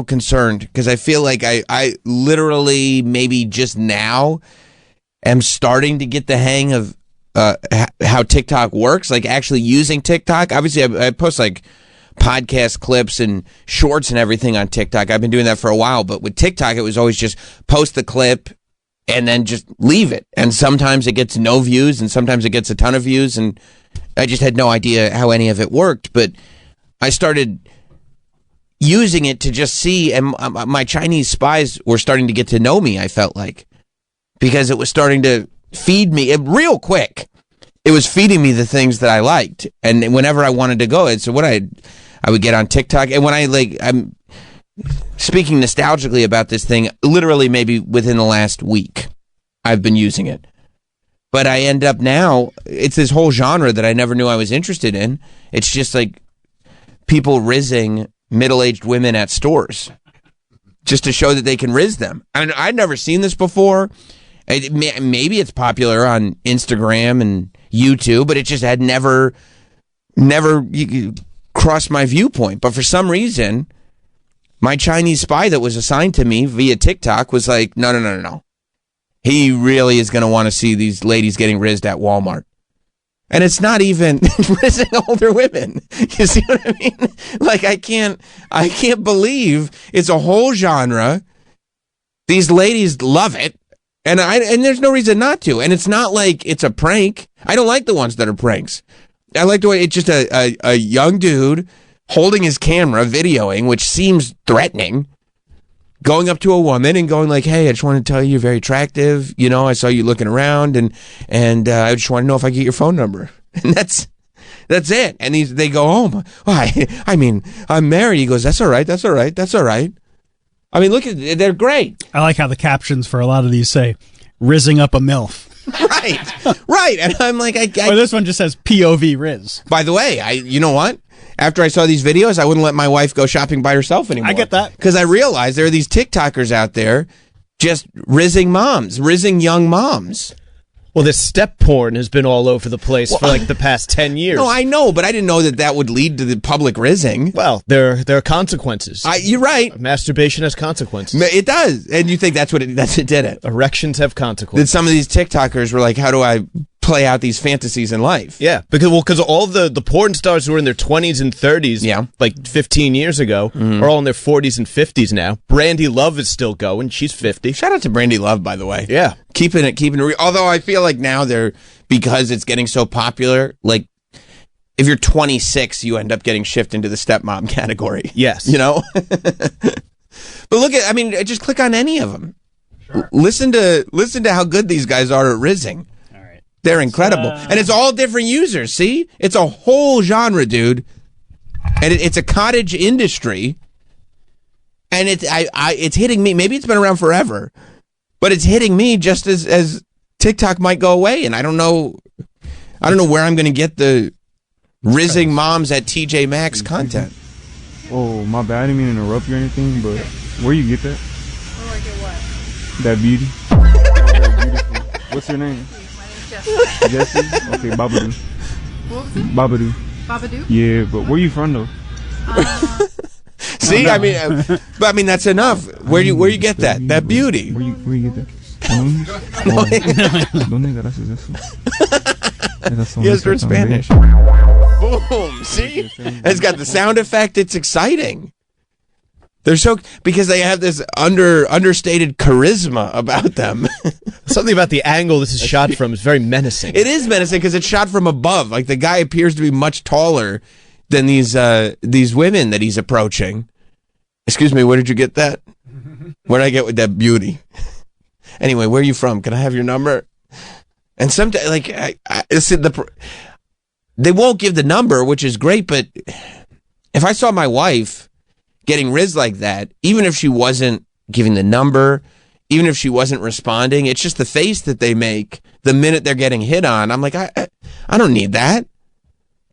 concerned because I feel like I literally maybe just now am starting to get the hang of how TikTok works, like actually using TikTok. Obviously, I post like podcast clips and shorts and everything on TikTok. I've been doing that for a while, but with TikTok, it was always just post the clip and then just leave it. And sometimes it gets no views and sometimes it gets a ton of views. And I just had no idea how any of it worked. But I started using it to just see, and my Chinese spies were starting to get to know me, I felt like, because it was starting to feed me real quick. It was feeding me the things that I liked, and whenever I wanted to go, so what I would get on TikTok, and when I'm speaking nostalgically about this thing, literally maybe within the last week, I've been using it. But I end up now, it's this whole genre that I never knew I was interested in. It's just like people rizzing middle-aged women at stores just to show that they can rizz them. And I'd never seen this before. Maybe it's popular on Instagram and YouTube, but it just had never crossed my viewpoint. But for some reason, my Chinese spy that was assigned to me via TikTok was like, no. He really is going to want to see these ladies getting rizzed at Walmart. And it's not even rizzing older women. You see what I mean? Like, I can't believe it's a whole genre. These ladies love it. And there's no reason not to. And it's not like it's a prank. I don't like the ones that are pranks. I like the way it's just a young dude holding his camera, videoing, which seems threatening, going up to a woman and going like, hey, I just want to tell you you're very attractive. You know, I saw you looking around and I just want to know if I can get your phone number. And that's it. And they go home. I mean, I'm married. He goes, that's all right. I mean, look they're great. I like how the captions for a lot of these say, rizzing up a MILF. Right. And I'm like, or this one just says POV Riz. By the way, you know what? After I saw these videos, I wouldn't let my wife go shopping by herself anymore. I get that. Because I realized there are these TikTokers out there just rizzing young moms. Well, this step porn has been all over the place for like the past 10 years. No, I know, but I didn't know that would lead to the public rizzing. Well, there are consequences. You're right. Masturbation has consequences. It does. And you think that's what it did it. Erections have consequences. That some of these TikTokers were like, how do I play out these fantasies in life? Yeah, because all the porn stars who were in their 20s and 30s, like 15 years ago, are all in their 40s and 50s now. Brandy Love is still going. She's 50. Shout out to Brandy Love, by the way. Yeah. Keeping it real. Although I feel like now because it's getting so popular, like if you're 26, you end up getting shifted into the stepmom category. Yes. You know? But just click on any of them. Sure. Listen to how good these guys are at rizzing. They're incredible. And it's all different users, see? It's a whole genre, dude. And it's a cottage industry. And it's hitting me. Maybe it's been around forever. But it's hitting me just as TikTok might go away. And I don't know where I'm going to get the rizzing moms at TJ Maxx content. Oh, my bad. I didn't mean to interrupt you or anything, but where you get that? Where I get what? That beauty. That beautiful. What's your name? Jesse? Okay, Babadoo. What was it? Babadoo. Babadoo? Yeah, but where you from though? See, I mean, that's enough. Where you get that beauty? Where you get that? ¿Dónde gracias eso? Yes, they're in Spanish. Boom! See, it's got the sound effect. It's exciting. They're because they have this understated charisma about them. Something about the angle this is shot from is very menacing. It is menacing because it's shot from above. Like the guy appears to be much taller than these women that he's approaching. Excuse me, where did you get that? Where did I get with that beauty? Anyway, where are you from? Can I have your number? And sometimes, like, they won't give the number, which is great. But if I saw my wife getting rizzed like that, even if she wasn't giving the number, even if she wasn't responding, it's just the face that they make the minute they're getting hit on. I'm like, I don't need that.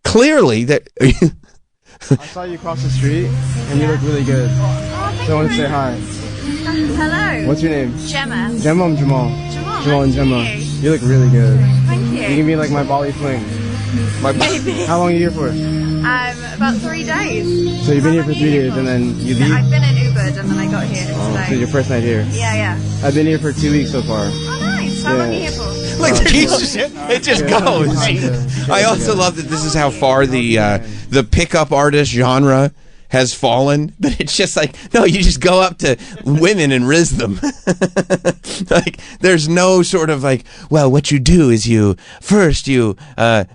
Clearly, that. I saw you cross the street, and you look really good. So I want to say hi. Hello. What's your name? Gemma. Gemma, I'm Jamal. Jamal. Jamal and Gemma. Thank You look really good. Thank you. You can be like my Bali fling. Maybe. How long are you here for? About 3 days. So you've been How here for long 3 are you days and then you Yeah, leave? I've been in Ubud and then I got here So today. your first night here? Yeah. I've been here for 2 weeks so far. Oh, nice. How long are you here for? Like it just goes. I also love that this is how far the pickup artist genre has fallen. That it's just like, no, you just go up to women and riz them. Like there's no sort of like, well, what you do is you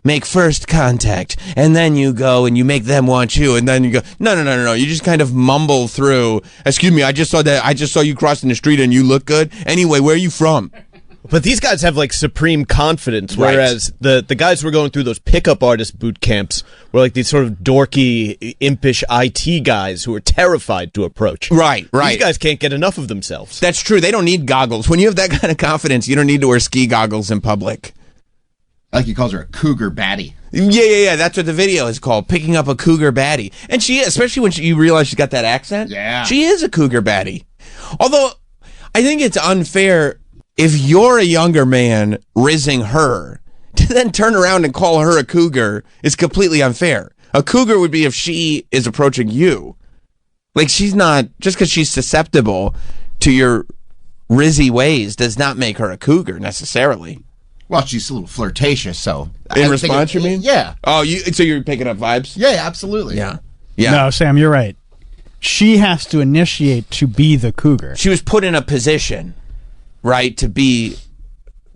make first contact, and then you go and you make them want you, and then you go, no. You just kind of mumble through. Excuse me, I just saw you crossing the street and you look good. Anyway, where are you from? But these guys have like supreme confidence, whereas the guys who were going through those pickup artist boot camps were like these sort of dorky, impish IT guys who were terrified to approach. Right. These guys can't get enough of themselves. That's true. They don't need goggles. When you have that kind of confidence, you don't need to wear ski goggles in public. Like he calls her a cougar baddie. Yeah. That's what the video is called, picking up a cougar baddie. And she is, especially when you realize she's got that accent. Yeah. She is a cougar baddie. Although, I think it's unfair if you're a younger man rizzing her, to then turn around and call her a cougar is completely unfair. A cougar would be if she is approaching you. Like, she's not, just because she's susceptible to your rizzy ways does not make her a cougar necessarily. Well, she's a little flirtatious, so. In response, you mean? Yeah. Oh, so you're picking up vibes? Yeah, absolutely. Yeah. No, Sam, you're right. She has to initiate to be the cougar. She was put in a position, right, to be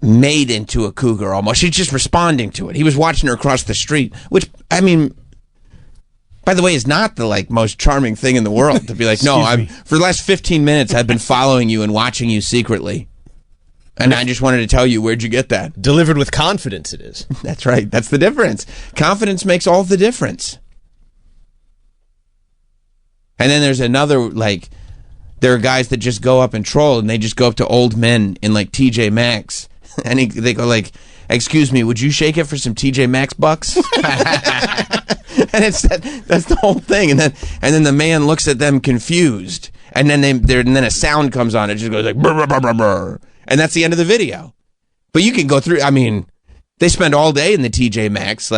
made into a cougar almost. She's just responding to it. He was watching her across the street, which, I mean, by the way, is not the most charming thing in the world to be like, no, for the last 15 minutes I've been following you and watching you secretly. And I just wanted to tell you, where'd you get that? Delivered with confidence, it is. That's right. That's the difference. Confidence makes all the difference. And then there's another, there are guys that just go up and troll, and they just go up to old men in, TJ Maxx. And they go, excuse me, would you shake it for some TJ Maxx bucks? And that's the whole thing. And then the man looks at them confused. And then then a sound comes on. It just goes like, brr, brr, brr, brr, brr. And that's the end of the video. But you can go through, they spend all day in the TJ Maxx,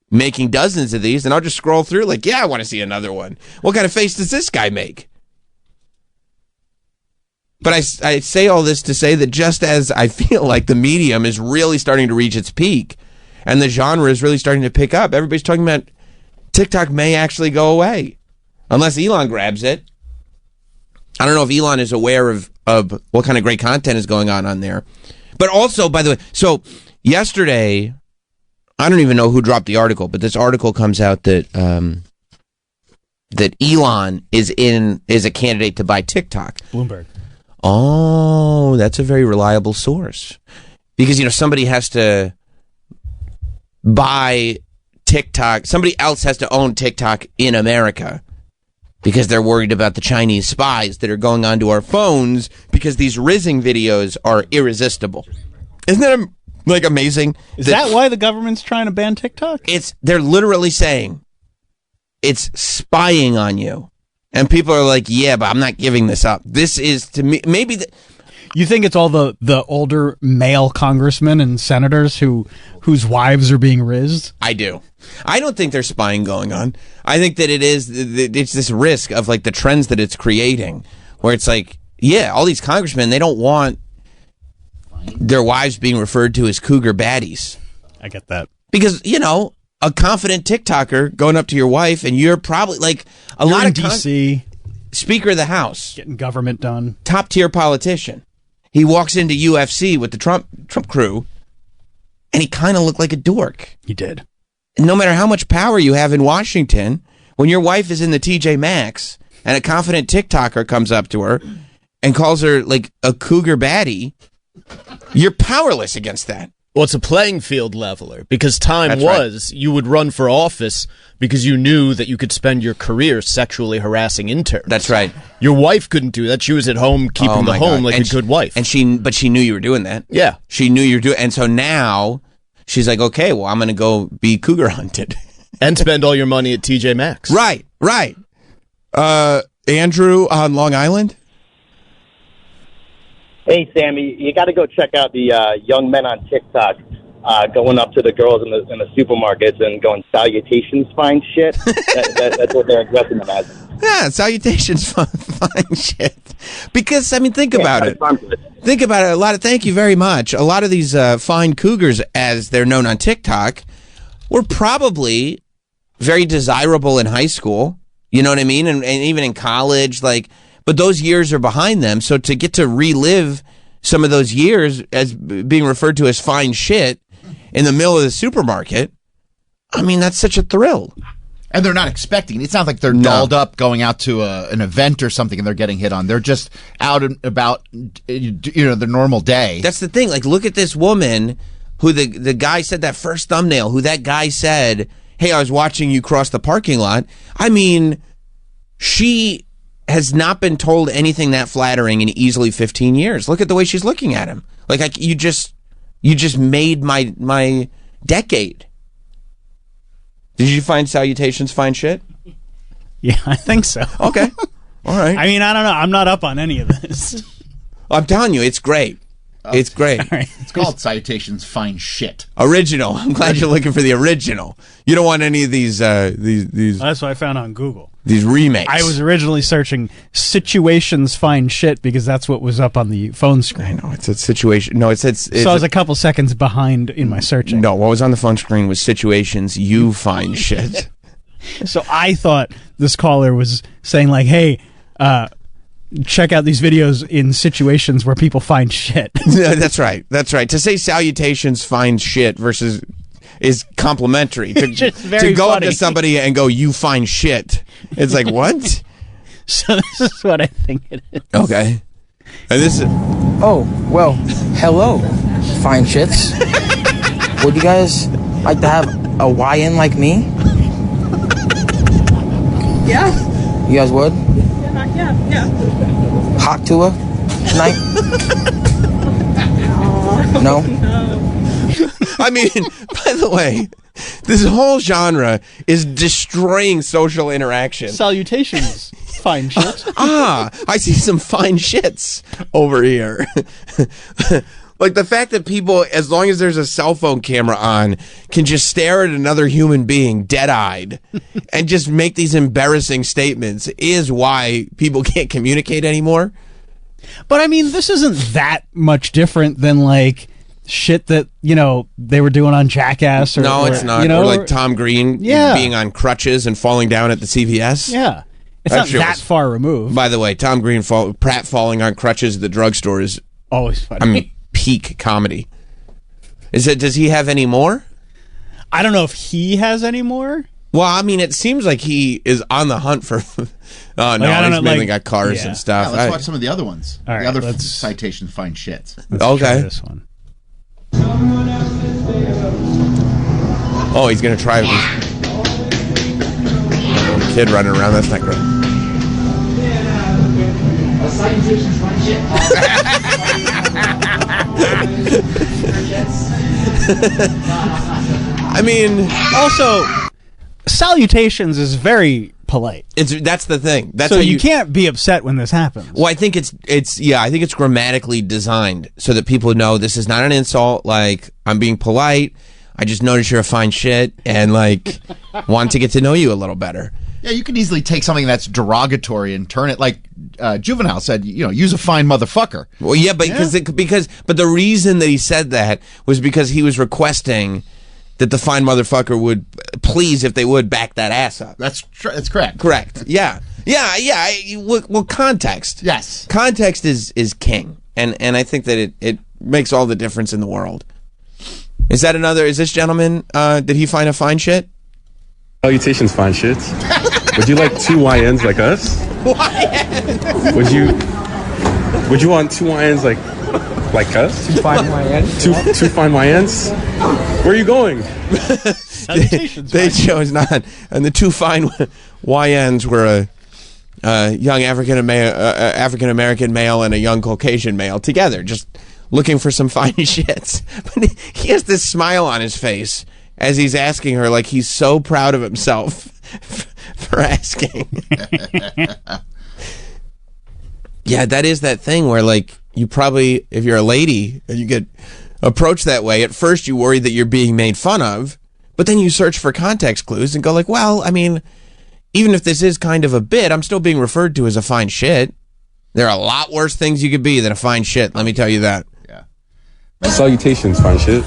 making dozens of these, and I'll just scroll through, I want to see another one. What kind of face does this guy make? But I say all this to say that just as I feel like the medium is really starting to reach its peak, and the genre is really starting to pick up, everybody's talking about TikTok may actually go away, unless Elon grabs it. I don't know if Elon is aware of what kind of great content is going on there. But also, by the way, so yesterday, I don't even know who dropped the article, but this article comes out that that Elon is a candidate to buy TikTok. Bloomberg. Oh, that's a very reliable source. Because, somebody has to buy TikTok. Somebody else has to own TikTok in America because they're worried about the Chinese spies that are going onto our phones because these rizzing videos are irresistible. Isn't that amazing? Is that why the government's trying to ban TikTok? They're literally saying it's spying on you. And people are like, yeah, but I'm not giving this up. This is, to me, maybe... You think it's all the older male congressmen and senators whose wives are being rizzed? I do. I don't think there's spying going on. I think that it's this risk of, the trends that it's creating, where it's all these congressmen, they don't want their wives being referred to as cougar baddies. I get that. Because, a confident TikToker going up to your wife, and you're probably a lot of DC, Speaker of the House, getting government done, top tier politician. He walks into UFC with the Trump crew, and he kind of looked like a dork. He did. No matter how much power you have in Washington, when your wife is in the TJ Maxx and a confident TikToker comes up to her and calls her a cougar baddie, you're powerless against that. Well, it's a playing field leveler because That's was you would run for office because you knew that you could spend your career sexually harassing interns. That's right. Your wife couldn't do that. She was at home keeping the home like a good wife. But she knew you were doing that. Yeah. She knew you were doing, and so now she's like, okay, well, I'm going to go be cougar hunted. And spend all your money at TJ Maxx. Right. Andrew on Long Island? Hey, Sammy, you got to go check out the young men on TikTok. going up to the girls in the supermarkets and going, salutations, fine shit. That's what they're addressing them as. Yeah, salutations, fine shit. Because, I mean, think about it. Think about it. Thank you very much. A lot of these fine cougars, as they're known on TikTok, were probably very desirable in high school. You know what I mean? And even in college, but those years are behind them. So to get to relive some of those years as being referred to as fine shit in the middle of the supermarket, I mean, that's such a thrill. And they're not expecting it. It's not like they're dolled up going out to an event or something and they're getting hit on. They're just out and about, the normal day. That's the thing. Look at this woman who the guy said that first thumbnail, who that guy said, hey, I was watching you cross the parking lot. I mean, she has not been told anything that flattering in easily 15 years. Look at the way she's looking at him. You just made my decade. Did you find salutations fine shit? Yeah, I think so. Okay. All right. I mean, I don't know. I'm not up on any of this. I'm telling you, it's great. It's great. Right. It's called Salutations Fine Shit. Original. I'm glad you're looking for the original. You don't want any of these That's what I found on Google. These remakes. I was originally searching situations fine shit because that's what was up on the phone screen. I know, it's a situation. No, it's so I was a couple seconds behind in my searching. No, what was on the phone screen was situations you find shit. So I thought this caller was saying hey, check out these videos in situations where people find shit. That's right. That's right. To say salutations find shit versus is complimentary. To go up to somebody and go, you find shit. It's like, what? So this is what I think it is. Okay. And this is... Oh, well, hello, fine shits. Would you guys like to have a YN like me? Yeah. You guys would? Yeah. Hot tour tonight? No? I mean, by the way, this whole genre is destroying social interaction. Salutations, fine shit. I see some fine shits over here. The fact that people, as long as there's a cell phone camera on, can just stare at another human being dead-eyed and just make these embarrassing statements is why people can't communicate anymore. But I mean, this isn't that much different than shit that they were doing on Jackass. No, it's not. Or Tom Green being on crutches and falling down at the CVS. Yeah, it's not that far removed. By the way, Tom Green Pratt falling on crutches at the drugstore is always funny. I mean, peak comedy. Does he have any more? I don't know if he has any more. Well, I mean, it seems like he is on the hunt for. Oh no, he's mainly got cars and stuff. Yeah, let's watch some of the other ones. All right, the other citations fine shits. Let's try this one. Oh, he's gonna try with this kid running around. That's not great. I mean, also, salutations is very polite. That's the thing. That's so how you can't be upset when this happens. Well, I think it's grammatically designed so that people know this is not an insult. I'm being polite. I just noticed you're a fine shit and want to get to know you a little better. Yeah, you can easily take something that's derogatory and turn it Juvenile said, use a fine motherfucker. Well, yeah, but but the reason that he said that was because he was requesting that the fine motherfucker would please, if they would, back that ass up. That's correct. Correct. Yeah. Well, context. Yes. Context is king, and I think that it makes all the difference in the world. Is this gentleman? Did he find a fine shit? Salutations, fine shits. Would you like two YNs like us? YNs. Would you want two YNs like us? Two fine YNs. Two fine YNs. Where are you going? They chose not, and the two fine YNs were a young African American male and a young Caucasian male together, just looking for some fine shits. But he has this smile on his face as he's asking her, like he's so proud of himself for asking. Yeah, that is that thing where, like, you probably, if you're a lady and you get approach that way, at first you worry that you're being made fun of, but then you search for context clues and go like, well, I mean, even if this is kind of a bit, I'm still being referred to as a fine shit. There are a lot worse things you could be than a fine shit, let me tell you that. Yeah. Salutations, fine shit.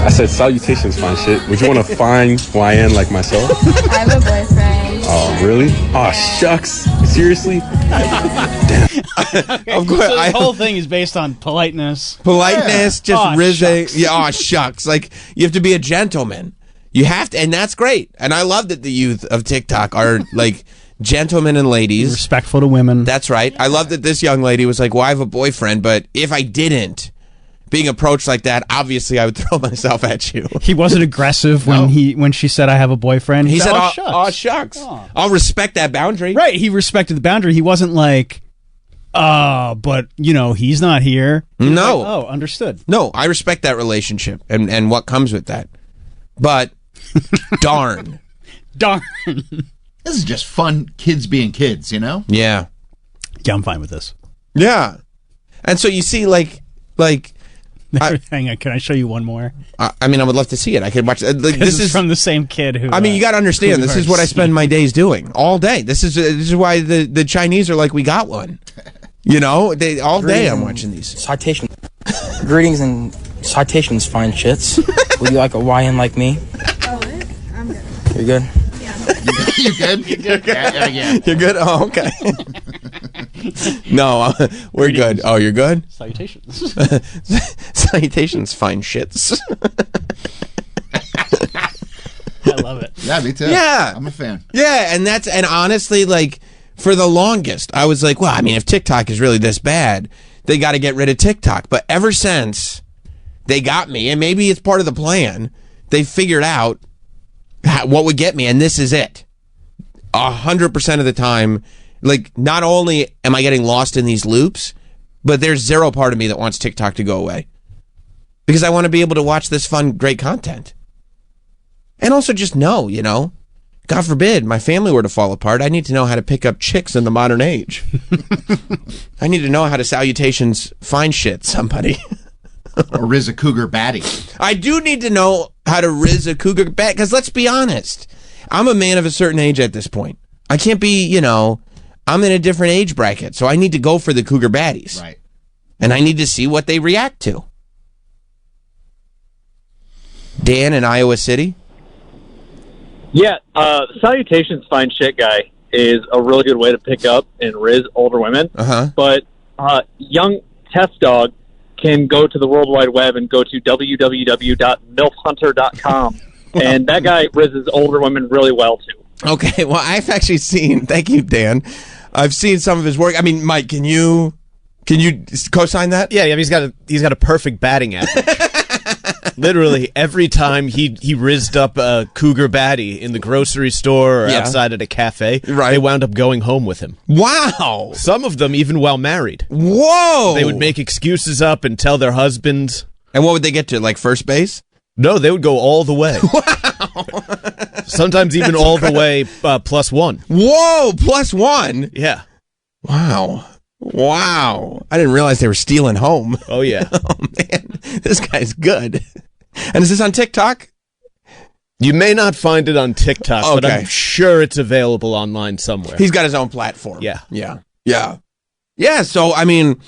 I said salutations, fine shit. Would you want a fine YN like myself? I have a boyfriend. Oh, really? Oh, shucks. Seriously? Damn. Of course, So the whole thing is based on politeness. Politeness, just Aw, rizzing. shucks. Yeah, aw, shucks. Like, you have to be a gentleman. You have to, and that's great. And I love that the youth of TikTok are, like, gentlemen and ladies. Respectful to women. That's right. I love that this young lady was like, well, I have a boyfriend, but if I didn't, being approached like that, obviously I would throw myself at you. He wasn't aggressive when she said, I have a boyfriend. He said, "Aw, aw, shucks. I'll respect that boundary. Right, he respected the boundary. He wasn't like, but, he's not here. He was No. like, oh, understood. No, I respect that relationship and what comes with that. But, darn. Darn. This is just fun kids being kids, you know? Yeah. Yeah, I'm fine with this. Yeah. And so you see, like, hang on, can I show you one more? I mean, I would love to see it. I could watch. This is from the same kid who. I mean, you got to understand. who This we've is what I already spend my days doing all day. This is why the Chinese are like, we got one. All day I'm watching these. Citation. Greetings and citations, fine shits. Would you like a YN like me? Oh, I'm good. You're good? You good? Yeah. You're good? Oh, okay. No, we're good. Oh, you're good? Salutations. Salutations, fine shits. I love it. Yeah, me too. Yeah. I'm a fan. Yeah, and honestly, like, for the longest, I was like, well, I mean, if TikTok is really this bad, they got to get rid of TikTok. But ever since they got me, and maybe it's part of the plan, they figured out what would get me, and this is it. 100% of the time, like, not only am I getting lost in these loops, but there's zero part of me that wants TikTok to go away. Because I want to be able to watch this fun, great content. And also just know, God forbid my family were to fall apart, I need to know how to pick up chicks in the modern age. I need to know how to salutations fine shit somebody. Or riz a cougar baddie. I do need to know how to riz a cougar bat, because let's be honest, I'm a man of a certain age at this point. I can't be, I'm in a different age bracket, so I need to go for the cougar baddies. Right. And I need to see what they react to. Dan in Iowa City? Yeah, salutations fine shit guy is a really good way to pick up and riz older women. Uh-huh. But young test dog can go to the World Wide Web and go to www.milfhunter.com. And that guy rizzes older women really well, too. Okay, well, I've actually seen, thank you, Dan, I've seen some of his work. I mean, Mike, can you co-sign that? Yeah, he's got a perfect batting average. Literally every time he rizzed up a cougar baddie in the grocery store or outside at a cafe, they wound up going home with him. Wow! Some of them even while married. Whoa! They would make excuses up and tell their husbands. And what would they get to, like first base? No, they would go all the way. Wow! Sometimes even all the way +1. Whoa! +1? Yeah. Wow. I didn't realize they were stealing home. Oh, yeah. Oh, man. This guy's good. And is this on TikTok? You may not find it on TikTok, but I'm sure it's available online somewhere. He's got his own platform. Yeah. Yeah, so, I mean,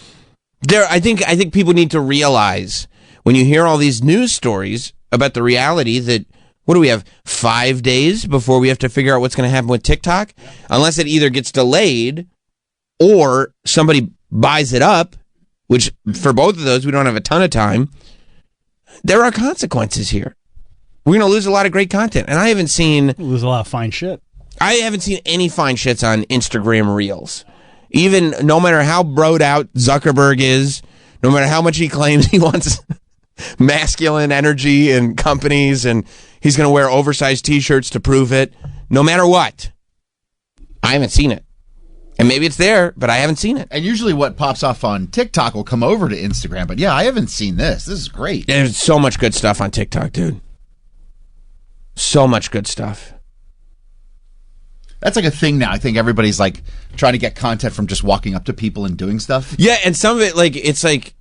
I think people need to realize when you hear all these news stories about the reality that, what do we have, 5 days before we have to figure out what's going to happen with TikTok? Unless it either gets delayed or somebody buys it up, which for both of those, we don't have a ton of time. There are consequences here. We're going to lose a lot of great content. And I haven't seen... Lose a lot of fine shit. I haven't seen any fine shits on Instagram Reels. Even no matter how broed out Zuckerberg is, no matter how much he claims he wants masculine energy in companies and he's going to wear oversized T-shirts to prove it, no matter what, I haven't seen it. And maybe it's there, but I haven't seen it. And usually what pops off on TikTok will come over to Instagram. But yeah, I haven't seen this. This is great. There's so much good stuff on TikTok, dude. So much good stuff. That's like a thing now. I think everybody's like trying to get content from just walking up to people and doing stuff. Yeah, and some of it, like, it's like,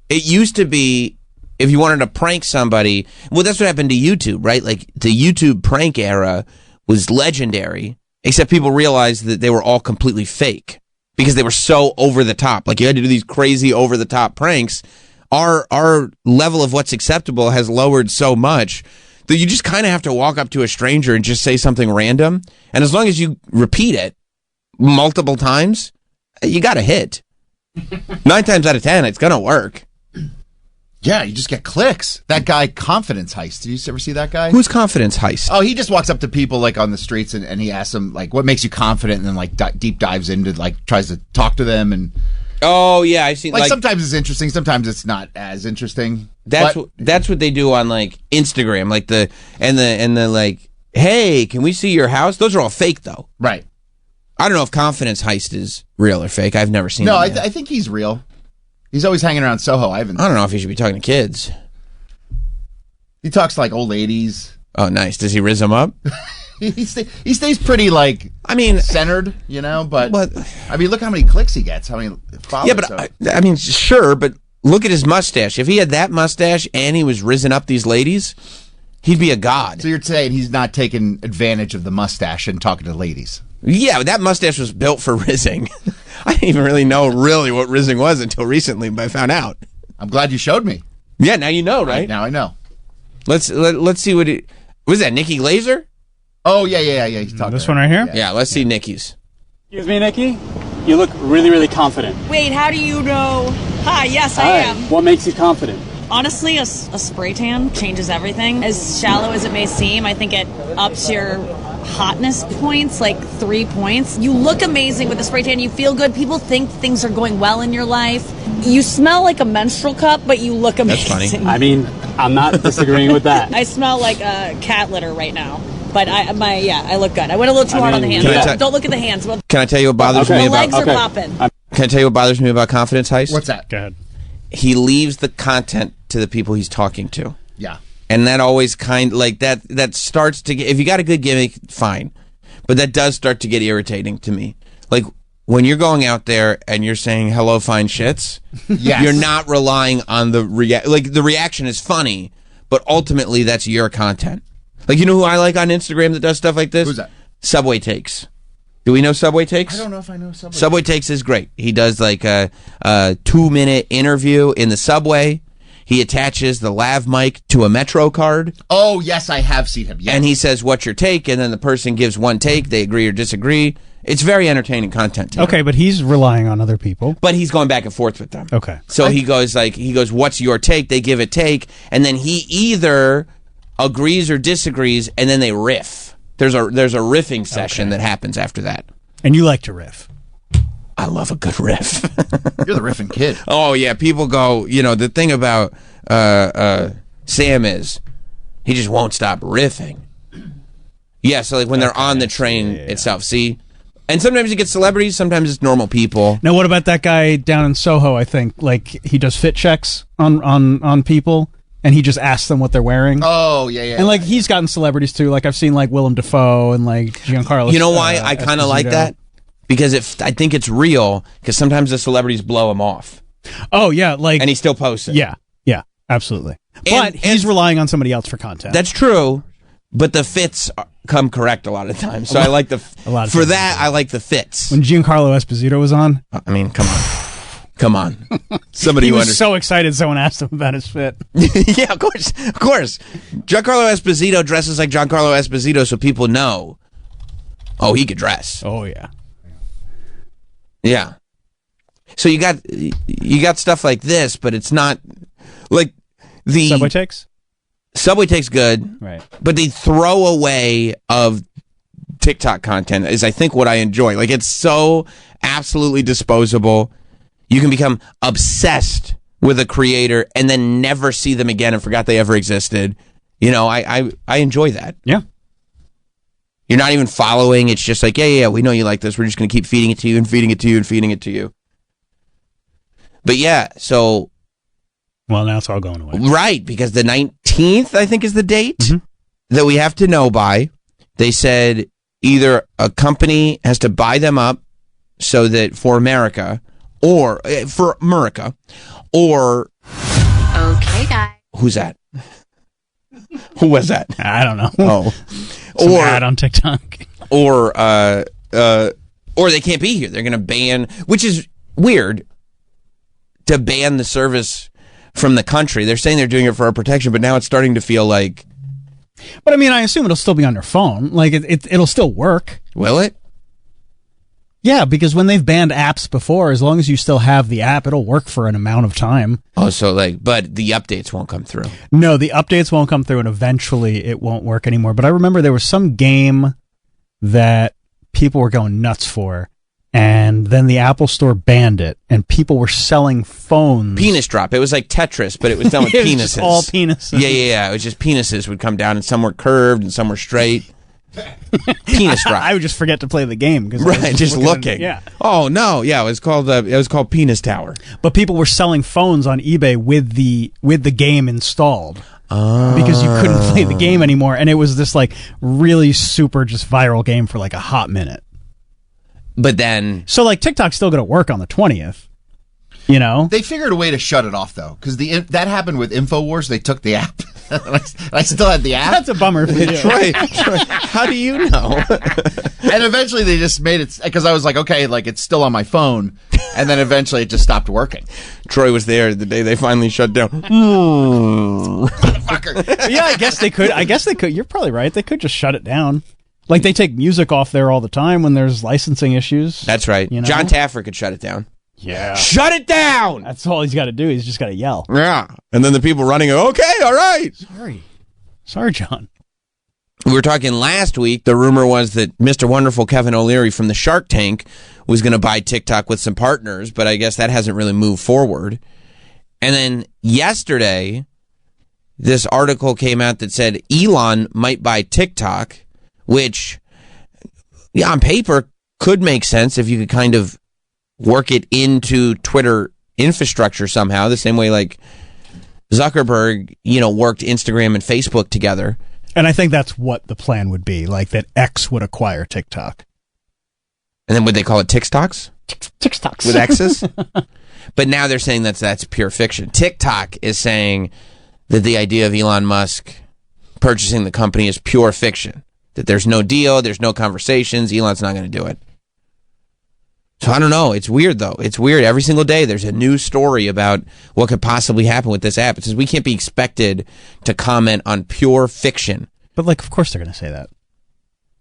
it used to be if you wanted to prank somebody, well, that's what happened to YouTube, right? Like the YouTube prank era was legendary, except people realized that they were all completely fake because they were so over the top. Like you had to do these crazy over the top pranks. Our level of what's acceptable has lowered so much that you just kind of have to walk up to a stranger and just say something random. And as long as you repeat it multiple times, you got a hit. 9 times out of 10, it's going to work. Yeah, you just get clicks. That guy, Confidence Heist. Did you ever see that guy? Who's Confidence Heist? Oh, he just walks up to people like on the streets and he asks them like, "What makes you confident?" And then like deep dives into like tries to talk to them and. Oh yeah, I've seen like sometimes it's interesting, sometimes it's not as interesting. That's what they do on like Instagram, like the like, hey, can we see your house? Those are all fake though. Right. I don't know if Confidence Heist is real or fake. I've never seen. No, him I think he's real. He's always hanging around Soho. I don't know if he should be talking to kids. He talks to like old ladies. Oh, nice. Does he riz them up? he stays pretty like centered, you know. But I mean, look how many clicks he gets. How many followers? Yeah, but I mean, sure, but look at his mustache. If he had that mustache and he was rizzing up these ladies, he'd be a god. So you're saying he's not taking advantage of the mustache and talking to ladies? Yeah, that mustache was built for rizzing. I didn't even really know what rizzing was until recently, but I found out. I'm glad you showed me. Yeah, now you know, right? Now I know. Let's see what it was. That Nikki Glazer? Oh yeah. He's talking. This one right here. Yeah, let's see Nikki's. Excuse me, Nikki. You look really, really confident. Wait, how do you know? Hi, yes, I Hi. am. What makes you confident? Honestly, a spray tan changes everything. As shallow as it may seem, I think it ups your hotness points, like 3 points. You look amazing with a spray tan. You feel good. People think things are going well in your life. You smell like a menstrual cup, but you look amazing. That's funny. I mean, I'm not disagreeing with that. I smell like a cat litter right now. But I look good. I went a little too hard on the hands. Don't look at the hands. Can I tell you what bothers me The about? legs are popping. Can I tell you what bothers me about Confidence Heist? What's that? Go ahead. He leaves the content to the people he's talking to. Yeah. And that always that starts to get, if you got a good gimmick, fine. But that does start to get irritating to me. Like when you're going out there and you're saying hello fine shits, yes. You're not relying on the reaction is funny, but ultimately that's your content. Like, you know who I like on Instagram that does stuff like this? Who's that? Subway Takes. Do we know Subway Takes? I don't know if I know Subway. Subway Takes is great. He does like a 2-minute interview in the subway. He attaches the lav mic to a Metro card. Oh, yes, I have seen him. Yes. And he says, what's your take? And then the person gives one take. They agree or disagree. It's very entertaining content. Okay, but he's relying on other people. But he's going back and forth with them. Okay. So he goes, what's your take? They give a take. And then he either agrees or disagrees, and then they riff. There's a riffing session that happens after that. And you like to riff. I love a good riff. You're the riffing kid. Oh, yeah. People go, the thing about Sam is he just won't stop riffing. Yeah, so like when they're on the train itself, see? And sometimes you get celebrities, sometimes it's normal people. Now, what about that guy down in Soho, I think? Like, he does fit checks on people, and he just asks them what they're wearing. Oh, yeah. And, like, he's gotten celebrities, too. Like, I've seen, like, Willem Dafoe and, like, Giancarlo. You know why I kind of like that? Because I think it's real, because sometimes the celebrities blow him off. Oh, yeah. Like, and he still posts it. Yeah, absolutely. But he's relying on somebody else for content. That's true, but the fits come correct a lot of times. So I like I like the fits. When Giancarlo Esposito was on, I mean, come on, somebody he was so excited. Someone asked him about his fit. Yeah, of course. Giancarlo Esposito dresses like Giancarlo Esposito, so people know. Oh, he could dress. Oh yeah, yeah. So you got stuff like this, but it's not like the Subway Takes. Subway Takes good, right? But the throwaway of TikTok content is, I think, what I enjoy. Like, it's so absolutely disposable. You can become obsessed with a creator and then never see them again and forgot they ever existed. I enjoy that. Yeah. You're not even following. It's just like, yeah, we know you like this. We're just going to keep feeding it to you and feeding it to you and feeding it to you. But yeah, so. Well, now it's all going away. Right, because the 19th, I think, is the date that we have to know by. They said either a company has to buy them up so that for America, or for Murica, or Okay, guys. who's that? Who was that? I don't know. Oh, Some ad on TikTok. Or they can't be here. They're going to ban, which is weird, to ban the service from the country. They're saying they're doing it for our protection, but now it's starting to feel like. But I mean, I assume it'll still be on their phone. Like it'll still work. Will it? Yeah, because when they've banned apps before, as long as you still have the app, it'll work for an amount of time. Oh, so but the updates won't come through. No, the updates won't come through, and eventually it won't work anymore. But I remember there was some game that people were going nuts for, and then the Apple Store banned it, and people were selling phones. Penis drop. It was like Tetris, but it was done with It was penises. just all penises. Yeah. It was just penises would come down, and some were curved, and some were straight. Penis drop. I would just forget to play the game because just looking. Yeah. Oh no. Yeah. It was called Penis Tower. But people were selling phones on eBay with the game installed. Because you couldn't play the game anymore, and it was this like really super just viral game for like a hot minute. But then, so like TikTok's still going to work on the 20th. You know, they figured a way to shut it off though, because that happened with InfoWars. They took the app. I still had the app. That's a bummer for you. Troy, how do you know? And eventually they just made it, because I was like, okay, like it's still on my phone, and then eventually it just stopped working. Troy was there the day they finally shut down. Yeah, I guess they could. You're probably right. They could just shut it down. Like they take music off there all the time when there's licensing issues. That's right. You know? John Taffer could shut it down. Yeah. Shut it down! That's all he's got to do. He's just got to yell. Yeah. And then the people running go, okay, all right. Sorry, John. We were talking last week. The rumor was that Mr. Wonderful Kevin O'Leary from the Shark Tank was going to buy TikTok with some partners, but I guess that hasn't really moved forward. And then yesterday, this article came out that said Elon might buy TikTok, which, yeah, on paper could make sense if you could kind of work it into Twitter infrastructure somehow, the same way like Zuckerberg, worked Instagram and Facebook together. And I think that's what the plan would be, like that X would acquire TikTok. And then would they call it TikToks? TikToks. With X's? But now they're saying that's pure fiction. TikTok is saying that the idea of Elon Musk purchasing the company is pure fiction. That there's no deal, there's no conversations, Elon's not going to do it. So I don't know. It's weird, though. It's weird. Every single day there's a new story about what could possibly happen with this app. It says we can't be expected to comment on pure fiction. But, like, of course they're going to say that.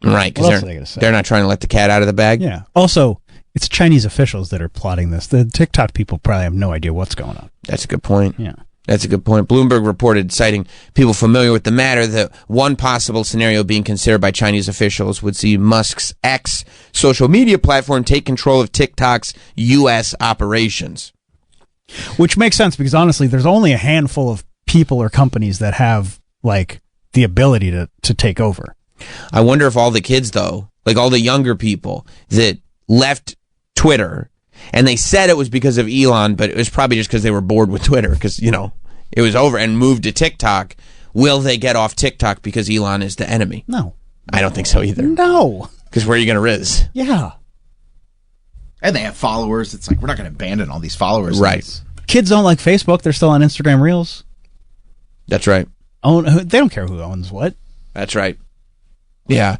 Right, because they're not trying to let the cat out of the bag. Yeah. Also, it's Chinese officials that are plotting this. The TikTok people probably have no idea what's going on. That's a good point. Yeah. That's a good point. Bloomberg reported, citing people familiar with the matter, that one possible scenario being considered by Chinese officials would see Musk's X social media platform take control of TikTok's U.S. operations. Which makes sense because, honestly, there's only a handful of people or companies that have, like, the ability to take over. I wonder if all the kids, though, like all the younger people that left Twitter, and they said it was because of Elon, but it was probably just because they were bored with Twitter because, it was over, and moved to TikTok. Will they get off TikTok because Elon is the enemy? No. I don't think so either. No. Because where are you going to riz? Yeah. And they have followers. It's like, we're not going to abandon all these followers. Right. Kids don't like Facebook. They're still on Instagram Reels. That's right. They don't care who owns what. That's right. Yeah.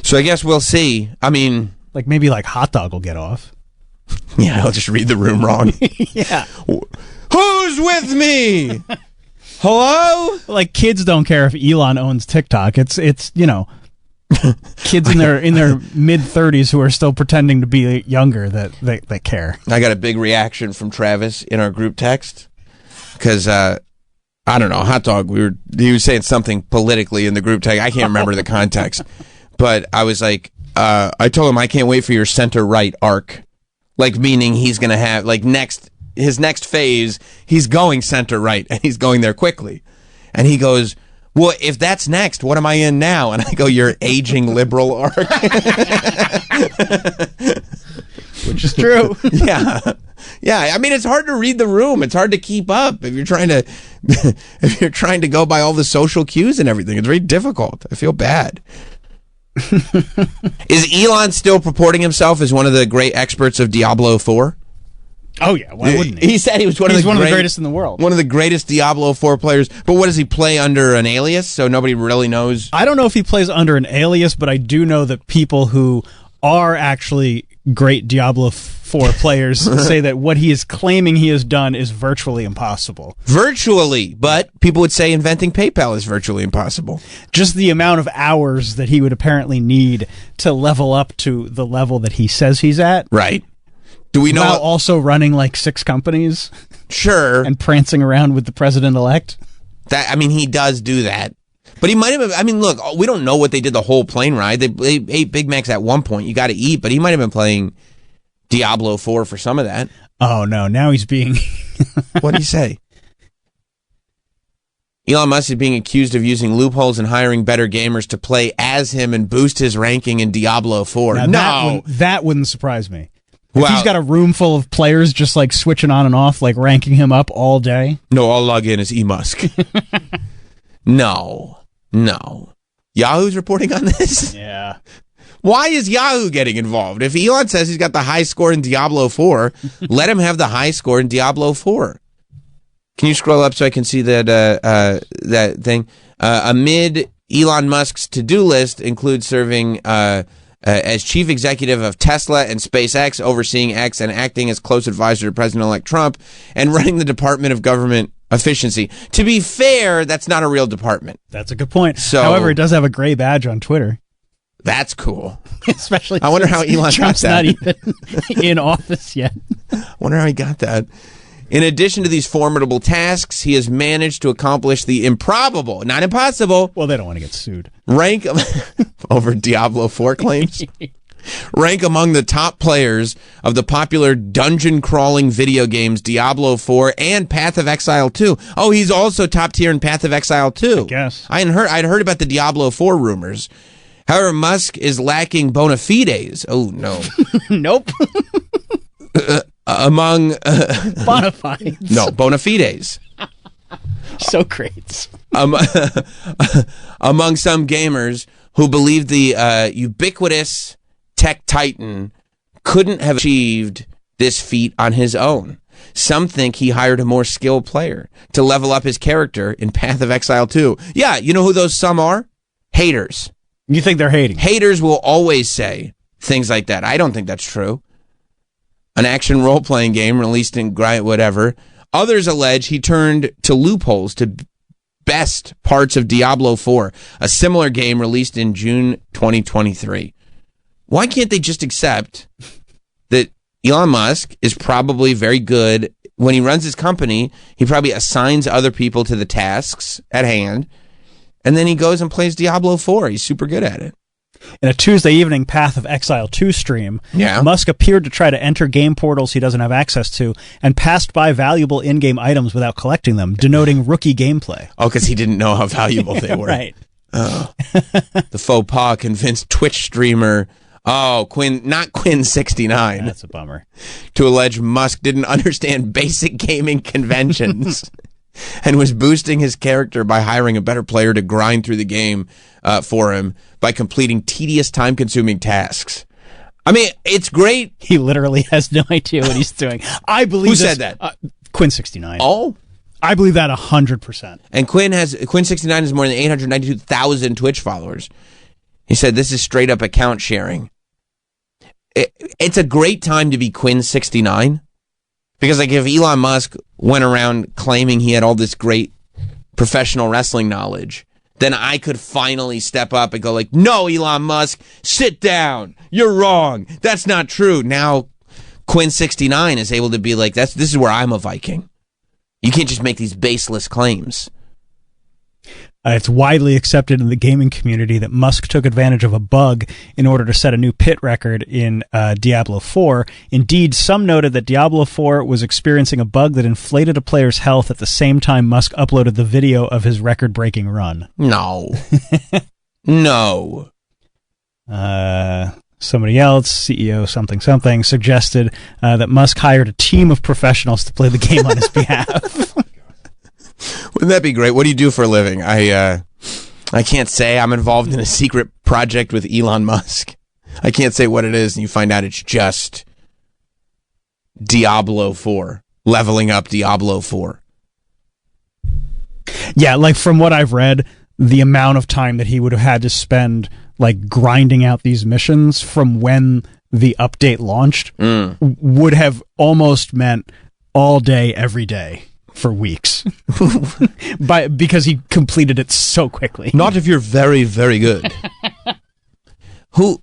So I guess we'll see. I mean... Like, maybe, like, Hot Dog will get off. Yeah, I'll just read the room wrong. Yeah. Who's with me? Hello? Like, kids don't care if Elon owns TikTok. It's kids in their mid-30s who are still pretending to be younger that care. I got a big reaction from Travis in our group text because I don't know, Hot Dog. He was saying something politically in the group text. I can't remember the context, but I was like, I told him I can't wait for your center right arc, like meaning he's gonna have like his next phase. He's going center right and he's going there quickly, and he goes, well, if that's next, what am I in now? And I go, your aging liberal arc. Which is true. Yeah. Yeah. I mean, it's hard to read the room. It's hard to keep up if you're trying to go by all the social cues and everything. It's very difficult. I feel bad. Is Elon still purporting himself as one of the great experts of Diablo 4? Oh yeah, why wouldn't he? He said he was one of the greatest in the world. One of the greatest Diablo 4 players. But what does he play under an alias? So nobody really knows. I don't know if he plays under an alias, but I do know that people who are actually great Diablo 4 players say that what he is claiming he has done is virtually impossible. Virtually, but people would say inventing PayPal is virtually impossible. Just the amount of hours that he would apparently need to level up to the level that he says he's at. Right. Do we know? While also running like 6 companies. Sure. And prancing around with the president-elect. He does do that. But he might have, look, we don't know what they did the whole plane ride. They ate Big Macs at one point. You got to eat, but he might have been playing Diablo 4 for some of that. Oh, no. Now he's being... What do you say? Elon Musk is being accused of using loopholes and hiring better gamers to play as him and boost his ranking in Diablo 4. Now, that wouldn't surprise me. If he's got a room full of players just like switching on and off, like ranking him up all day. No, I'll log in as eMusk. No. Yahoo's reporting on this? Yeah. Why is Yahoo getting involved? If Elon says he's got the high score in Diablo 4, let him have the high score in Diablo 4. Can you scroll up so I can see that thing? Amid Elon Musk's to-do list includes serving as chief executive of Tesla and SpaceX, overseeing X and acting as close advisor to President-elect Trump, and running the Department of Government Efficiency. To be fair, that's not a real department. That's a good point. So, however, it does have a gray badge on Twitter. That's cool. Especially I wonder how Elon Trump's got that. not even in office yet. I wonder how he got that. In addition to these formidable tasks, he has managed to accomplish the improbable, not impossible. Well, they don't want to get sued. Rank over Diablo 4 claims. Rank among the top players of the popular dungeon-crawling video games Diablo 4 and Path of Exile 2. Oh, he's also top tier in Path of Exile 2. I guess. I'd heard about the Diablo 4 rumors. However, Musk is lacking bona fides. Oh, no. Nope. Among... bona fides. No, bona fides. Socrates. Among some gamers who believe the ubiquitous tech titan couldn't have achieved this feat on his own. Some think he hired a more skilled player to level up his character in Path of Exile 2. Yeah, you know who those some are? Haters. You think they're hating? Haters will always say things like that. I don't think that's true. An action role-playing game released in whatever. Others allege he turned to loopholes to best parts of Diablo 4, a similar game released in June 2023. Why can't they just accept that Elon Musk is probably very good when he runs his company? He probably assigns other people to the tasks at hand, and then he goes and plays Diablo 4. He's super good at it. In a Tuesday evening Path of Exile 2 stream, Musk appeared to try to enter game portals he doesn't have access to and passed by valuable in-game items without collecting them, denoting rookie gameplay. Oh, because he didn't know how valuable they were. Right. Oh. The faux pas convinced Twitch streamer, not Quinn69. That's a bummer. To allege Musk didn't understand basic gaming conventions and was boosting his character by hiring a better player to grind through the game for him by completing tedious, time-consuming tasks. I mean, it's great. He literally has no idea what he's doing. I believe Who said that? Quinn69. Oh? I believe that 100%. And Quinn69 has more than 892,000 Twitch followers. He said this is straight up account sharing. It's a great time to be Quinn69 because, like, if Elon Musk went around claiming he had all this great professional wrestling knowledge, then I could finally step up and go like, no, Elon Musk, sit down. You're wrong. That's not true. Now, Quinn69 is able to be like, this is where I'm a Viking. You can't just make these baseless claims. It's widely accepted in the gaming community that Musk took advantage of a bug in order to set a new pit record in Diablo 4. Indeed, some noted that Diablo 4 was experiencing a bug that inflated a player's health at the same time Musk uploaded the video of his record-breaking run. No. No. Somebody else, CEO something, suggested that Musk hired a team of professionals to play the game on his behalf. Wouldn't that be great? What do you do for a living? I can't say I'm involved in a secret project with Elon Musk. I can't say what it is, and you find out it's just Diablo 4. Leveling up Diablo 4. Yeah, like from what I've read, the amount of time that he would have had to spend like grinding out these missions from when the update launched would have almost meant all day, every day for weeks. Because he completed it so quickly. Not if you're very, very good. But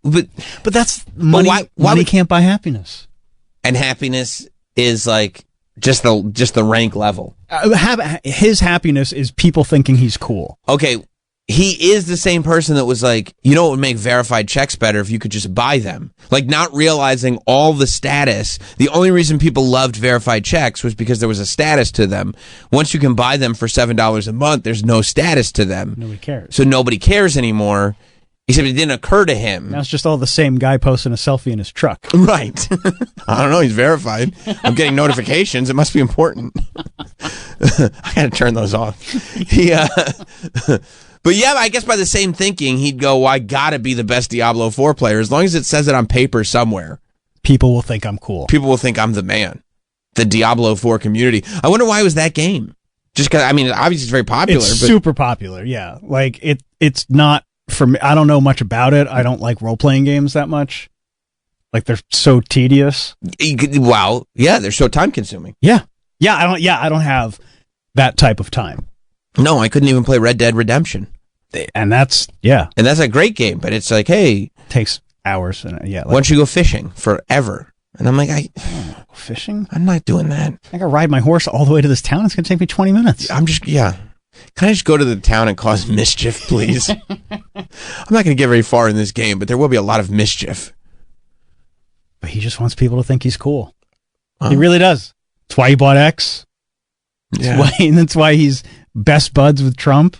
that's money. why money would- can't buy happiness. And happiness is like just the rank level. His happiness is people thinking he's cool. Okay, he is the same person that was like, you know what would make verified checks better if you could just buy them. Like not realizing all the status. The only reason people loved verified checks was because there was a status to them. Once you can buy them for $7 a month, there's no status to them. Nobody cares. So nobody cares anymore. Except it didn't occur to him. Now it's just all the same guy posting a selfie in his truck. Right. I don't know. He's verified. I'm getting notifications. It must be important. I got to turn those off. But yeah, I guess by the same thinking, he'd go, well, I got to be the best Diablo 4 player. As long as it says it on paper somewhere. People will think I'm cool. People will think I'm the man. The Diablo 4 community. I wonder why it was that game. Just because, I mean, obviously it's very popular. It's but super popular, yeah. Like, it's not, for me, I don't know much about it. I don't like role-playing games that much. Like, they're so tedious. Wow. Yeah, they're so time-consuming. Yeah. I don't have that type of time. No, I couldn't even play Red Dead Redemption. And that's, yeah. And that's a great game, but it's like, hey. Takes hours. And yeah. Why don't you go fishing forever? And I'm like, fishing? I'm not doing that. I gotta ride my horse all the way to this town. It's gonna take me 20 minutes. Can I just go to the town and cause mischief, please? I'm not gonna get very far in this game, but there will be a lot of mischief. But he just wants people to think he's cool. He really does. That's why he bought X. Yeah. That's why he's best buds with Trump.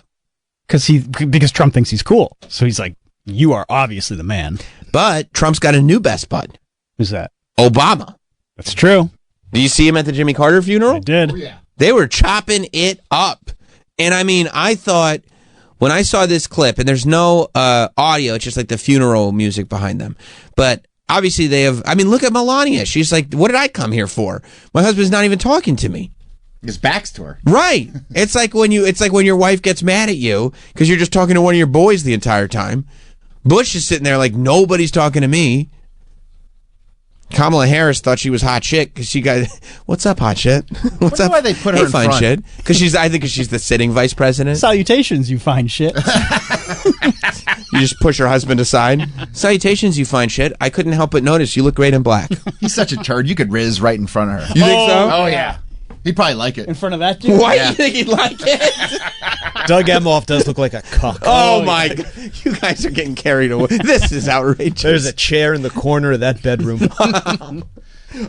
Because Trump thinks he's cool. So he's like, you are obviously the man. But Trump's got a new best bud. Who's that? Obama. That's true. Do you see him at the Jimmy Carter funeral? I did. Oh, yeah. They were chopping it up. And I mean, I thought when I saw this clip, and there's no audio, it's just like the funeral music behind them. But obviously they have, I mean, look at Melania. She's like, what did I come here for? My husband's not even talking to me. His back's to her. Right. It's like when your wife gets mad at you because you're just talking to one of your boys the entire time. Bush is sitting there like, nobody's talking to me. Kamala Harris thought she was hot shit because she got, what's up, hot shit? What's up? Why they put her hey, in fine front? shit? Because she's the sitting vice president. Salutations, you fine shit. You just push her husband aside. Salutations, you fine shit. I couldn't help but notice you look great in black. He's such a turd. You could Riz right in front of her. You think so? Oh, yeah. He'd probably like it. In front of that dude? Why Yeah. do you think he'd like it? Doug Emhoff does look like a cuck. Oh my God. You guys are getting carried away. This is outrageous. There's a chair in the corner of that bedroom.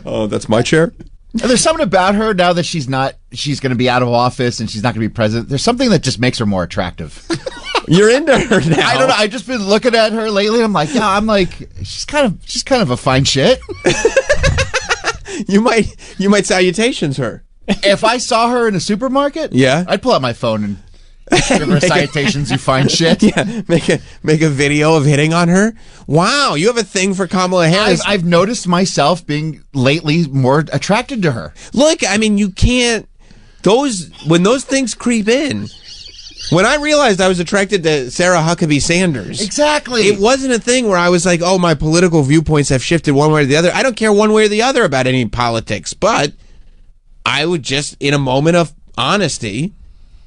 Oh, that's my chair? And there's something about her now that she's going to be out of office and she's not going to be president. There's something that just makes her more attractive. You're into her now. I don't know. I've just been looking at her lately. I'm like, she's kind of a fine shit. You might salutations her. If I saw her in a supermarket, yeah, I'd pull out my phone and give her salutations, you fine shit. Yeah, make a video of hitting on her. Wow, you have a thing for Kamala Harris. I've noticed myself being lately more attracted to her. Look, I mean, you can't. When those things creep in. When I realized I was attracted to Sarah Huckabee Sanders. Exactly. It wasn't a thing where I was like, oh, my political viewpoints have shifted one way or the other. I don't care one way or the other about any politics. But I would just, in a moment of honesty,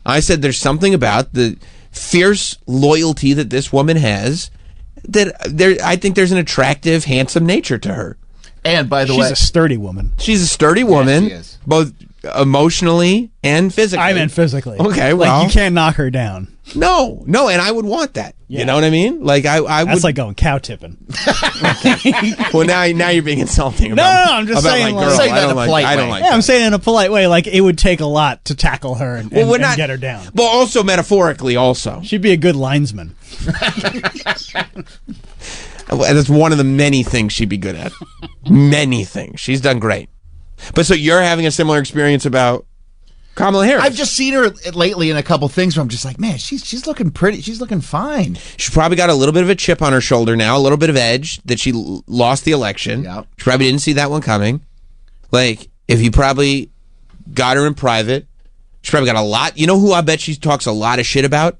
I said there's something about the fierce loyalty that this woman has that I think there's an attractive, handsome nature to her. And by the way, she's a sturdy woman. She's a sturdy woman. Yes, she is. Both emotionally and physically. I meant physically. Okay, well. Like, you can't knock her down. No, and I would want that. Yeah. You know what I mean? Like, I would. That's like going cow tipping. Well, now you're being insulting No, about, I'm just about saying, my like- girl. saying I that in don't a like. polite I don't way. like. Yeah, that. I'm saying in a polite way. Like, it would take a lot to tackle her and we're not get her down. But also metaphorically, also. She'd be a good linesman. That's one of the many things she'd be good at. Many things. She's done great. But so you're having a similar experience about Kamala Harris. I've just seen her lately in a couple things where I'm just like, man, she's looking pretty. She's looking fine. She's probably got a little bit of a chip on her shoulder now, a little bit of edge that she lost the election. Yep. She probably didn't see that one coming. Like, if you probably got her in private, she probably got a lot. You know who I bet she talks a lot of shit about?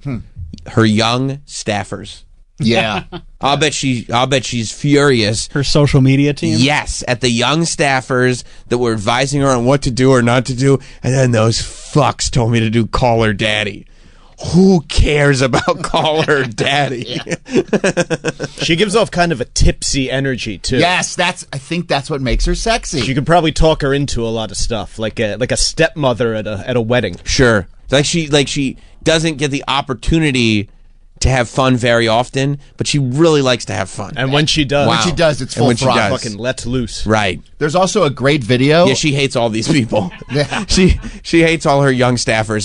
Her young staffers. Yeah. I'll bet she's furious. Her social media team? Yes, at the young staffers that were advising her on what to do or not to do, and then those fucks told me to do Call Her Daddy. Who cares about Call Her Daddy? She gives off kind of a tipsy energy too. Yes, I think that's what makes her sexy. You could probably talk her into a lot of stuff, like a stepmother at a wedding. Sure, like she doesn't get the opportunity to have fun very often, but she really likes to have fun. And when she does, it's full throttle. Fucking lets loose. Right. There's also a great video. Yeah, she hates all these people. Yeah. She hates all her young staffers.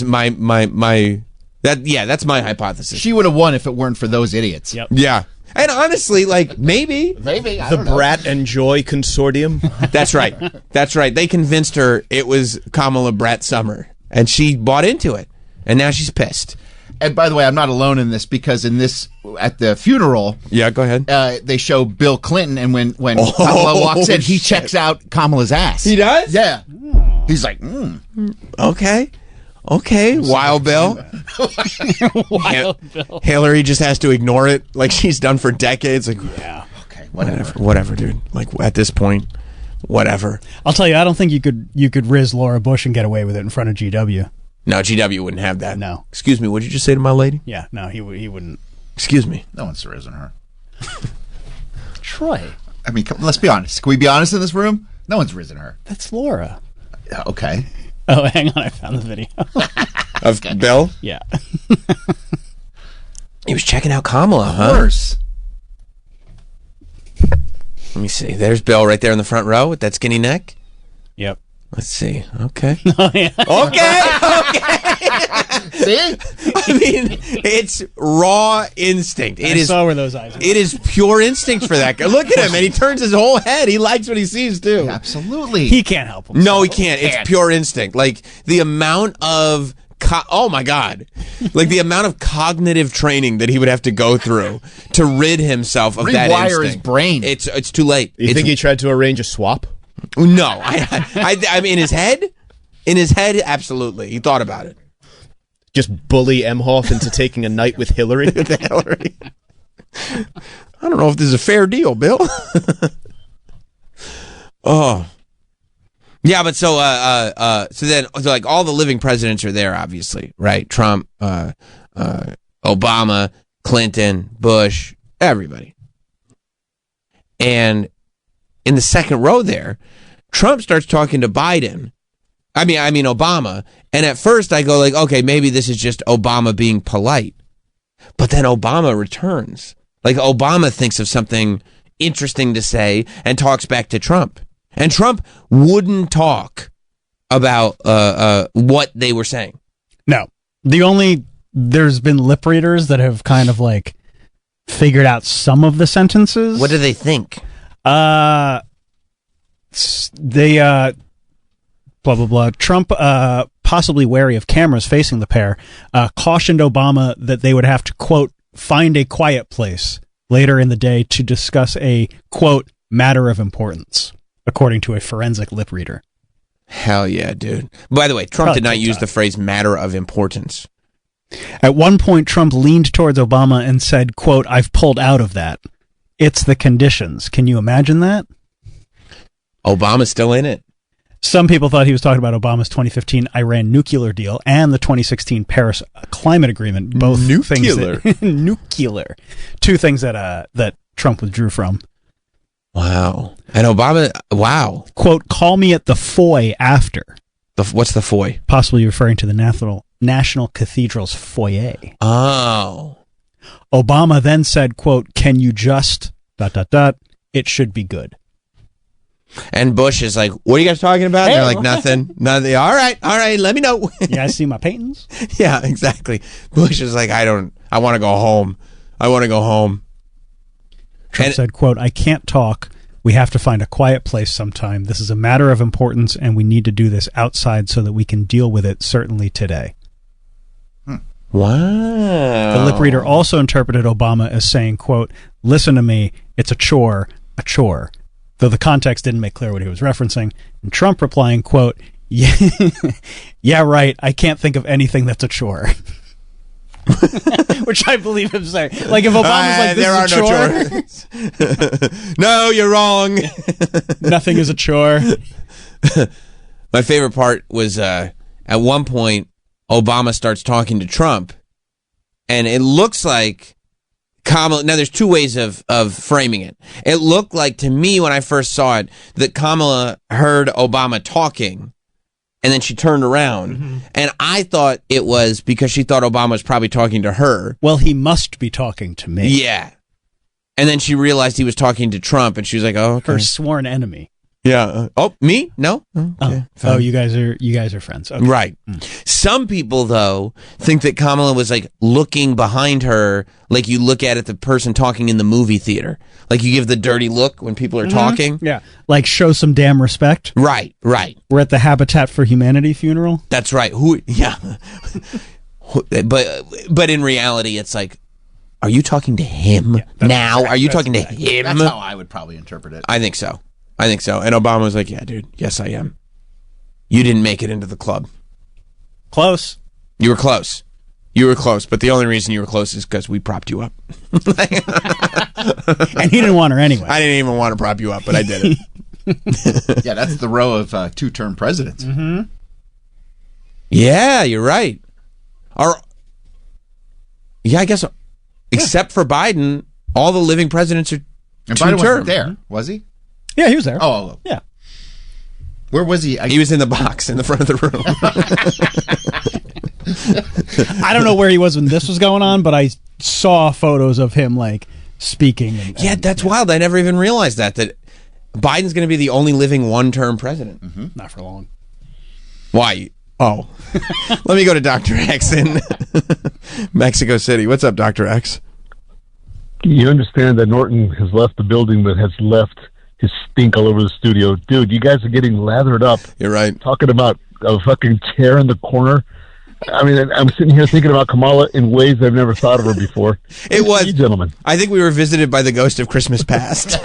That's my hypothesis. She would have won if it weren't for those idiots. Yep. Yeah. And honestly, like, maybe. I The don't know. Brat and Joy Consortium. That's right. That's right. They convinced her it was Kamala Brat Summer, and she bought into it. And now she's pissed. And by the way, I'm not alone in this because at the funeral, Yeah, go ahead. they show Bill Clinton, and when Kamala walks in, he checks out Kamala's ass. He does? Yeah. He's like, Okay. Wild Bill. Wild Bill. Hillary just has to ignore it like she's done for decades. Like, Yeah. okay, whatever, dude. Like, at this point, whatever. I'll tell you, I don't think you could riz Laura Bush and get away with it in front of GW. No, GW wouldn't have that. No. Excuse me, what did you just say to my lady? Yeah, no, he wouldn't. Excuse me. No one's risen her. Troy. I mean, let's be honest. Can we be honest in this room? No one's risen her. That's Laura. Okay. Oh, hang on, I found the video. Of Bill? Yeah. He was checking out Kamala, Of huh? course. Let me see. There's Bill right there in the front row with that skinny neck. Yep. Let's see. Okay. Oh, yeah. Okay. See? I mean, it's raw instinct. I saw where those eyes were. It is pure instinct for that guy. Look at him, and he turns his whole head. He likes what he sees, too. Absolutely. He can't help himself. No, he can't. It's pure instinct. Like, the amount of... oh, my God. Like, the amount of cognitive training that he would have to go through to rid himself of that instinct. Rewire his brain. It's too late. You think he tried to arrange a swap? No. I mean, in his head? In his head, absolutely. He thought about it. Just bully Emhoff into taking a night with Hillary? Hillary. I don't know if this is a fair deal, Bill. Oh. Yeah, but so then like all the living presidents are there, obviously, right? Trump, Obama, Clinton, Bush, everybody. And in the second row there, Trump starts talking to Biden. I mean Obama. And at first I go like, okay, maybe this is just Obama being polite. But then Obama returns. Like Obama thinks of something interesting to say and talks back to Trump. And Trump wouldn't talk about what they were saying. No. There's been lip readers that have kind of like figured out some of the sentences. What do they think? They blah blah blah. Trump, possibly wary of cameras facing the pair, cautioned Obama that they would have to, quote, find a quiet place later in the day to discuss a, quote, matter of importance, according to a forensic lip reader. Hell yeah, dude. By the way, Trump Probably did not TikTok. use the phrase matter of importance. At one point, Trump leaned towards Obama and said, quote, I've pulled out of that. It's the conditions. Can you imagine that? Obama's still in it. Some people thought he was talking about Obama's 2015 Iran nuclear deal and the 2016 Paris Climate Agreement. Both Nuclear. things nuclear. Two things that Trump withdrew from. Wow. And Obama, wow. Quote, call me at the foyer after. What's the foyer? Possibly referring to the National Cathedral's foyer. Oh. Obama then said, quote, can you just ... it should be good. And Bush is like, what are you guys talking about? And they're like, nothing. All right, let me know. You guys see my paintings? Yeah, exactly. Bush is like, I want to go home. Trump said, quote, I can't talk. We have to find a quiet place sometime. This is a matter of importance, and we need to do this outside so that we can deal with it, certainly today. Wow. The lip reader also interpreted Obama as saying, quote, listen to me, it's a chore, though the context didn't make clear what he was referencing. And Trump replying, quote, yeah, right, I can't think of anything that's a chore. Which I believe him saying. Like, if Obama's like, this is a chore. No, you're wrong. Nothing is a chore. My favorite part was at one point, Obama starts talking to Trump, and it looks like Kamala. Now, there's two ways of framing it. It looked like to me when I first saw it that Kamala heard Obama talking, and then she turned around, and I thought it was because she thought Obama was probably talking to her. Well, he must be talking to me. Yeah. And then she realized he was talking to Trump, and she was like, oh, okay. Her sworn enemy. Yeah. Oh, me? No? Okay, oh, you guys are friends. Okay. Right. Some people, though, think that Kamala was like looking behind her like you look at the person talking in the movie theater. Like you give the dirty look when people are talking. Yeah. Like show some damn respect. Right. We're at the Habitat for Humanity funeral. That's right. Yeah. But in reality, it's like, are you talking to him now? Are you talking to him? That's how I would probably interpret it. I think so. And Obama was like, yeah, dude, yes, I am. You didn't make it into the club. Close. You were close. But the only reason you were close is because we propped you up. And he didn't want her anyway. I didn't even want to prop you up, but I did it. Yeah, that's the row of two-term presidents. Mm-hmm. Yeah, you're right. I guess, except for Biden, all the living presidents are and two-term. Biden wasn't there, was he? Yeah, he was there. Oh, yeah. Where was he? He was in the box in the front of the room. I don't know where he was when this was going on, but I saw photos of him like speaking. Yeah, that's wild. I never even realized that Biden's going to be the only living one-term president. Mm-hmm. Not for long. Why? Oh, let me go to Dr. X in Mexico City. What's up, Dr. X? You understand that Norton has left the building, but has left his stink all over the studio. Dude, you guys are getting lathered up. You're right. Talking about a fucking chair in the corner. I mean, I'm sitting here thinking about Kamala in ways I've never thought of her before. It was, gentlemen. I think we were visited by the ghost of Christmas past.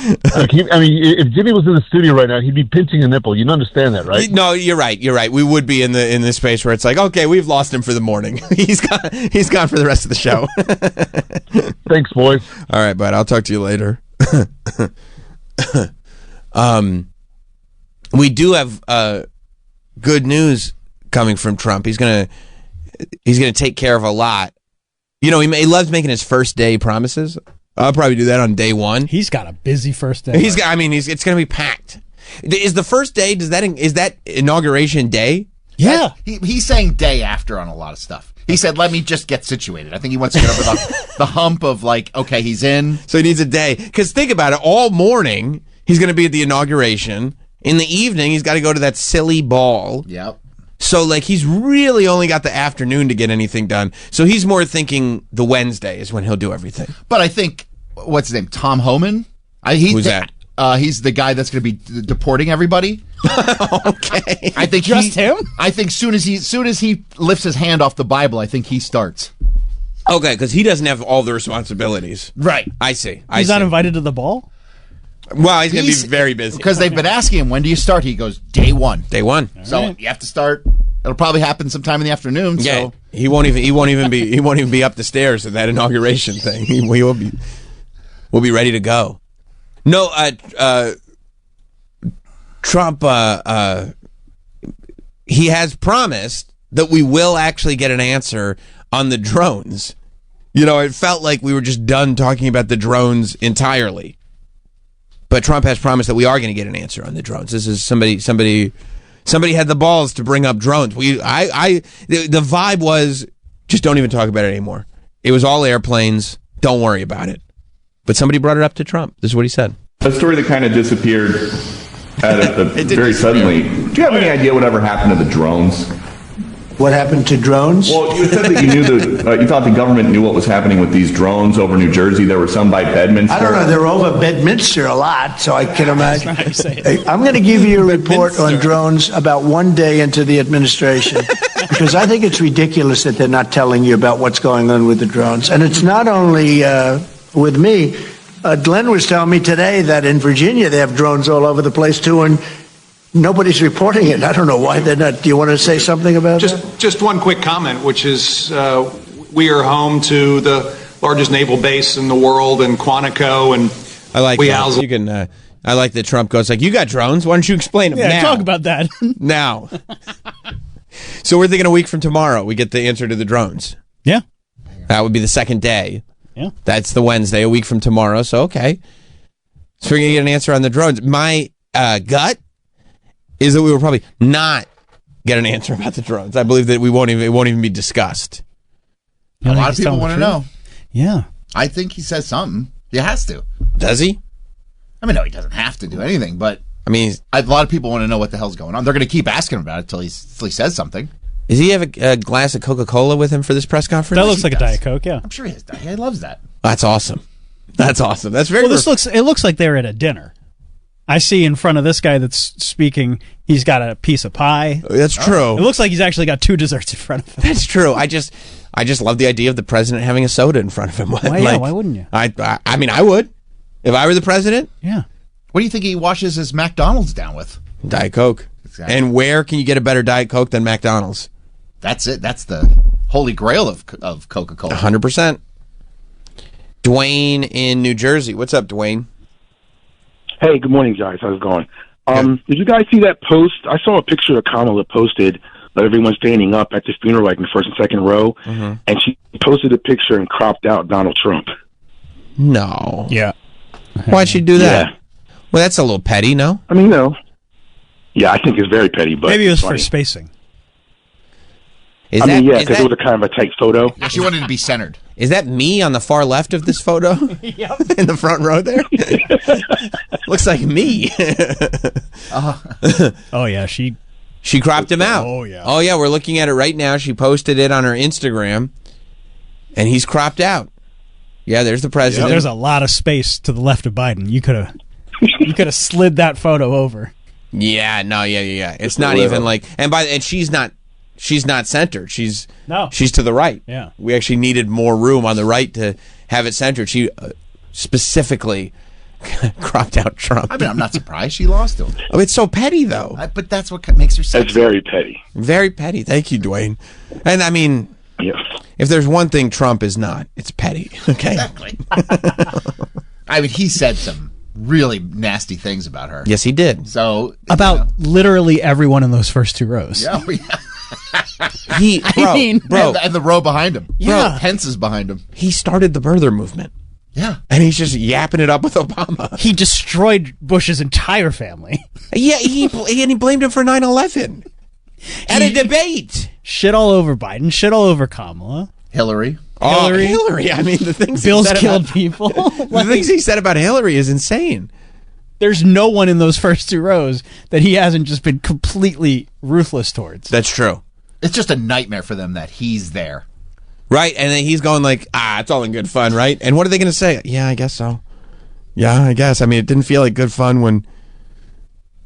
If Jimmy was in the studio right now, he'd be pinching a nipple. You understand that, right? No, you're right. We would be in this space where it's like, okay, we've lost him for the morning. He's gone for the rest of the show. Thanks, boys. All right, bud. I'll talk to you later. We do have good news coming from Trump. He's gonna take care of a lot. You know, he loves making his first day promises. I'll probably do that on day one. He's got a busy first day. It's going to be packed. Is the first day? Is that inauguration day? Yeah, he's saying day after on a lot of stuff. He said, "Let me just get situated." I think he wants to get over the hump of like, okay, he's in. So he needs a day. Because think about it. All morning he's going to be at the inauguration. In the evening he's got to go to that silly ball. Yep. So, like, he's really only got the afternoon to get anything done. So he's more thinking the Wednesday is when he'll do everything. But I think, what's his name? Tom Homan? Who's that? He's the guy that's going to be deporting everybody. Okay. I think just him? I think soon as he lifts his hand off the Bible, I think he starts. Okay, because he doesn't have all the responsibilities. Right. I see. He's not invited to the ball? Well, he's going to be very busy. Because they've been asking him, when do you start? He goes, day one. Day one. So you have to start. It'll probably happen sometime in the afternoon. Yeah. So. He won't even be up the stairs at that inauguration thing. We'll be ready to go. No, Trump, he has promised that we will actually get an answer on the drones. You know, it felt like we were just done talking about the drones entirely. But Trump has promised that we are going to get an answer on the drones. This is somebody had the balls to bring up drones. The vibe was just don't even talk about it anymore. It was all airplanes. Don't worry about it. But somebody brought it up to Trump. This is what he said. A story that kind of disappeared very suddenly. Do you have any idea whatever happened to the drones? What happened to drones? Well, you said that you knew you thought the government knew what was happening with these drones over New Jersey. There were some by Bedminster. I don't know. They're over Bedminster a lot, so I can imagine. I'm going to give you a report on drones about one day into the administration, because I think it's ridiculous that they're not telling you about what's going on with the drones. And it's not only with me. Glenn was telling me today that in Virginia they have drones all over the place too, and nobody's reporting it. I don't know why they're not. Do you want to say something about that? Just one quick comment, which is we are home to the largest naval base in the world in Quantico, and I like that. You can. I like that Trump goes like, "You got drones? Why don't you explain them now?" Talk about that now. So we're thinking a week from tomorrow we get the answer to the drones. Yeah, that would be the second day. Yeah, that's the Wednesday, a week from tomorrow. So okay, so we're gonna get an answer on the drones. My gut is that we will probably not get an answer about the drones. I believe that it won't even be discussed. A lot of people want to know. Yeah. I think he says something. He has to. Does he? I mean, no, he doesn't have to do anything, but I mean, a lot of people want to know what the hell's going on. They're going to keep asking him about it until he says something. Does he have a glass of Coca-Cola with him for this press conference? That looks like a Diet Coke, yeah. I'm sure he has. He loves that. That's awesome. That's awesome. That's very well. It looks like they're at a dinner. I see in front of this guy that's speaking, he's got a piece of pie. That's true. It looks like he's actually got two desserts in front of him. That's true. I just love the idea of the president having a soda in front of him. Why wouldn't you? I mean, I would. If I were the president. Yeah. What do you think he washes his McDonald's down with? Diet Coke. Exactly. And where can you get a better Diet Coke than McDonald's? That's it. That's the holy grail of Coca-Cola. 100%. Dwayne in New Jersey. What's up, Dwayne? Hey, good morning, guys. How's it going? Did you guys see that post? I saw a picture of Kamala posted of everyone standing up at the funeral, like in the first and second row, and she posted a picture and cropped out Donald Trump. No. Yeah. Why'd she do that? Yeah. Well, that's a little petty, no? I mean, no. Yeah, I think it's very petty, but maybe it was funny. for spacing. Because it was a kind of a tight photo. Yeah, she wanted to be centered. Is that me on the far left of this photo? Yep. In the front row there? Looks like me. Oh, yeah, she cropped him out. Oh, yeah. Oh, yeah, we're looking at it right now. She posted it on her Instagram, and he's cropped out. Yeah, there's the president. There's a lot of space to the left of Biden. You could have slid that photo over. Yeah, no, yeah. It's not even like, and she's not centered. She's to the right. Yeah. We actually needed more room on the right to have it centered. She specifically cropped out Trump. I mean, I'm not surprised she lost to him. Oh, it's so petty, though. But that's what makes her sexy. That's very petty. Very petty. Thank you, Dwayne. And I mean, if there's one thing Trump is not, it's petty. Okay. Exactly. I mean, he said some really nasty things about her. Yes, he did. So about literally everyone in those first two rows. Yeah. Bro, and the row behind him. Yeah. Bro, Pence is behind him. He started the birther movement. Yeah. And he's just yapping it up with Obama. He destroyed Bush's entire family. Yeah, he blamed him for 9/11 at a debate. Shit all over Biden, shit all over Kamala. Hillary. Hillary. I mean, the things Bill's killed people. The things he said about Hillary is insane. There's no one in those first two rows that he hasn't just been completely ruthless towards. That's true. It's just a nightmare for them that he's there. Right, and then he's going like, it's all in good fun, right? And what are they going to say? Yeah, I guess so. Yeah, I guess. I mean, it didn't feel like good fun when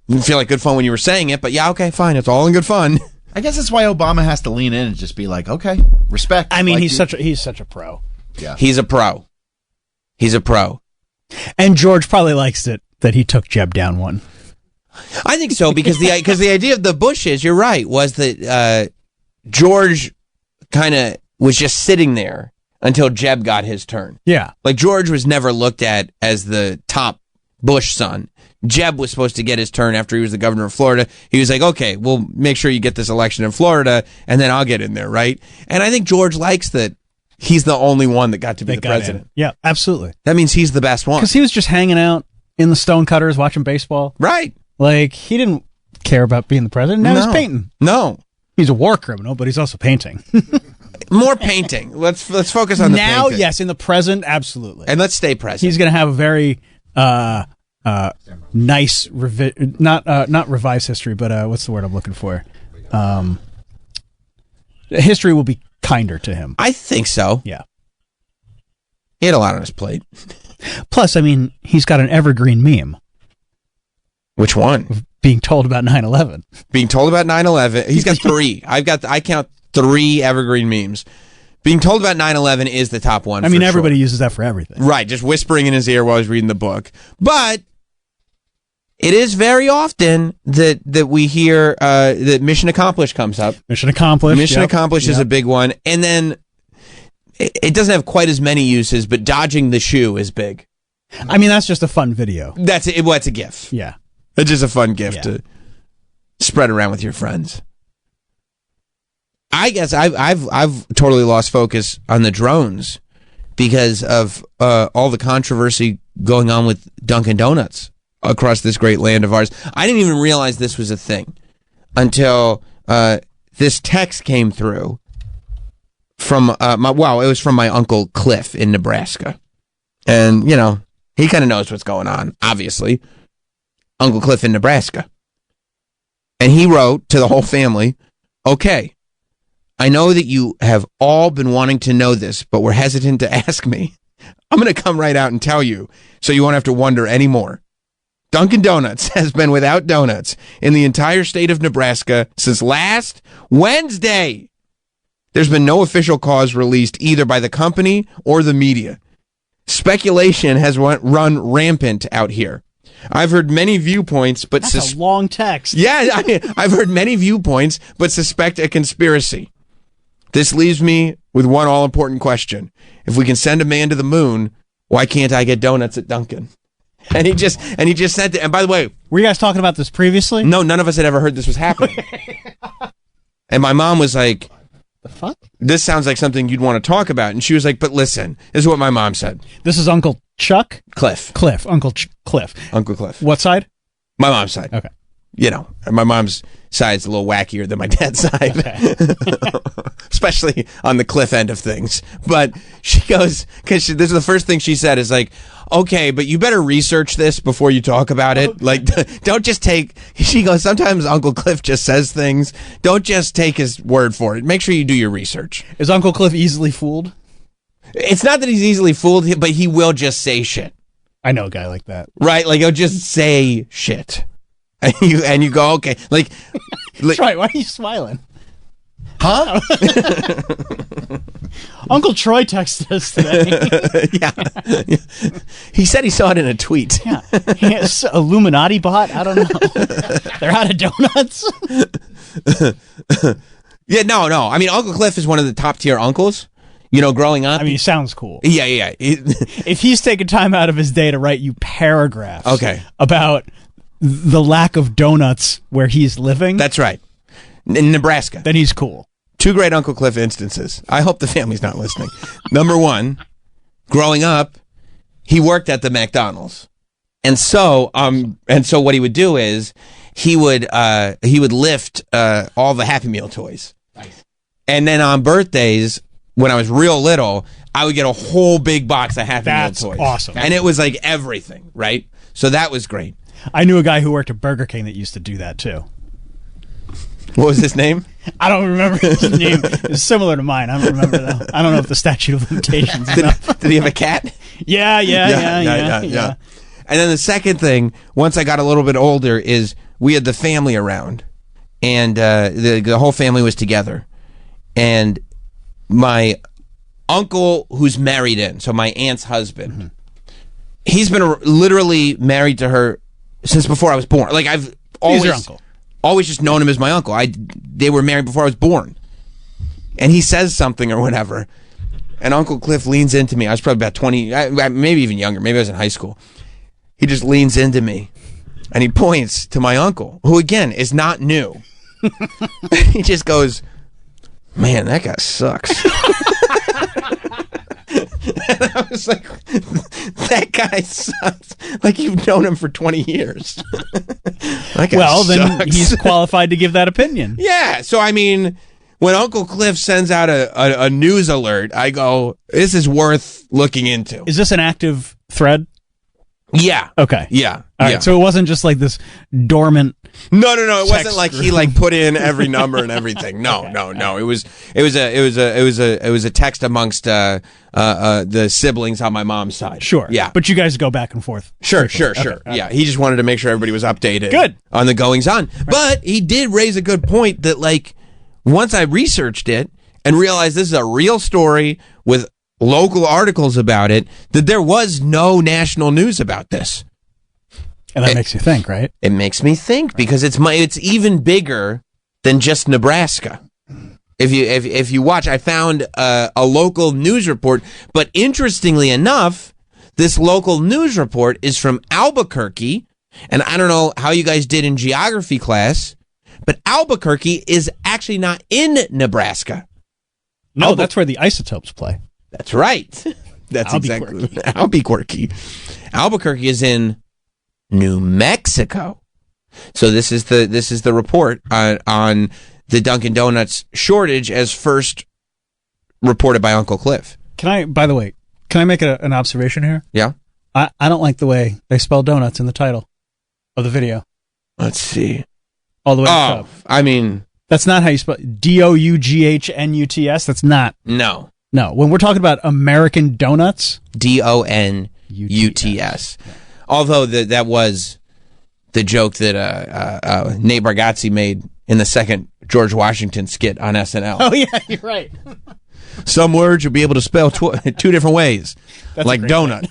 you were saying it, but yeah, okay, fine. It's all in good fun. I guess that's why Obama has to lean in and just be like, okay, respect. I mean, like he's such a pro. Yeah. He's a pro. And George probably likes it that he took Jeb down one. I think so, because the idea of the Bushes, you're right, was that George kind of was just sitting there until Jeb got his turn. Yeah. Like George was never looked at as the top Bush son. Jeb was supposed to get his turn after he was the governor of Florida. He was like, okay, we'll make sure you get this election in Florida, and then I'll get in there, right? And I think George likes that he's the only one that got to be the president. Yeah, absolutely. That means he's the best one. Because he was just hanging out in the Stonecutters watching baseball. Right. Like, he didn't care about being the president. Now he's painting. No. He's a war criminal, but he's also painting. More painting. Let's focus on the now, painting. yes, in the present, absolutely. And let's stay present. He's going to have a very nice, not revised history, but what's the word I'm looking for? history will be kinder to him. I think so. Yeah. He had a lot on his plate. Plus, I mean, he's got an evergreen meme. Which one? Being told about 9/11. Being told about 9/11. He's got 3. I count 3 evergreen memes. Being told about 9/11 is the top one. I mean, everybody uses that for everything. Right, just whispering in his ear while he's reading the book. But it is very often that we hear that Mission Accomplished comes up. Mission Accomplished. Mission Accomplished is a big one. And then it doesn't have quite as many uses, but dodging the shoe is big. I mean, that's just a fun video. That's it. Well, it's a GIF. Yeah. It's just a fun GIF to spread around with your friends. I guess I've totally lost focus on the drones because of all the controversy going on with Dunkin' Donuts across this great land of ours. I didn't even realize this was a thing until this text came through from it was from my Uncle Cliff in Nebraska. And, you know, he kind of knows what's going on, obviously. Uncle Cliff in Nebraska. And he wrote to the whole family, okay, I know that you have all been wanting to know this, but were hesitant to ask me. I'm going to come right out and tell you so you won't have to wonder anymore. Dunkin' Donuts has been without donuts in the entire state of Nebraska since last Wednesday. There's been no official cause released either by the company or the media. Speculation has run rampant out here. I've heard many viewpoints, but that's a long text. Yeah, I've heard many viewpoints, but suspect a conspiracy. This leaves me with one all-important question. If we can send a man to the moon, why can't I get donuts at Dunkin'? And he just sent it. And by the way, were you guys talking about this previously? No, none of us had ever heard this was happening. And my mom was like, the fuck? This sounds like something you'd want to talk about. And she was like, but listen, this is what my mom said. This is Uncle Chuck? Cliff. Uncle Cliff. Uncle Cliff. What side? My mom's side. Okay. You know, my mom's side's a little wackier than my dad's side. Okay. Especially on the Cliff end of things. But she goes, because this is the first thing she said is like, okay, but you better research this before you talk about it. Okay. Like, don't just take, she goes, sometimes Uncle Cliff just says things. Don't just take his word for it. Make sure you do your research. Is Uncle Cliff easily fooled? It's not that he's easily fooled, but he will just say shit. I know a guy like that. Right? Like, he'll just say shit. And you go, okay. Like Troy, why are you smiling? Huh? Uncle Troy texted us today. Yeah. He said he saw it in a tweet. Yeah. He has Illuminati bot. I don't know. They're out of donuts. Yeah, no. I mean, Uncle Cliff is one of the top tier uncles. You know, growing up. I mean, he sounds cool. Yeah. If he's taking time out of his day to write you paragraphs about the lack of donuts where he's living. That's right. In Nebraska. Then he's cool. 2 great Uncle Cliff instances. I hope the family's not listening. Number 1, growing up, he worked at the McDonald's. And so what he would do is he would lift all the Happy Meal toys. Nice. And then on birthdays, when I was real little, I would get a whole big box of Happy Meal toys. That's awesome. And it was like everything, right? So that was great. I knew a guy who worked at Burger King that used to do that too. What was his name? I don't remember his name. It's similar to mine. I don't remember though. I don't know if the statute of limitations is up. Did he have a cat? Yeah. And then the second thing, once I got a little bit older, is we had the family around, and the whole family was together, and my uncle who's married in, so my aunt's husband, he's been literally married to her since before I was born. Like I've always just known him as my uncle. They were married before I was born. And he says something or whatever, and Uncle Cliff leans into me. I was probably about 20, maybe even younger. Maybe I was in high school. He just leans into me, and he points to my uncle, who again is not new. He just goes, "Man, that guy sucks." And I was like, that guy sucks. Like, you've known him for 20 years. That guy sucks. Then he's qualified to give that opinion. Yeah. So, I mean, when Uncle Cliff sends out a news alert, I go, this is worth looking into. Is this an active thread? Yeah. Okay. Yeah. All right. So it wasn't just like this dormant. No. It wasn't text like he group. like put in every number and everything. No. It was a text amongst the siblings on my mom's side. Sure. Yeah. But you guys go back and forth. Sure. Okay. Yeah. He just wanted to make sure everybody was updated. Good. On the goings on. Right. But he did raise a good point that like once I researched it and realized this is a real story with local articles about it, that there was no national news about this. And that makes you think, right? It makes me think because it's even bigger than just Nebraska. If you watch, I found a local news report, but interestingly enough, this local news report is from Albuquerque, and I don't know how you guys did in geography class, but Albuquerque is actually not in Nebraska. No, that's where the Isotopes play. That's right. That's exactly Albuquerque. Albuquerque is in New Mexico. So this is the report on the Dunkin' Donuts shortage as first reported by Uncle Cliff. By the way, can I make an observation here? Yeah. I don't like the way they spell donuts in the title of the video. Let's see. All the way to the top. I mean, that's not how you spell DOUGHNUTS. That's not. No. When we're talking about American Donuts, DONUTS. Although that was the joke that Nate Bargatze made in the second George Washington skit on SNL. Oh yeah, you're right. Some words you'll be able to spell two different ways, that's like donut.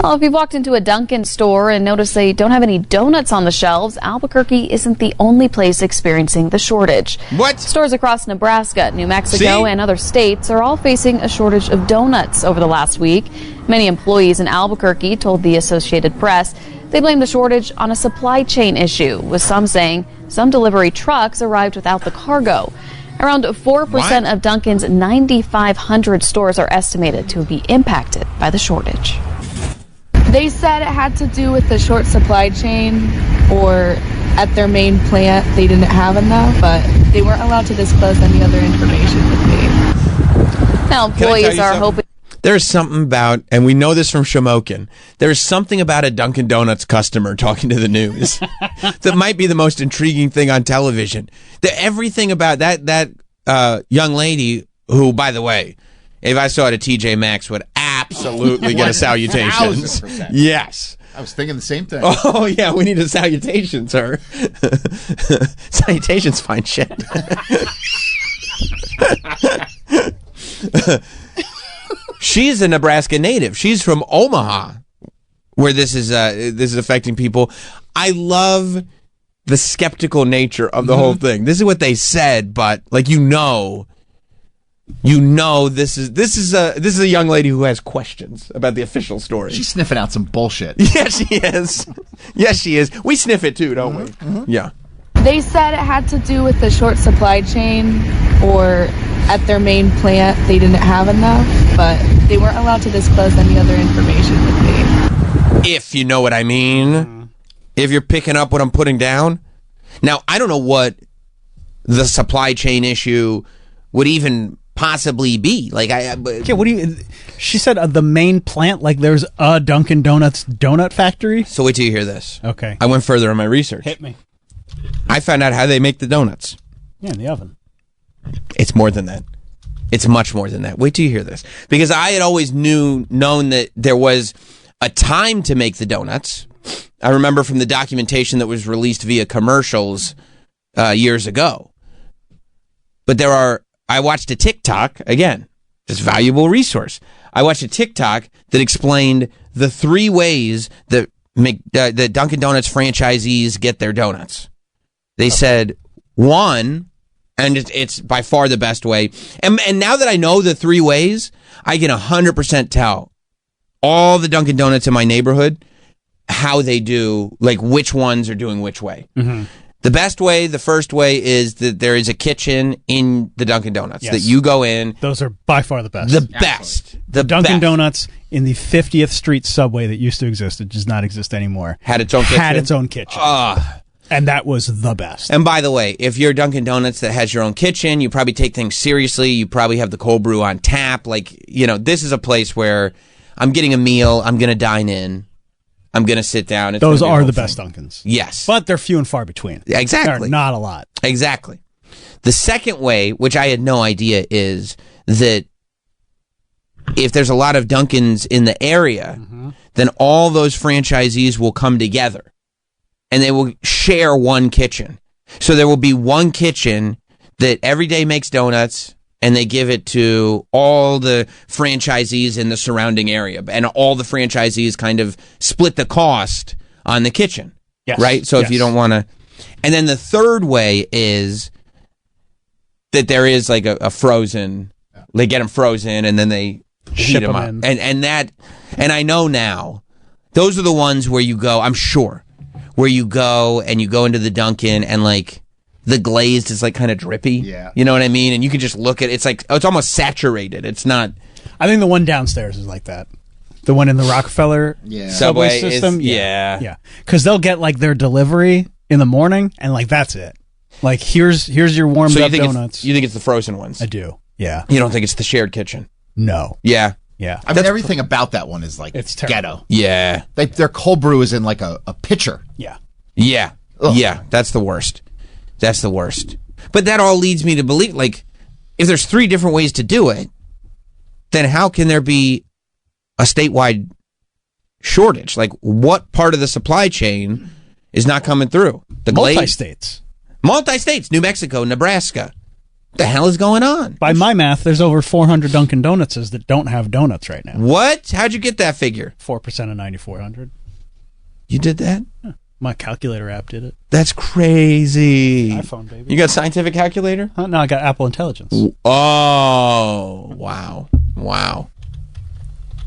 Well, if you've walked into a Dunkin' store and noticed they don't have any donuts on the shelves, Albuquerque isn't the only place experiencing the shortage. What? Stores across Nebraska, New Mexico, and other states are all facing a shortage of donuts over the last week. Many employees in Albuquerque told the Associated Press they blame the shortage on a supply chain issue, with some saying some delivery trucks arrived without the cargo. Around 4% of Dunkin's 9,500 stores are estimated to be impacted by the shortage. They said it had to do with the short supply chain, or at their main plant they didn't have enough, but they weren't allowed to disclose any other information with me. Now employees are hoping. There's something about, and we know this from Shamokin, there's something about a Dunkin' Donuts customer talking to the news that might be the most intriguing thing on television. Everything about that young lady, who, by the way, if I saw it at TJ Maxx, would absolutely get a salutations. 1000%. Yes. I was thinking the same thing. Oh, yeah, we need a salutation, sir. Salutations, fine shit. She's a Nebraska native. She's from Omaha, where this is affecting people. I love the skeptical nature of the whole thing. This is what they said, but like this is a young lady who has questions about the official story. She's sniffing out some bullshit. Yeah, she is. Yes, she is. We sniff it too, don't we? Mm-hmm. Yeah. They said it had to do with the short supply chain, or at their main plant they didn't have enough, but they weren't allowed to disclose any other information with me. If you know what I mean. If you're picking up what I'm putting down. Now, I don't know what the supply chain issue would even possibly be. Like, okay, what do you? She said the main plant, like there's a Dunkin' Donuts donut factory. So wait till you hear this. Okay, I went further in my research. Hit me. I found out how they make the donuts. Yeah, in the oven. It's more than that. It's much more than that. Wait till you hear this, because I had always known that there was a time to make the donuts. I remember from the documentation that was released via commercials years ago. But I watched a TikTok, again, this valuable resource. I watched a TikTok that explained the 3 ways that the Dunkin' Donuts franchisees get their donuts. They said, 1, and it's by far the best way. And now that I know the 3 ways, I can 100% tell all the Dunkin' Donuts in my neighborhood how they do, like which ones are doing which way. Mm-hmm. The best way, the first way, is that there is a kitchen in the Dunkin' Donuts that you go in. Those are by far the best. The best. The Dunkin' best. Donuts in the 50th Street subway that used to exist, it does not exist anymore. Had its own kitchen. And that was the best. And by the way, if you're Dunkin' Donuts that has your own kitchen, you probably take things seriously. You probably have the cold brew on tap. Like, this is a place where I'm getting a meal. I'm going to dine in. I'm going to sit down. It's Those gonna be are a the whole best thing. Dunkins. Yes. But they're few and far between. Exactly. They're not a lot. Exactly. The second way, which I had no idea, is that if there's a lot of Dunkins in the area, then all those franchisees will come together and they will share one kitchen. So there will be one kitchen that every day makes donuts, and they give it to all the franchisees in the surrounding area. And all the franchisees kind of split the cost on the kitchen. Yes. Right? So if you don't want to... And then the third way is that there is like a frozen... They get them frozen, and then they heat them up. And I know now, those are the ones where you go, I'm sure, where you go and you go into the Dunkin' and like... The glazed is like kind of drippy. Yeah. You know what I mean? And you can just look at it. It's like, it's almost saturated. It's not. I think the one downstairs is like that. The one in the Rockefeller subway system. Yeah. Because they'll get like their delivery in the morning and like that's it. Like here's your warmed up donuts. You think it's the frozen ones? I do. Yeah. You don't think it's the shared kitchen? No. Yeah. Yeah. I mean, everything about that one is like it's ghetto. Yeah. Their cold brew is in like a pitcher. Yeah. Yeah. Ugh. Yeah. That's the worst. That's the worst. But that all leads me to believe, like, if there's 3 different ways to do it, then how can there be a statewide shortage? Like, what part of the supply chain is not coming through? The multi-states. Multi-states. New Mexico, Nebraska. What the hell is going on? By my math, there's over 400 Dunkin' Donutses that don't have donuts right now. What? How'd you get that figure? 4% of 9,400. You did that? Yeah. My calculator app did it. That's crazy. iPhone, baby. You got a scientific calculator? No, I got Apple Intelligence. Oh, wow. Wow.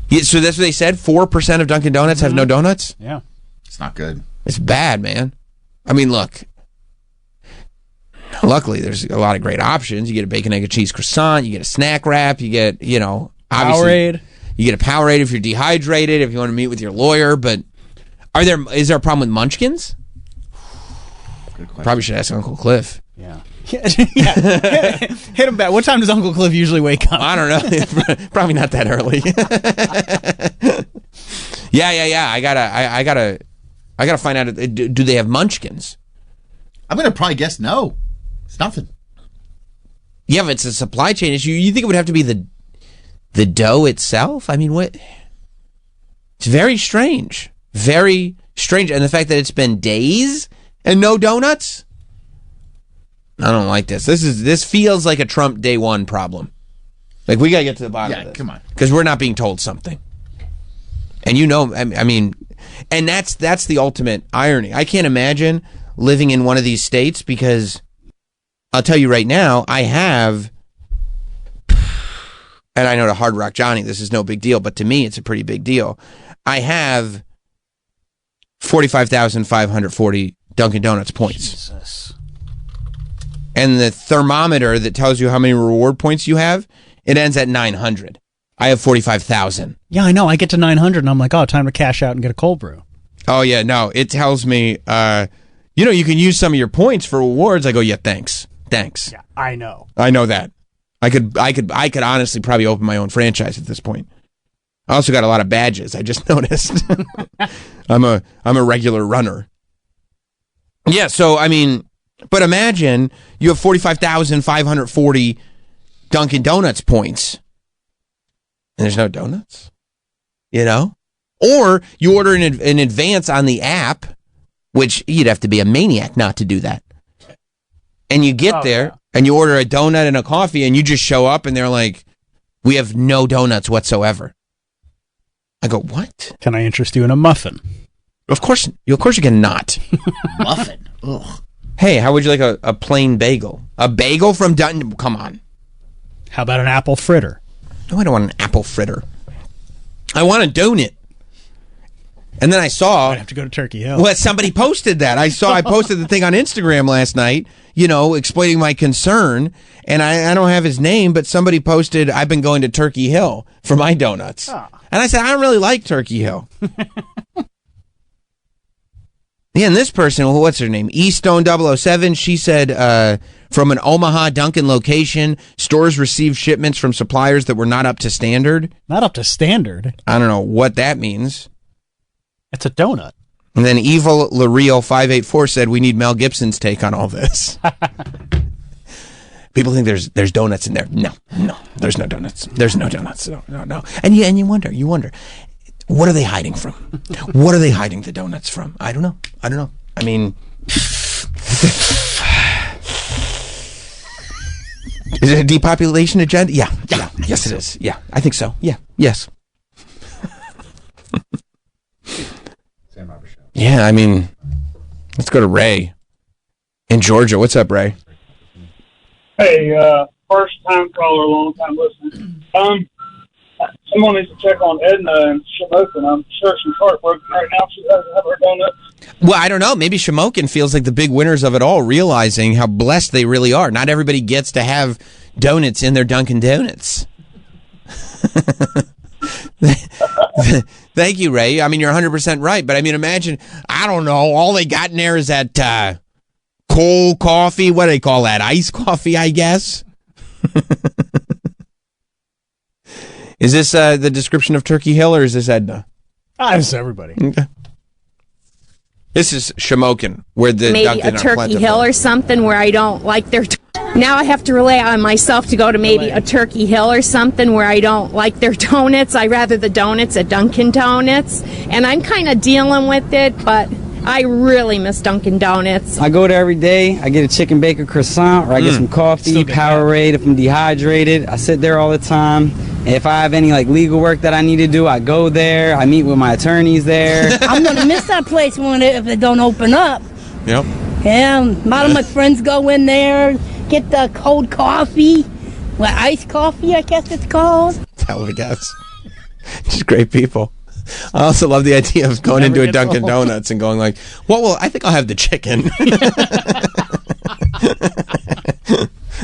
Yeah, so that's what they said? 4% of Dunkin' Donuts have no donuts? Yeah. It's not good. It's bad, man. I mean, look. Luckily, there's a lot of great options. You get a bacon, egg, and cheese croissant. You get a snack wrap. You get, obviously. Powerade. You get a Powerade if you're dehydrated, if you want to meet with your lawyer, but... Is there a problem with Munchkins? Probably should ask Uncle Cliff. Yeah. Hit him back. What time does Uncle Cliff usually wake up? I don't know. Probably not that early. Yeah. I gotta find out. Do they have Munchkins? I'm gonna probably guess no. It's nothing. Yeah, but it's a supply chain issue. You think it would have to be the dough itself? I mean, what? It's very strange. Very strange. And the fact that it's been days and no donuts? I don't like this. This feels like a Trump day one problem. Like, we got to get to the bottom of this. Come on. Because we're not being told something. And I mean, and that's the ultimate irony. I can't imagine living in one of these states because I'll tell you right now, I have, and I know to Hard Rock Johnny this is no big deal, but to me it's a pretty big deal. I have 45,540 Dunkin' Donuts points. Jesus. And the thermometer that tells you how many reward points you have, it ends at 900. I have 45,000. Yeah, I know. I get to 900 and I'm like, oh, time to cash out and get a cold brew. Oh, yeah. No, it tells me, you can use some of your points for rewards. I go, yeah, thanks. Yeah, I know. I know that. I could honestly probably open my own franchise at this point. I also got a lot of badges. I just noticed. I'm a regular runner. Yeah, so I mean, but imagine you have 45,540 Dunkin' Donuts points, and there's no donuts. Or you order in advance on the app, which you'd have to be a maniac not to do that. And you get there and you order a donut and a coffee, and you just show up, and they're like, "We have no donuts whatsoever." I go, what? Can I interest you in a muffin? Of course you cannot. Muffin? Ugh. Hey, how would you like a plain bagel? A bagel from Dutton? Come on. How about an apple fritter? No, I don't want an apple fritter. I want a donut. And then I saw... I have to go to Turkey Hill. Well, somebody posted that. I posted the thing on Instagram last night, explaining my concern. And I don't have his name, but somebody posted, I've been going to Turkey Hill for my donuts. Oh. And I said, I don't really like Turkey Hill. Yeah, and this person, what's her name? eStone007, she said from an Omaha Dunkin' location, stores received shipments from suppliers that were not up to standard. Not up to standard? I don't know what that means. It's a donut. And then Evil Lareal 584 said, we need Mel Gibson's take on all this. People think there's donuts in there. No, there's no donuts. There's no donuts. No. And you wonder, what are they hiding from? What are they hiding the donuts from? I don't know. I mean, is it a depopulation agenda? Yeah. Yes, it is. Yeah, I think so. Yeah, yes. Yeah, I mean, let's go to Ray in Georgia. What's up, Ray? Hey, first time caller, long time listener. Someone needs to check on Edna and Shamokin. I'm sure she's heartbroken right now. She doesn't have her donuts. Well, I don't know. Maybe Shamokin feels like the big winners of it all, realizing how blessed they really are. Not everybody gets to have donuts in their Dunkin' Donuts. Thank you, Ray. I mean, you're 100% right. But I mean, imagine, I don't know, all they got in there is that cold coffee. What do they call that? Iced coffee, I guess. Is this the description of Turkey Hill, or is this Edna? It's everybody. Okay. This is Shamokin, where the maybe Dunkin' a Turkey Hill plentiful. or something where I don't like their. Now I have to rely on myself to go to maybe a Turkey Hill or something where I don't like their donuts. I rather the donuts at Dunkin' Donuts, and I'm kind of dealing with it, but I really miss Dunkin' Donuts. I go there every day. I get a chicken bacon croissant, or I get some coffee, Powerade if I'm dehydrated. I sit there all the time. And if I have any legal work that I need to do, I go there. I meet with my attorneys there. I'm gonna miss that place if it don't open up. Yep. Yeah, a lot of my friends go in there, get the cold coffee, iced coffee, I guess it's called. Hell of a guess. Just great people. I also love the idea of going into a Dunkin' Donuts and going like, well, I think I'll have the chicken.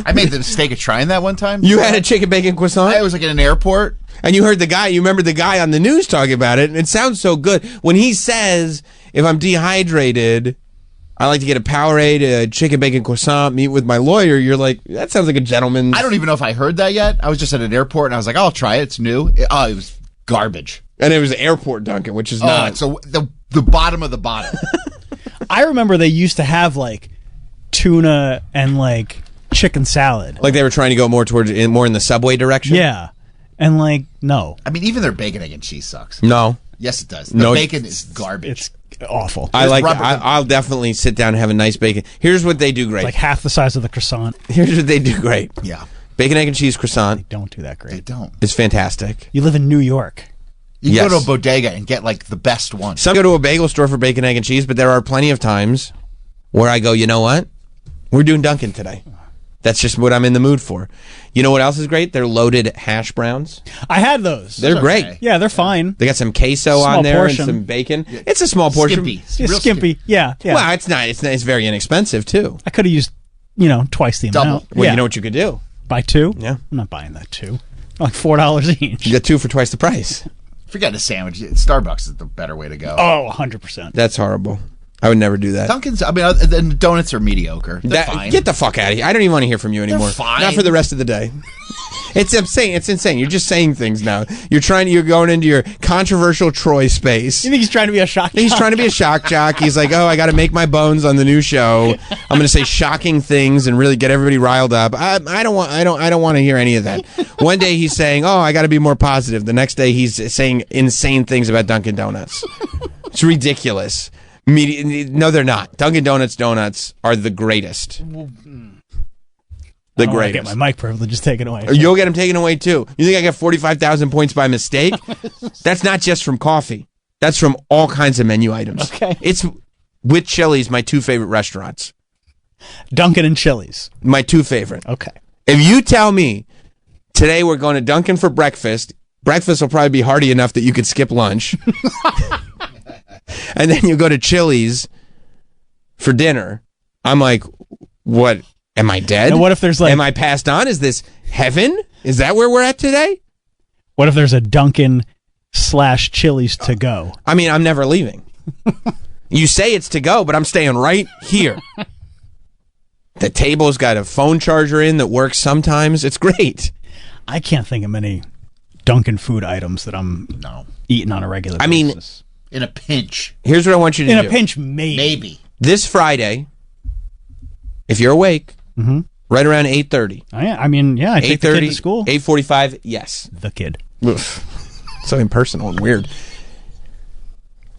I made the mistake of trying that one time. You had a chicken bacon croissant? I was in an airport. And you heard you remember the guy on the news talking about it, and it sounds so good. When he says, if I'm dehydrated, I like to get a Powerade, a chicken bacon croissant, meet with my lawyer, you're like, that sounds like a gentleman. I don't even know if I heard that yet. I was just at an airport, and I was like, I'll try it. It's new. It was garbage. And it was airport Dunkin', which is not. So the bottom of the bottom. I remember they used to have tuna and chicken salad. Like they were trying to go more in the Subway direction? Yeah. And no. I mean, even their bacon, egg, and cheese sucks. No. Yes, it does. The bacon is garbage. It's awful. I'll definitely sit down and have a nice bacon. Here's what they do great. It's half the size of the croissant. Here's what they do great. Yeah. Bacon, egg, and cheese croissant. They don't do that great. They don't. It's fantastic. You live in New York. You can go to a bodega and get the best one. Some go to a bagel store for bacon, egg, and cheese, but there are plenty of times where I go, you know what? We're doing Dunkin' today. That's just what I'm in the mood for. You know what else is great? They're loaded hash browns. I had those. They're great. Okay. Yeah, they're fine. They got some queso on there and some bacon. It's a small portion. Skimpy. Real skimpy. Yeah. Well, it's not. It's very inexpensive too. I could have used, twice the amount. Well, you know what you could do? Buy two? Yeah. I'm not buying that two. $4 each. You got two for twice the price. Forget a sandwich. Starbucks is the better way to go. Oh, 100%. That's horrible. I would never do that. Dunkin's, the donuts are mediocre. They're fine. Get the fuck out of here. I don't even want to hear from you anymore. They're fine. Not for the rest of the day. It's insane. It's insane. You're just saying things now. You're going into your controversial Troy space. You think he's trying to be a shock jock? He's trying to be a shock jock. He's like, I got to make my bones on the new show. I'm going to say shocking things and really get everybody riled up. I don't want to hear any of that. One day he's saying, I got to be more positive. The next day he's saying insane things about Dunkin' Donuts. It's ridiculous. No, they're not. Dunkin' Donuts are the greatest. The greatest. Get my mic privileges taken away. You'll get them taken away too. You think I got 45,000 points by mistake? That's not just from coffee. That's from all kinds of menu items. Okay. It's with Chili's, my two favorite restaurants. Dunkin' and Chili's. My two favorite. Okay. If you tell me today we're going to Dunkin' for breakfast will probably be hearty enough that you could skip lunch. And then you go to Chili's for dinner. I'm like, what? Am I dead? And what if there's am I passed on? Is this heaven? Is that where we're at today? What if there's a Dunkin' / Chili's to go? I mean, I'm never leaving. You say it's to go, but I'm staying right here. The table's got a phone charger in that works sometimes. It's great. I can't think of many Dunkin' food items that I'm eating on a regular basis. In a pinch. Here's what I want you to do. In a pinch, maybe. This Friday, if you're awake, right around 8:30. I take the kid to school. 8:45, yes. The kid. Oof. So impersonal and weird.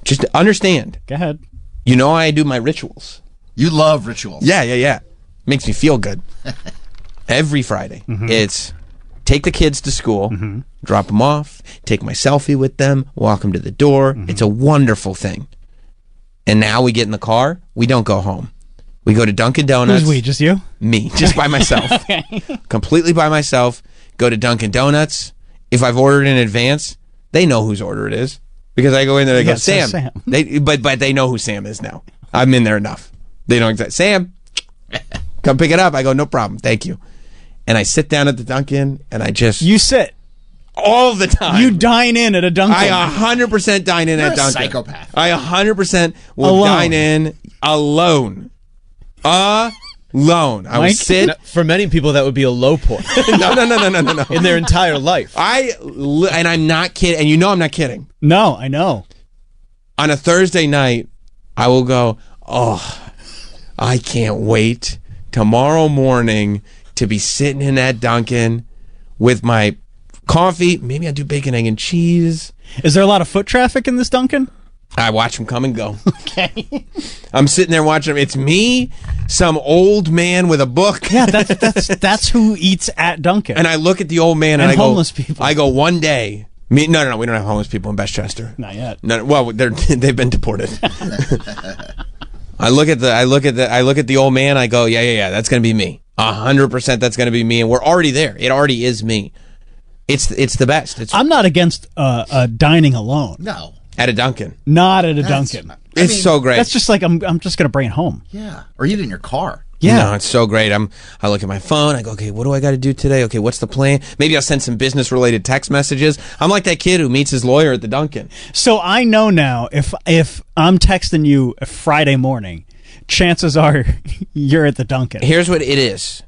Just understand. Go ahead. You know how I do my rituals. You love rituals. Yeah. Makes me feel good. Every Friday, it's take the kids to school, drop them off, take my selfie with them, walk them to the door. It's a wonderful thing. And now we get in the car. We don't go home. We go to Dunkin' Donuts. Who's we? Just you? Me. Just by myself. Okay. Completely by myself. Go to Dunkin' Donuts. If I've ordered in advance, they know whose order it is. Because I go in there and I go, Sam. But they know who Sam is now. I'm in there enough. They know exactly. Sam, come pick it up. I go, no problem. Thank you. And I sit down at the Dunkin' and I just... You sit. All the time. You dine in at a Dunkin'. I 100% dine in You're at a Dunkin'. psychopath. I 100% will dine in alone. Alone. I would sit. For many people, that would be a low point. No. In their entire life. And I'm not kidding. And you know I'm not kidding. No, I know. On a Thursday night, I will go, I can't wait tomorrow morning to be sitting in that Dunkin' with my coffee. Maybe I'll do bacon, egg, and cheese. Is there a lot of foot traffic in this Dunkin'? I watch them come and go. Okay. I'm sitting there watching them. It's me, some old man with a book. Yeah, that's who eats at Dunkin'. And I look at the old man and I homeless go, people. I go, one day. No, we don't have homeless people in Westchester. Not yet. No, well, they've been deported. I look at the old man. I go, yeah. That's gonna be me. 100%. That's gonna be me, and we're already there. It already is me. It's the best. I'm not against dining alone. No. At a Dunkin'. Not at a Dunkin'. It's so great. That's just like I'm just gonna bring it home. Yeah. Or eat it in your car. Yeah. No, it's so great. I look at my phone. I go, okay, what do I got to do today? Okay, what's the plan? Maybe I'll send some business-related text messages. I'm like that kid who meets his lawyer at the Dunkin'. So I know now if I'm texting you a Friday morning, chances are you're at the Dunkin'. Here's what it is.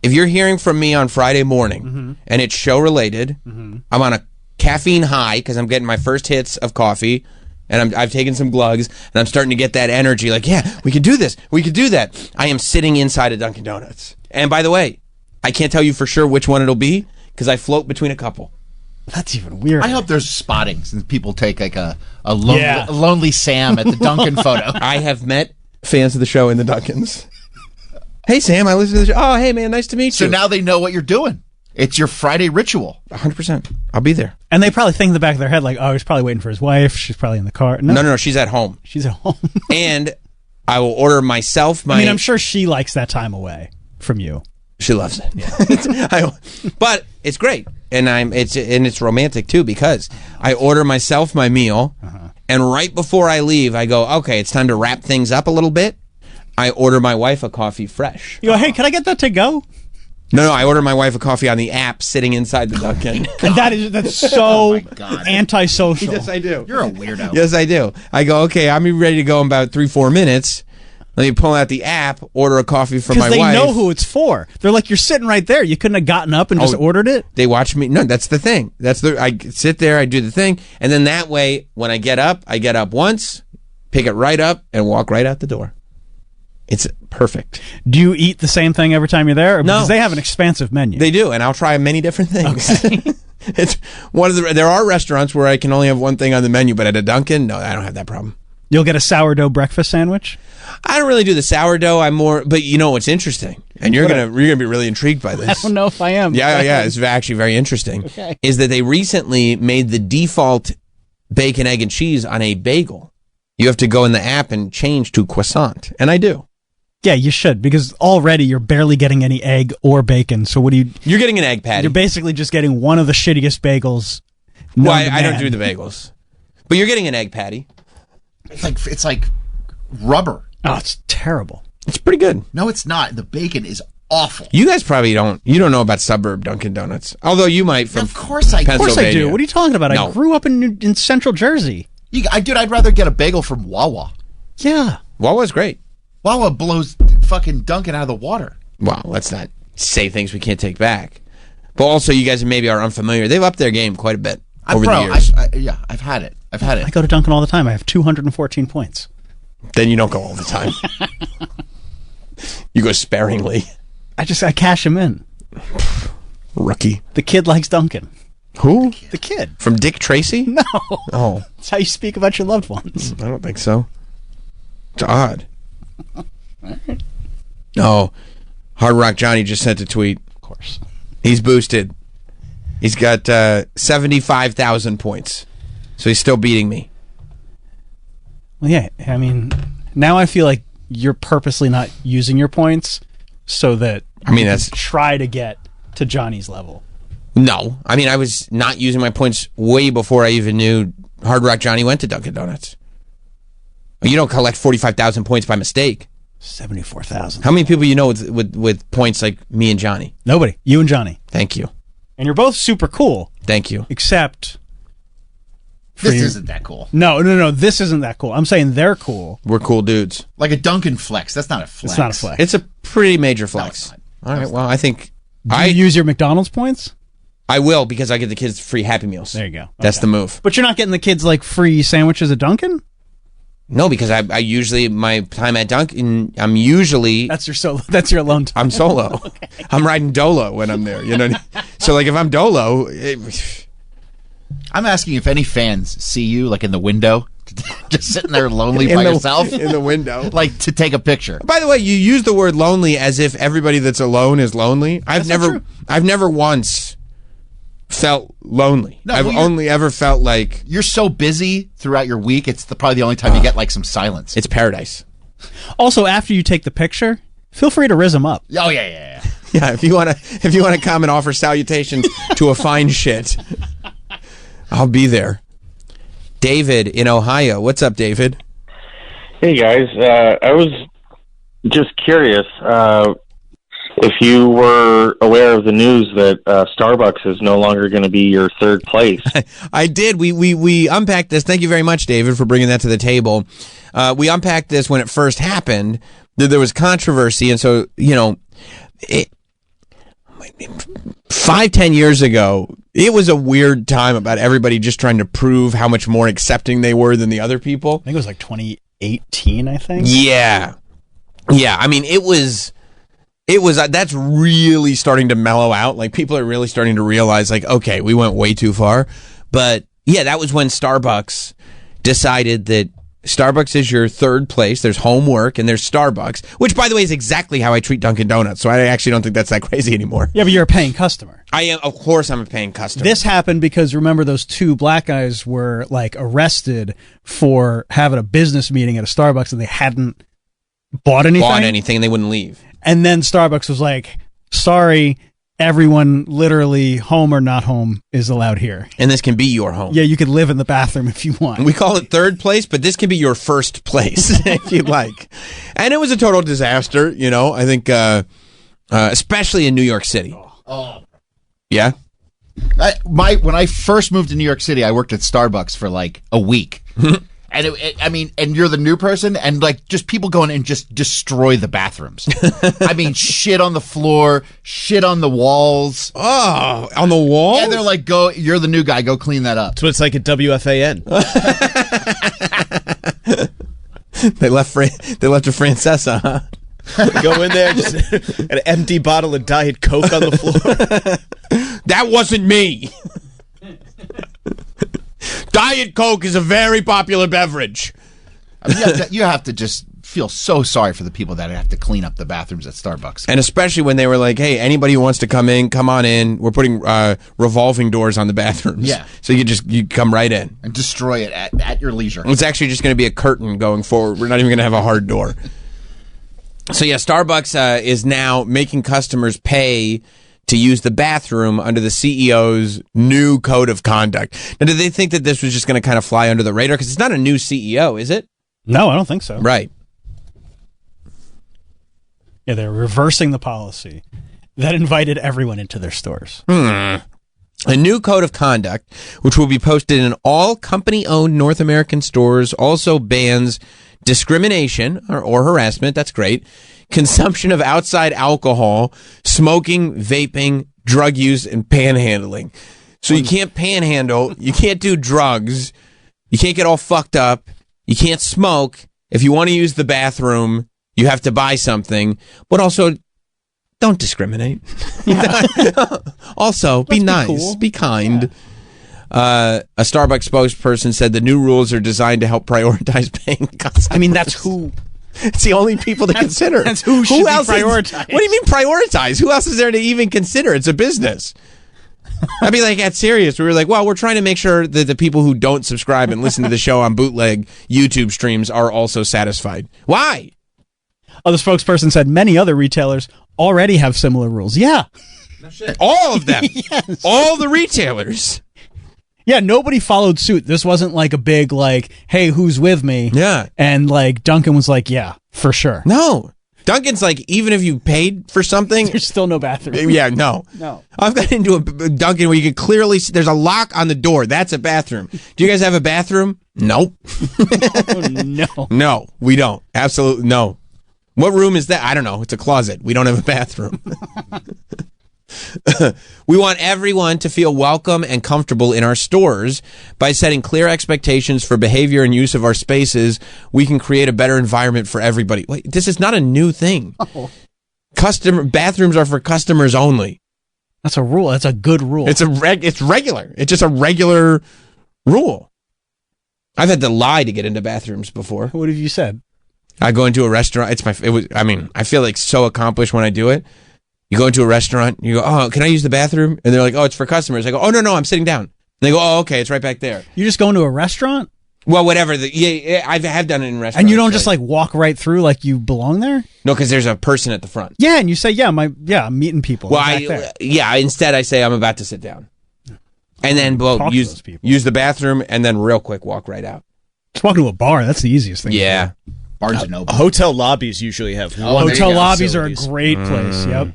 If you're hearing from me on Friday morning and it's show-related, I'm on a caffeine high because I'm getting my first hits of coffee. And I've taken some glugs, and I'm starting to get that energy. Like, yeah, we could do this. We could do that. I am sitting inside a Dunkin' Donuts. And by the way, I can't tell you for sure which one it'll be because I float between a couple. That's even weird. I hope there's spotting since people take like a lonely Sam at the Dunkin' photo. I have met fans of the show in the Dunkins. Hey, Sam, I listen to the show. Oh, hey, man, nice to meet you. So now they know what you're doing. It's your Friday ritual. 100%. I'll be there. And they probably think in the back of their head, like, oh, he's probably waiting for his wife. She's probably in the car. No, she's at home. She's at home. And I will order myself I'm sure she likes that time away from you. She loves it. Yeah. But it's great. And it's romantic, too, because I order myself my meal, and right before I leave, I go, okay, it's time to wrap things up a little bit. I order my wife a coffee fresh. You go, hey, can I get that to go? No, I order my wife a coffee on the app sitting inside the Dunkin'. And that's so antisocial. Yes, I do. You're a weirdo. Yes, I do. I go, okay, I'm ready to go in about 3-4 minutes. Let me pull out the app, order a coffee for my wife. Because they know who it's for. They're like, you're sitting right there. You couldn't have gotten up and just ordered it? They watch me. No, that's the thing. I sit there, I do the thing, and then that way, when I get up once, pick it right up, and walk right out the door. It's perfect. Do you eat the same thing every time you're there? No. Because they have an expansive menu. They do, and I'll try many different things. Okay. It's one of there are restaurants where I can only have one thing on the menu, but at a Dunkin', no, I don't have that problem. You'll get a sourdough breakfast sandwich? I don't really do the sourdough. I'm more, but you know what's interesting, and you're gonna be really intrigued by this. I don't know if I am. Yeah, it's actually very interesting. Okay. Is that they recently made the default bacon, egg, and cheese on a bagel. You have to go in the app and change to croissant, and I do. Yeah, you should, because already you're barely getting any egg or bacon. So what do you... You're getting an egg patty. You're basically just getting one of the shittiest bagels. Well, I don't do the bagels. But you're getting an egg patty. It's like rubber. Oh, it's terrible. It's pretty good. No, it's not. The bacon is awful. You guys probably don't know about suburb Dunkin' Donuts. Although you might from Of course I do. Of course I do. What are you talking about? No. I grew up in central Jersey. Dude, I'd rather get a bagel from Wawa. Yeah. Wawa's great. Wawa blows fucking Dunkin' out of the water. Well, let's not say things we can't take back. But also, you guys maybe are unfamiliar. They've upped their game quite a bit over the years. I've had it. I've had it. I go to Dunkin' all the time. I have 214 points. Then you don't go all the time. You go sparingly. I cash them in. Rookie. The kid likes Dunkin'. Who? The kid. From Dick Tracy? No. Oh. That's how you speak about your loved ones. I don't think so. It's odd. No. Hard Rock Johnny just sent a tweet. Of course. He's boosted. He's got 75,000 points. So he's still beating me. Well, yeah. I mean, now I feel like you're purposely not using your points so that that's try to get to Johnny's level. No. I mean, I was not using my points way before I even knew Hard Rock Johnny went to Dunkin' Donuts. You don't collect 45,000 points by mistake. 74,000. How many people you know with points like me and Johnny? Nobody. You and Johnny. Thank you. And you're both super cool. Thank you. Except... This isn't that cool. No. This isn't that cool. I'm saying they're cool. We're cool dudes. Like a Dunkin' flex. That's not a flex. It's not a flex. It's a pretty major flex. All right. Well, I think... Do you use your McDonald's points? I will, because I get the kids free Happy Meals. There you go. That's the move. But you're not getting the kids like free sandwiches at Dunkin'? No, because I usually, my time at Dunkin', I'm usually... That's your alone time. I'm solo. Okay. I'm riding Dolo when I'm there, you know? So, like, if I'm Dolo... I'm asking if any fans see you, like, in the window, just sitting there lonely by yourself. In the window. Like, to take a picture. By the way, you use the word lonely as if everybody that's alone is lonely. I've never once felt lonely. No, I've only ever felt like... You're so busy throughout your week, it's probably the only time you get, like, some silence. It's paradise. Also, after you take the picture, feel free to rizz them up. Oh, yeah. Yeah, if you want to come and offer salutations to a fine shit, I'll be there. David in Ohio. What's up, David? Hey, guys. I was just curious if you were aware of the news that Starbucks is no longer going to be your third place. I did. We unpacked this. Thank you very much, David, for bringing that to the table. We unpacked this when it first happened. There was controversy, and so, 5-10 years ago, it was a weird time about everybody just trying to prove how much more accepting they were than the other people. I think it was like 2018, I think. Yeah. I mean, it was that's really starting to mellow out. Like, people are really starting to realize, like, okay, we went way too far. But yeah, that was when Starbucks decided that Starbucks is your third place. There's homework and there's Starbucks, which, by the way, is exactly how I treat Dunkin' Donuts. So I actually don't think that's that crazy anymore. Yeah, but you're a paying customer. I am. Of course, I'm a paying customer. This happened because, remember, those two black guys were like arrested for having a business meeting at a Starbucks and they hadn't bought anything and they wouldn't leave. And then Starbucks was like, sorry, everyone literally, home or not home, is allowed here. And this can be your home. Yeah, you could live in the bathroom if you want. We call it third place, but this can be your first place if you'd like. And it was a total disaster, I think, especially in New York City. Oh. Yeah? When I first moved to New York City, I worked at Starbucks for like a week. And and you're the new person, and like just people going and just destroy the bathrooms. I mean, shit on the floor, shit on the walls. Oh, on the walls? Yeah, they're like, "Go, you're the new guy. Go clean that up." That's what it's like at WFAN. They left to Francesa, huh? Go in there, just an empty bottle of Diet Coke on the floor. That wasn't me. Diet Coke is a very popular beverage. I mean, you have to just feel so sorry for the people that have to clean up the bathrooms at Starbucks. And especially when they were like, hey, anybody who wants to come in, come on in. We're putting revolving doors on the bathrooms. Yeah. So you come right in. And destroy it at your leisure. It's actually just going to be a curtain going forward. We're not even going to have a hard door. So yeah, Starbucks is now making customers pay to use the bathroom under the CEO's new code of conduct. Now, did they think that this was just going to kind of fly under the radar? Because it's not a new CEO, is it? No, I don't think so. Right. Yeah, they're reversing the policy that invited everyone into their stores. A new code of conduct, which will be posted in all company-owned North American stores, also bans discrimination or harassment, that's great, consumption of outside alcohol, smoking, vaping, drug use, and panhandling. So you can't panhandle, you can't do drugs, you can't get all fucked up, you can't smoke. If you want to use the bathroom, you have to buy something, but also don't discriminate. Also, be nice, cool. Be kind. A Starbucks spokesperson said the new rules are designed to help prioritize paying customers. I mean, that's who. It's the only people to consider. That's who should be prioritized. What do you mean prioritize? Who else is there to even consider? It's a business. I'd be like, at Sirius, we were like, well, we're trying to make sure that the people who don't subscribe and listen to the show on bootleg YouTube streams are also satisfied. Why? Oh, the spokesperson said many other retailers already have similar rules. Yeah. No shit. All of them. Yes. All the retailers. Yeah, nobody followed suit. This wasn't like a big, like, hey, who's with me? Yeah. And, like, Dunkin' was like, yeah, for sure. No. Dunkin's like, even if you paid for something... There's still no bathroom. Yeah, no. No. I've got into a Dunkin' where you can clearly see... There's a lock on the door. That's a bathroom. Do you guys have a bathroom? Nope. No. No, we don't. Absolutely no. What room is that? I don't know. It's a closet. We don't have a bathroom. We want everyone to feel welcome and comfortable in our stores. By setting clear expectations for behavior and use of our spaces, we can create a better environment for everybody. Wait, this is not a new thing. Oh. Bathrooms are for customers only. That's a rule. That's a good rule. It's regular. It's just a regular rule. I've had to lie to get into bathrooms before. What have you said? I go into a restaurant. I feel like so accomplished when I do it. You go into a restaurant, you go, oh, can I use the bathroom? And they're like, oh, it's for customers. I go, oh, no, I'm sitting down. And they go, oh, okay, it's right back there. You just go into a restaurant? Well, whatever. Yeah, I have done it in restaurants. And you don't just like walk right through like you belong there? No, because there's a person at the front. Yeah, and you say, I'm meeting people. Well, instead I say I'm about to sit down. And then use the bathroom and then real quick walk right out. Just walk to a bar. That's the easiest thing. Yeah. Barnes and Noble. Hotel lobbies usually have hotel lobbies are a great place. Yep.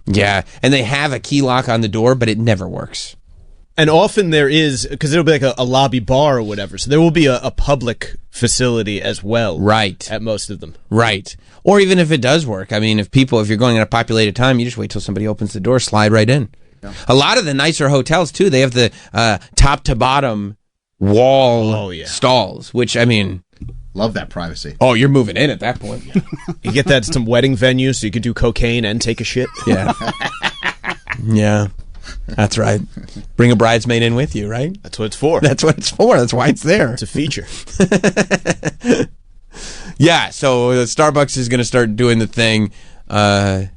Yeah, and they have a key lock on the door, but it never works. And often there is, because there'll be like a lobby bar or whatever, so there will be a public facility as well. Right. At most of them. Right. Or even if it does work. I mean, if you're going at a populated time, you just wait till somebody opens the door, slide right in. Yeah. A lot of the nicer hotels, too, they have the top to bottom wall stalls, which, I mean... Love that privacy. Oh, you're moving in at that point. You get that at some wedding venues so you can do cocaine and take a shit. Yeah. Yeah. That's right. Bring a bridesmaid in with you, right? That's what it's for. That's what it's for. That's why it's there. It's a feature. Yeah, so Starbucks is going to start doing the thing that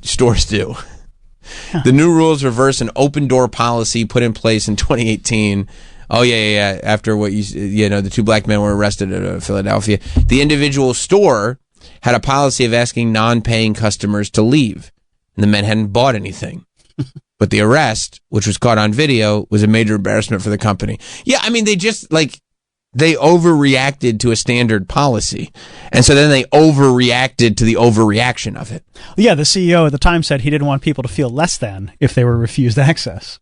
stores do. The new rules reverse an open door policy put in place in 2018. Oh, yeah. After what the two black men were arrested at Philadelphia. The individual store had a policy of asking non-paying customers to leave. And the men hadn't bought anything. But the arrest, which was caught on video, was a major embarrassment for the company. Yeah, I mean, they overreacted to a standard policy. And so then they overreacted to the overreaction of it. Yeah, the CEO at the time said he didn't want people to feel less than if they were refused access.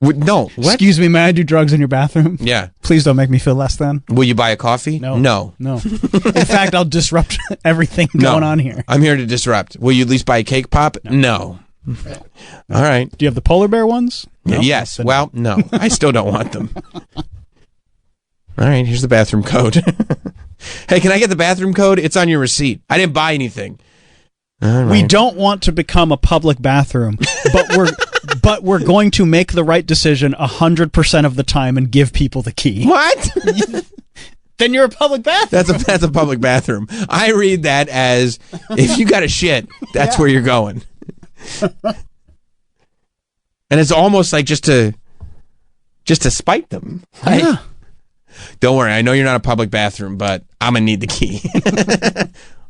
No. What? Excuse me, may I do drugs in your bathroom? Yeah. Please don't make me feel less than. Will you buy a coffee? No. In fact, I'll disrupt everything going on here. I'm here to disrupt. Will you at least buy a cake pop? No. All right. Do you have the polar bear ones? No? Yes. Well, no. I still don't want them. All right. Here's the bathroom code. Hey, can I get the bathroom code? It's on your receipt. I didn't buy anything. Right. We don't want to become a public bathroom, but we're going to make the right decision 100% of the time and give people the key. What? Then you're a public bathroom. That's a public bathroom. I read that as if you got a shit, that's where you're going. And it's almost like just to spite them. Yeah. Don't worry, I know you're not a public bathroom, but I'm gonna need the key.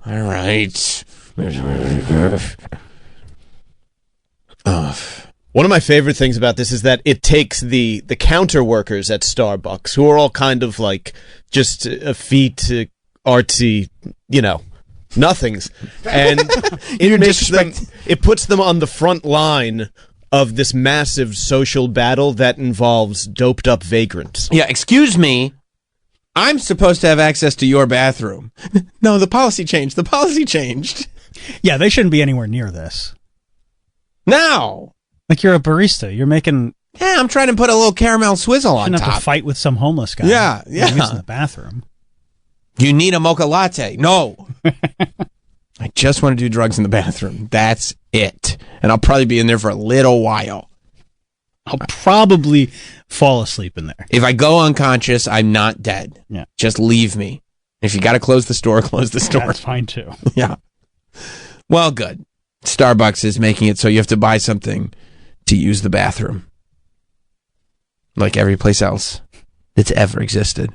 All right. One of my favorite things about this is that it takes the counter workers at Starbucks, who are all kind of like just effete, artsy, nothings, and it puts them on the front line of this massive social battle that involves doped up vagrants. Yeah, excuse me. I'm supposed to have access to your bathroom. No, the policy changed. The policy changed. Yeah, they shouldn't be anywhere near this. No. Like, you're a barista. You're making... Yeah, I'm trying to put a little caramel swizzle on Shouldn't top. have to fight with some homeless guy. Yeah. Using the bathroom. You need a mocha latte. No. I just want to do drugs in the bathroom. That's it. And I'll probably be in there for a little while. I'll probably fall asleep in there. If I go unconscious, I'm not dead. Yeah. Just leave me. If you got to close the store, close the store. That's fine, too. Yeah. Well, good. Starbucks is making it so you have to buy something to use the bathroom. Like every place else that's ever existed.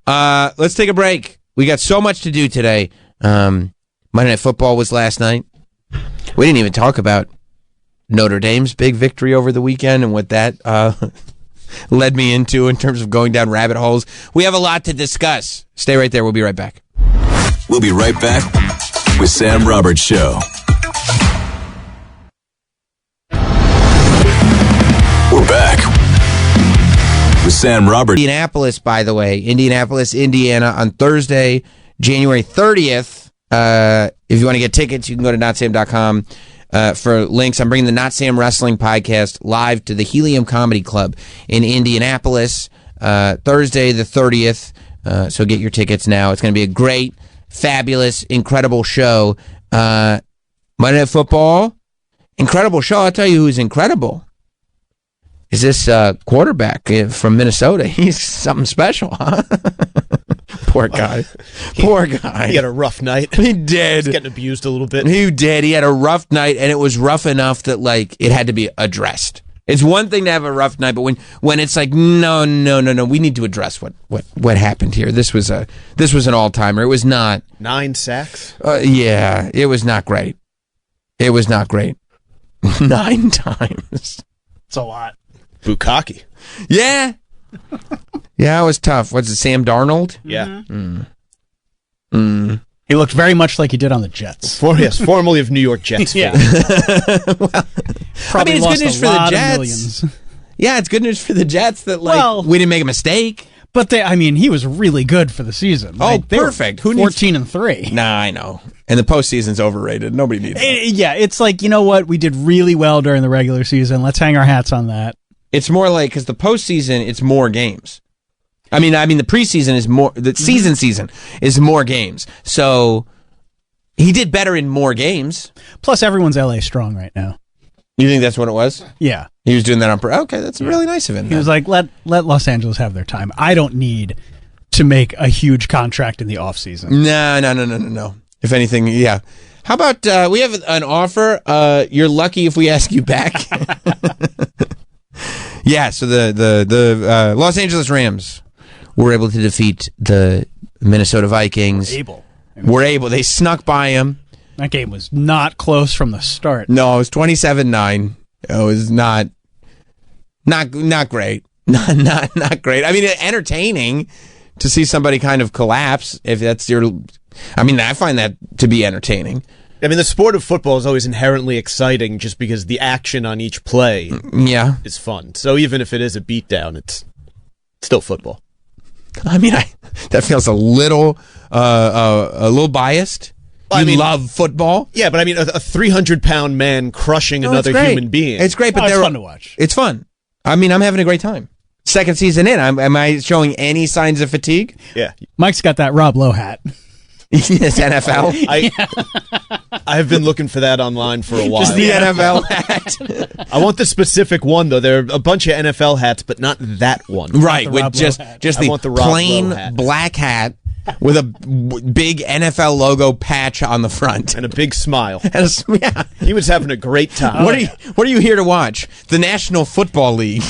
Let's take a break. We got so much to do today. Monday Night Football was last night. We didn't even talk about Notre Dame's big victory over the weekend and what that led me into in terms of going down rabbit holes. We have a lot to discuss. Stay right there. We'll be right back. We'll be right back with Sam Roberts Show. We're back with Sam Roberts. Indianapolis, by the way. Indianapolis, Indiana on Thursday, January 30th. If you want to get tickets, you can go to notsam.com for links. I'm bringing the Not Sam Wrestling podcast live to the Helium Comedy Club in Indianapolis Thursday the 30th. So get your tickets now. It's going to be a great, fabulous, incredible show. Monday Night Football, incredible show. I'll tell you who's incredible. Is this quarterback from Minnesota? He's something special, huh? Poor guy. Poor guy. He had a rough night. He did. He's getting abused a little bit. He did. He had a rough night, and it was rough enough that, like, it had to be addressed. It's one thing to have a rough night, but when it's like, no, we need to address what happened here. This was an all-timer. It was not. 9 sacks? Yeah, it was not great. It was not great. 9 times. It's a lot. Bukkake. Yeah. Yeah, it was tough. What's it, Sam Darnold? Yeah. He looked very much like he did on the Jets. Formerly of New York Jets. Yeah. I mean, it's good news for the Jets. Yeah, it's good news for the Jets that, like, we didn't make a mistake. But he was really good for the season. Like, they perfect. Who 14-3? Nah, I know. And the postseason's overrated. Nobody needs that. Yeah, it's like, you know what? We did really well during the regular season. Let's hang our hats on that. It's more like, because the postseason, it's more games. I mean, the preseason is more, the season is more games. So he did better in more games. Plus, everyone's LA strong right now. You think that's what it was? Yeah. He was doing that on purpose. Okay, that's really nice of him. He was like, let Los Angeles have their time. I don't need to make a huge contract in the offseason. No. If anything, yeah. How about, we have an offer. You're lucky if we ask you back. Yeah, so the Los Angeles Rams were able to defeat the Minnesota Vikings. Were able. They snuck by them. That game was not close from the start. No, it was 27-9. It was not great. Not great. I mean, entertaining to see somebody kind of collapse. If that's your, I mean, I find that to be entertaining. I mean, the sport of football is always inherently exciting just because the action on each play is fun. So even if it is a beatdown, it's still football. I mean, that feels a little biased. I mean, love football. Yeah, but I mean, a 300-pound man crushing another human being. It's great, but it's fun to watch. It's fun. I mean, I'm having a great time. Second season in, am I showing any signs of fatigue? Yeah. Mike's got that Rob Lowe hat. Yes, NFL. I have been looking for that online for a while. Just the NFL hat. I want the specific one, though. There are a bunch of NFL hats, but not that one. Right, with just the plain black hat with a big NFL logo patch on the front. And a big smile. Yeah. He was having a great time. What are you here to watch? The National Football League.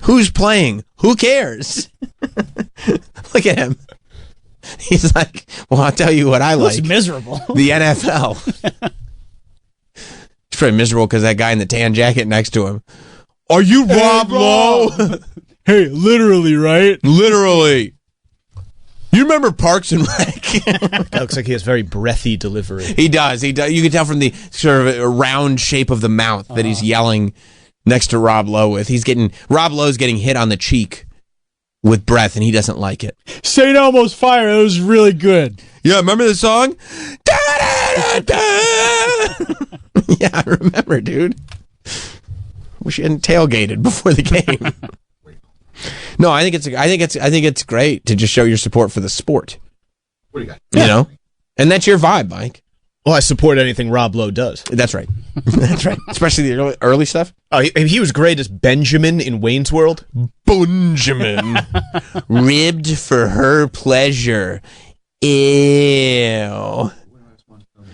Who's playing? Who cares? Look at him. He's like, well, I'll tell you what I like. He's miserable. The NFL. He's pretty miserable because that guy in the tan jacket next to him. Are you Rob Lowe? Hey, literally, right? Literally. You remember Parks and Rec? That looks like he has very breathy delivery. He does. You can tell from the sort of round shape of the mouth that he's yelling next to Rob Lowe with. Rob Lowe's getting hit on the cheek with breath, and he doesn't like it. St. Elmo's Fire. It was really good. Yeah, remember the song? Yeah, I remember, dude. Wish you hadn't tailgated before the game. No, I think it's great to just show your support for the sport. What do you got? You know, and that's your vibe, Mike. Well, I support anything Rob Lowe does. That's right. That's right. Especially the early stuff. Oh, he was great as Benjamin in Wayne's World. Benjamin. Ribbed for her pleasure. Ew.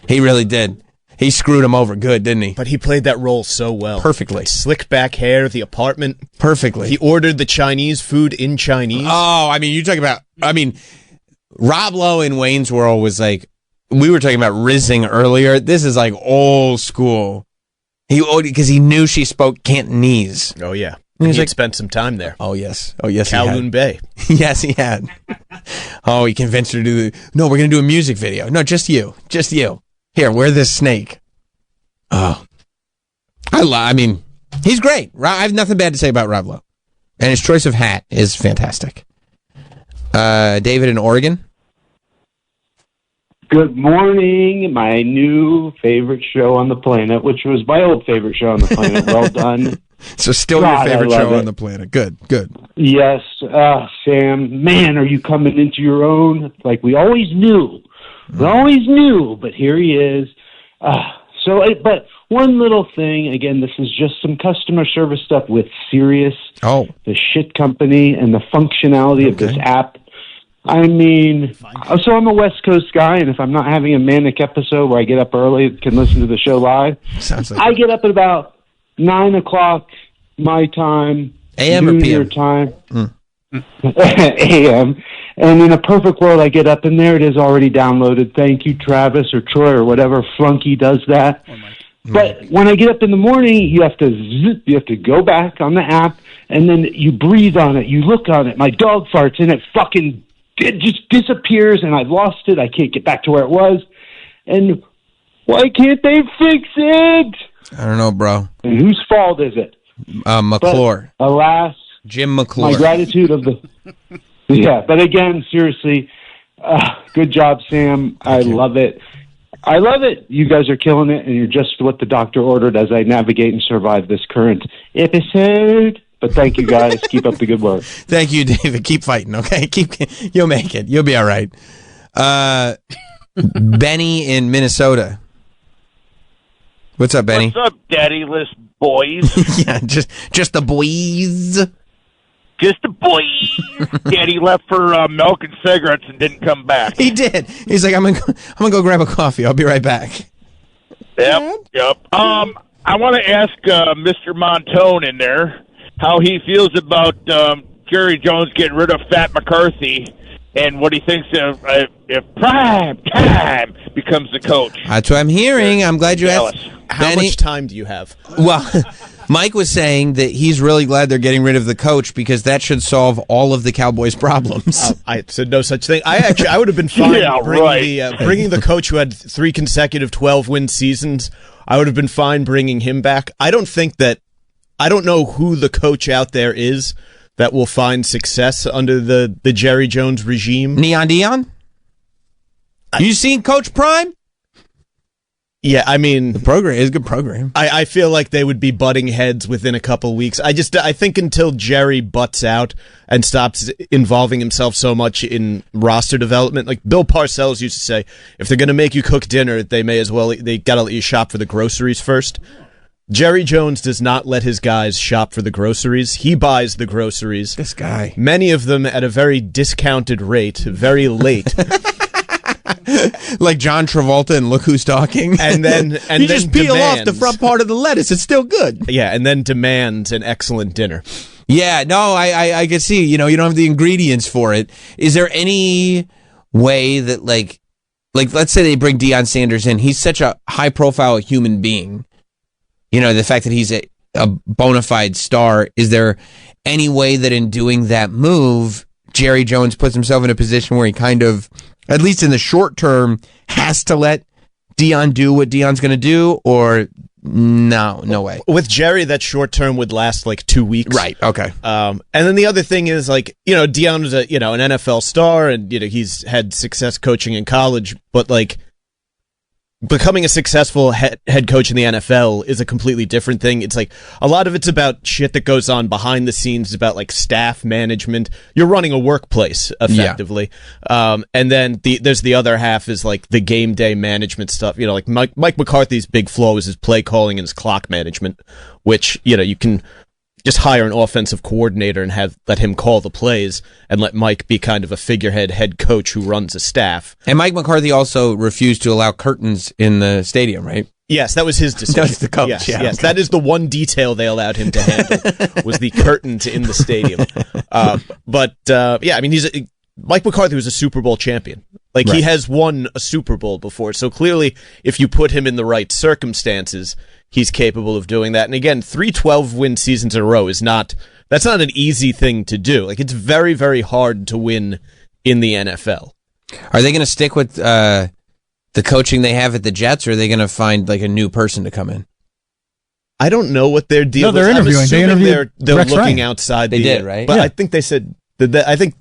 He really did. He screwed him over good, didn't he? But he played that role so well. Perfectly. Like slick back hair, the apartment. Perfectly. He ordered the Chinese food in Chinese. Oh, I mean, you talk about, Rob Lowe in Wayne's World was like, we were talking about rizzing earlier. This is like old school. Because he knew she spoke Cantonese. Oh, yeah. He had spent some time there. Oh, yes. Oh, yes, Kowloon Bay. Yes, he had. Oh, he convinced her to do no, we're going to do a music video. No, just you. Just you. Here, wear this snake. Oh. He's great. I have nothing bad to say about Rob Lowe. And his choice of hat is fantastic. David in Oregon. Good morning, my new favorite show on the planet, which was my old favorite show on the planet. Well done. So still God, your favorite I love show it. on the planet. Good, good. Yes, Sam, man, are you coming into your own? Like we always knew. We always knew, but here he is. But one little thing, again, this is just some customer service stuff with Sirius, the shit company, and the functionality of this app. I mean, so I'm a West Coast guy, and if I'm not having a manic episode where I get up early, can listen to the show live, sounds like I get up at about 9 o'clock my time, AM or PM? your time, AM. And in a perfect world, I get up and there it is already downloaded. Thank you, Travis or Troy or whatever flunky does that. But when I get up in the morning, you have to go back on the app, and then you breathe on it, you look on it. My dog farts, and it just disappears, and I've lost it. I can't get back to where it was. And why can't they fix it? I don't know, bro. And whose fault is it? McClure. But, alas, Jim McClure. my gratitude of the... Yeah, but again, seriously, good job, Sam. I love it. I love it. You guys are killing it, and you're just what the doctor ordered as I navigate and survive this current episode. But thank you, guys. Keep up the good work. Thank you, David. Keep fighting, okay? You'll make it. You'll be all right. Benny in Minnesota. What's up, Benny? What's up, daddyless boys? Yeah, just the boys. Just the boys. Daddy left for milk and cigarettes and didn't come back. He did. He's like, I'm gonna go grab a coffee. I'll be right back. Yep. I want to ask Mr. Montone in there how he feels about Jerry Jones getting rid of Fat McCarthy and what he thinks if Prime Time becomes the coach. That's what I'm hearing. I'm glad you asked. How much time do you have? Well, Mike was saying that he's really glad they're getting rid of the coach because that should solve all of the Cowboys' problems. I said no such thing. I would have been fine bringing the coach who had 3 consecutive 12-win seasons. I would have been fine bringing him back. I don't know who the coach out there is that will find success under the Jerry Jones regime. Neon Dion? You seen Coach Prime? Yeah, I mean... The program is a good program. I feel like they would be butting heads within a couple weeks. I think until Jerry butts out and stops involving himself so much in roster development, like Bill Parcells used to say, if they're going to make you cook dinner, they got to let you shop for the groceries first. Jerry Jones does not let his guys shop for the groceries. He buys the groceries. This guy. Many of them at a very discounted rate, very late. Like John Travolta and Look Who's Talking. And then you just peel off the front part of the lettuce. It's still good. Yeah, and then demands an excellent dinner. Yeah, no, I can see, you don't have the ingredients for it. Is there any way that, like let's say they bring Deion Sanders in. He's such a high-profile human being. The fact that he's a bona fide star. Is there any way that in doing that move, Jerry Jones puts himself in a position where he kind of, at least in the short term, has to let Deion do what Deion's going to do? Or no way. With Jerry, that short term would last like 2 weeks. Right. Okay. And then the other thing is like, Deion was an NFL star and, he's had success coaching in college, but like becoming a successful head coach in the NFL is a completely different thing. It's like a lot of it's about shit that goes on behind the scenes. It's about like staff management. You're running a workplace effectively. Yeah. And then there's the other half is like the game day management stuff. Like Mike McCarthy's big flaw is his play calling and his clock management, which, you can just hire an offensive coordinator and let him call the plays and let Mike be kind of a figurehead head coach who runs a staff. And Mike McCarthy also refused to allow curtains in the stadium, right? Yes, that was his decision. That's the coach. Yes, yeah, yes. Okay. That is the one detail they allowed him to handle was the curtains in the stadium. Mike McCarthy was a Super Bowl champion. Like he has won a Super Bowl before. So clearly, if you put him in the right circumstances, he's capable of doing that. And again, 3 12-win seasons in a row that's not an easy thing to do. Like it's very, very hard to win in the NFL. Are they going to stick with the coaching they have at the Jets, or are they going to find like a new person to come in? I don't know what their deal is. No, they're interviewing. They interviewed they're Rex looking Ryan. outside. They did, right? But I think they said that. I think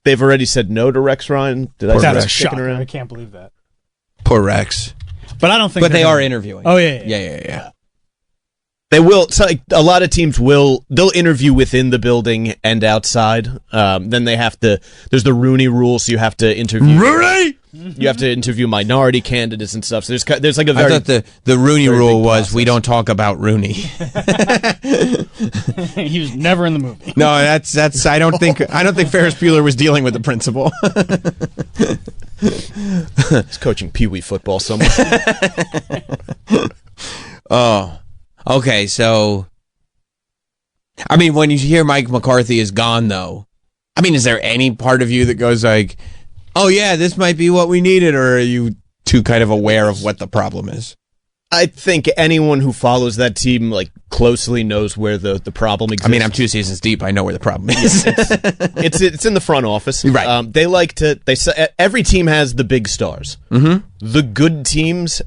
they've already said no to Rex Ryan. That's a shock. I can't believe that. Poor Rex. But I don't think. But they are interviewing. Oh yeah. They will. So a lot of teams they'll interview within the building and outside. Then they have to. There's the Rooney rule, so you have to interview. Rooney. You have to interview minority candidates and stuff. So there's like a very. I thought the Rooney rule was we don't talk about Rooney. He was never in the movie. No, that's. I don't think Ferris Bueller was dealing with the principal. He's coaching Pee Wee football somewhere. Oh. Okay, so, I mean, when you hear Mike McCarthy is gone, though, I mean, is there any part of you that goes like, oh, yeah, this might be what we needed, or are you too kind of aware of what the problem is? I think anyone who follows that team like closely knows where the problem exists. I mean, I'm 2 seasons deep. I know where the problem is. It's in the front office. Right. They say every team has the big stars. Mm-hmm. The good teams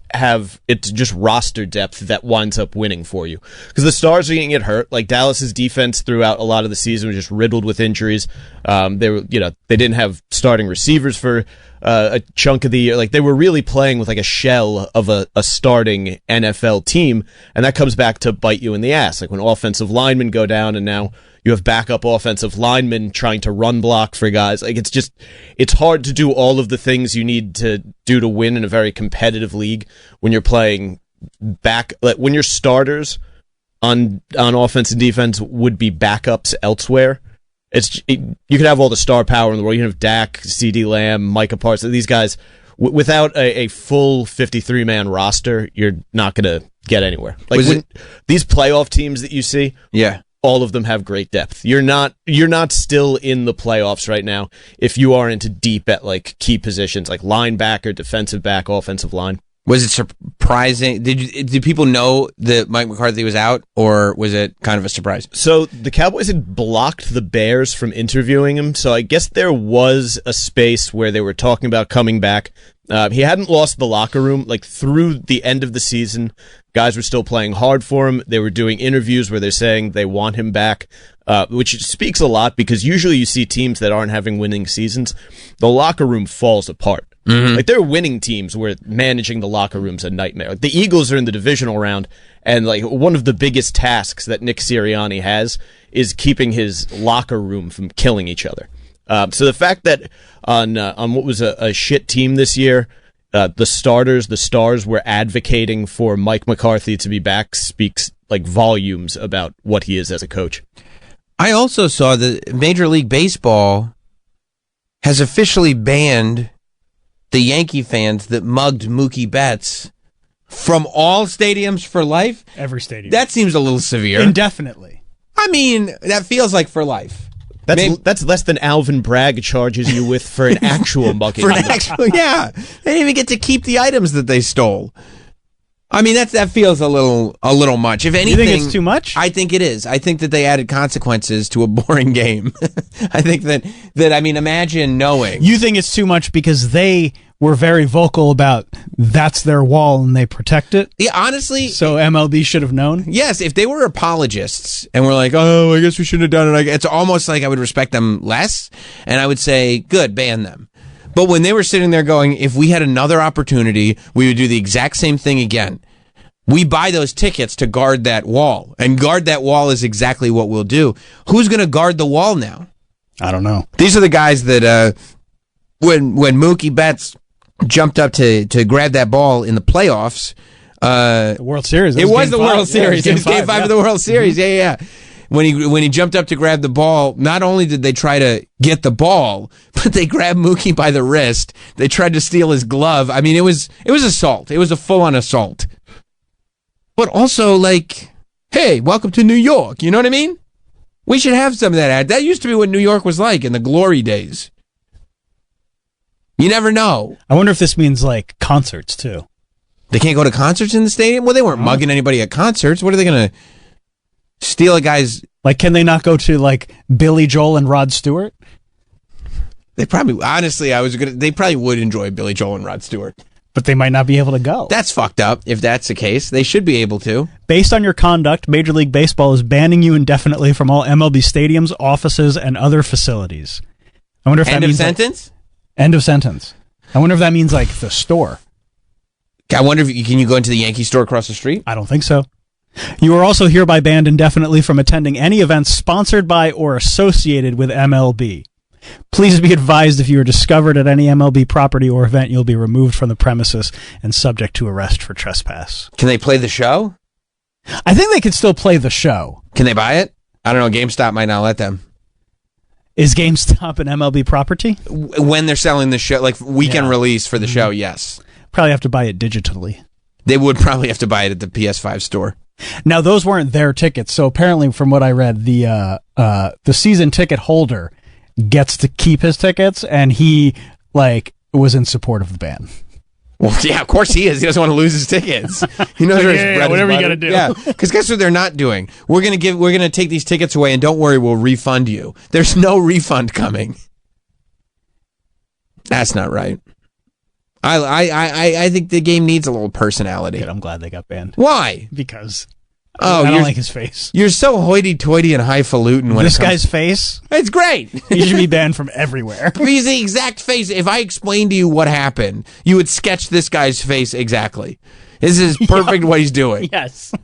it's just roster depth that winds up winning for you. Because the stars are going to get hurt. Like Dallas's defense throughout a lot of the season was just riddled with injuries. They didn't have starting receivers for a chunk of the year. Like they were really playing with like a shell of a starting NFL team, and that comes back to bite you in the ass. Like when offensive linemen go down, and now you have backup offensive linemen trying to run block for guys. Like it's hard to do all of the things you need to do to win in a very competitive league when you're playing when your starters on offense and defense would be backups elsewhere. You could have all the star power in the world. You can have Dak, CeeDee Lamb, Micah Parsons. These guys, without a full 53-man roster, you're not going to get anywhere. Like these playoff teams that you see, all of them have great depth. You're not still in the playoffs right now if you aren't deep at like key positions like linebacker, defensive back, offensive line. Was it surprising? Did people know that Mike McCarthy was out, or was it kind of a surprise? So the Cowboys had blocked the Bears from interviewing him, so I guess there was a space where they were talking about coming back. He hadn't lost the locker room. Like through the end of the season, guys were still playing hard for him. They were doing interviews where they're saying they want him back, which speaks a lot because usually you see teams that aren't having winning seasons, the locker room falls apart. Mm-hmm. Like they're winning teams where managing the locker room's a nightmare. Like, the Eagles are in the divisional round, and like one of the biggest tasks that Nick Sirianni has is keeping his locker room from killing each other. So the fact that on what was a shit team this year, the stars were advocating for Mike McCarthy to be back speaks like volumes about what he is as a coach. I also saw that Major League Baseball has officially banned the Yankee fans that mugged Mookie Betts from all stadiums for life. Every stadium. That seems a little severe. Indefinitely. I mean, that feels like for life. That's less than Alvin Bragg charges you with for an actual mugging. Yeah. They didn't even get to keep the items that they stole. I mean, that feels a little much. If anything, you think it's too much? I think it is. I think that they added consequences to a boring game. I think that I mean, imagine knowing. You think it's too much because they were very vocal about that's their wall and they protect it. Yeah, honestly. So MLB should have known. Yes, if they were apologists and were like, oh, I guess we shouldn't have done it, it's almost like I would respect them less, and I would say, good, ban them. But when they were sitting there going, if we had another opportunity, we would do the exact same thing again. We buy those tickets to guard that wall, and guard that wall is exactly what we'll do. Who's going to guard the wall now? I don't know. These are the guys that when Mookie Betts jumped up to grab that ball in the playoffs, the World Series. It was the World Series. It was Game 5 of the World Series. Yeah. When he jumped up to grab the ball, not only did they try to get the ball, but they grabbed Mookie by the wrist. They tried to steal his glove. I mean, it was assault. It was a full-on assault. But also, like, hey, welcome to New York. You know what I mean? We should have some of that. That used to be what New York was like in the glory days. You never know. I wonder if this means, like, concerts, too. They can't go to concerts in the stadium? Well, they weren't mugging anybody at concerts. What are they going to steal a guy's... Like, can they not go to, like, Billy Joel and Rod Stewart? They probably... Honestly, they probably would enjoy Billy Joel and Rod Stewart. But they might not be able to go. That's fucked up, if that's the case. They should be able to. Based on your conduct, Major League Baseball is banning you indefinitely from all MLB stadiums, offices, and other facilities. I wonder if that means... End of sentence? End of sentence. I wonder if that means, like, the store. I wonder if can you go into the Yankee store across the street? I don't think so. You are also hereby banned indefinitely from attending any events sponsored by or associated with MLB. Please be advised if you are discovered at any MLB property or event, you'll be removed from the premises and subject to arrest for trespass. Can they play the show? I think they could still play the show. Can they buy it? I don't know. GameStop might not let them. Is GameStop an MLB property? When they're selling the show, like weekend release for the show, yes. Probably have to buy it digitally. They would probably have to buy it at the PS5 store. Now, those weren't their tickets, so apparently, from what I read, the season ticket holder gets to keep his tickets, and he was in support of the ban. Well, yeah, of course he is. He doesn't want to lose his tickets. He knows where his bread is whatever you got buttered. to do. Yeah, because guess what they're not doing? We're gonna take these tickets away, and don't worry, we'll refund you. There's no refund coming. That's not right. I think the game needs a little personality. Good, I'm glad they got banned. Why? Because I don't like his face. You're so hoity-toity and highfalutin when this guy's face. It's great. He should be banned from everywhere. He's the exact face. If I explained to you what happened, you would sketch this guy's face exactly. This is perfect what he's doing. Yes.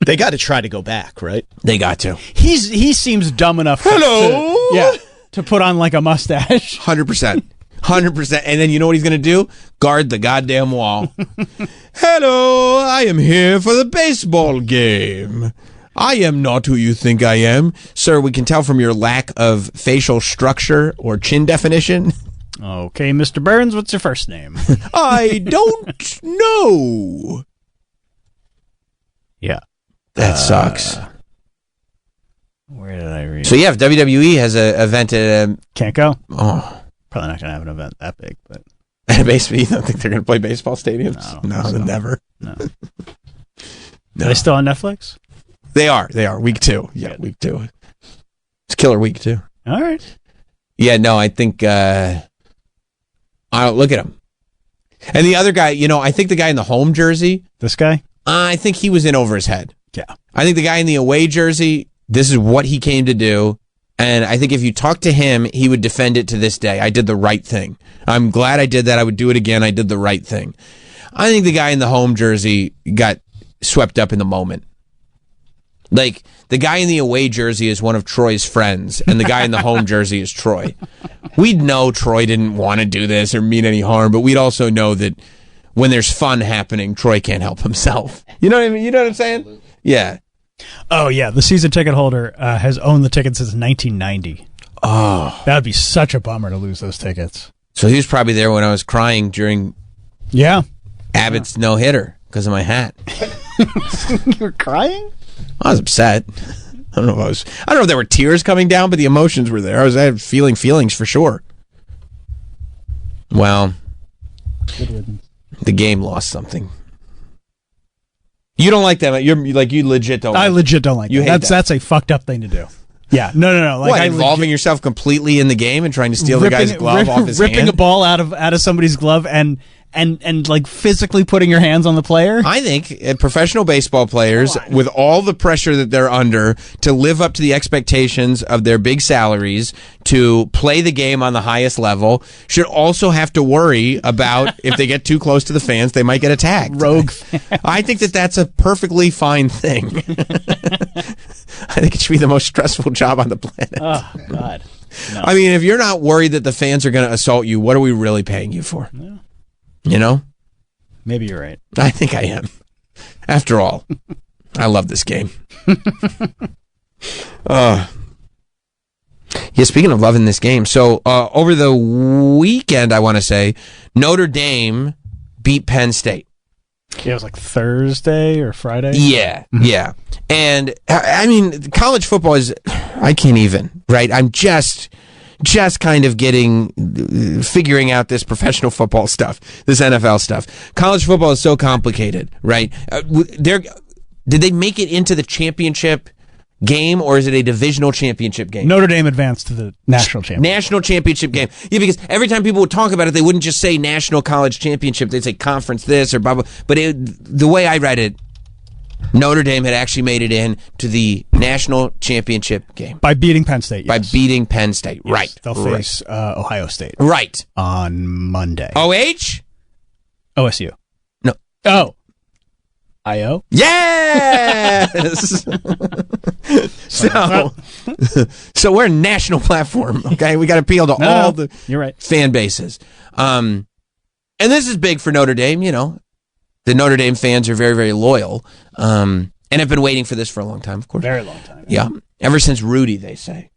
They got to try to go back, right? They got to. He seems dumb enough. To put on like a mustache. 100%. 100%. And then you know what he's going to do? Guard the goddamn wall. Hello, I am here for the baseball game. I am not who you think I am. Sir, we can tell from your lack of facial structure or chin definition. Okay, Mr. Burns, what's your first name? I don't know. Yeah. That sucks. Where did I read? So yeah, if WWE has a event at can't go. Oh. Probably not going to have an event that big, but basically, you don't think they're going to play baseball stadiums? No, never. No. Are they still on Netflix? They are. Week 2. Yeah, week 2. It's killer week 2. All right. Yeah, no, I think I don't look at him. And the other guy, I think the guy in the home jersey. This guy? I think he was in over his head. Yeah. I think the guy in the away jersey, this is what he came to do. And I think if you talk to him, he would defend it to this day. I did the right thing. I'm glad I did that. I would do it again. I did the right thing. I think the guy in the home jersey got swept up in the moment. Like, the guy in the away jersey is one of Troy's friends, and the guy in the home jersey is Troy. We'd know Troy didn't want to do this or mean any harm, but we'd also know that when there's fun happening, Troy can't help himself. You know what I mean? You know what I'm saying? Yeah. Oh, yeah. The season ticket holder has owned the ticket since 1990. Oh. That would be such a bummer to lose those tickets. So he was probably there when I was crying during Abbott's no-hitter because of my hat. You were crying? I was upset. I don't know if there were tears coming down, but the emotions were there. I had feelings for sure. Well, the game lost something. You don't like that. You legit don't. I legit don't like that. That's a fucked up thing to do. Yeah. No. Like, involving yourself completely in the game and trying to steal the guy's glove off his hand? Ripping a ball out of somebody's glove and and like physically putting your hands on the player? I think professional baseball players, with all the pressure that they're under to live up to the expectations of their big salaries, to play the game on the highest level, should also have to worry about if they get too close to the fans, they might get attacked. Rogue. I think that's a perfectly fine thing. I think it should be the most stressful job on the planet. Oh, God. No. I mean, if you're not worried that the fans are going to assault you, what are we really paying you for? Yeah. You know? Maybe you're right. I think I am. After all, I love this game. Yeah, speaking of loving this game, so over the weekend, I want to say, Notre Dame beat Penn State. Yeah, it was like Thursday or Friday. Yeah, yeah. And, I mean, college football is, I can't even, right? I'm just kind of figuring out this professional football stuff, this NFL stuff. College football is so complicated, right? Did they make it into the championship game, or is it a divisional championship game? Notre Dame advanced to the national championship. National championship game. Yeah, because every time people would talk about it, they wouldn't just say national college championship. They'd say conference this or blah, blah. But the way I read it, Notre Dame had actually made it in to the national championship game. By beating Penn State, yes. By beating Penn State, yes. Right. They'll face Ohio State. Right. On Monday. OH? OSU. No. Oh. IO? Yes! So we're a national platform, okay? We got to appeal to all the you're right. fan bases. And this is big for Notre Dame, you know. The Notre Dame fans are very, very loyal, and have been waiting for this for a long time, of course. Very long time. Yeah. Ever since Rudy, they say.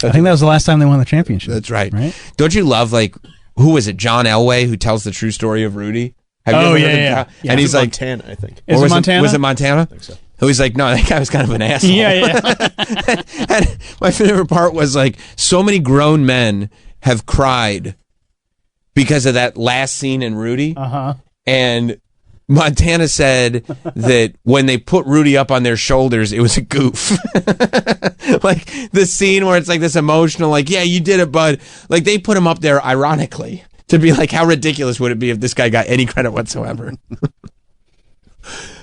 I think that was the last time they won the championship. That's right. Don't you love, like, who was it, John Elway, who tells the true story of Rudy? Yeah. And he's like, Montana, I think. Is it Montana? Was it Montana? I think so. Who was like, no, that guy was kind of an asshole. Yeah. And my favorite part was, like, so many grown men have cried because of that last scene in Rudy. Uh-huh. And Montana said that when they put Rudy up on their shoulders, it was a goof. Like the scene where it's like this emotional, like, yeah, you did it, bud. Like they put him up there ironically to be like, how ridiculous would it be if this guy got any credit whatsoever?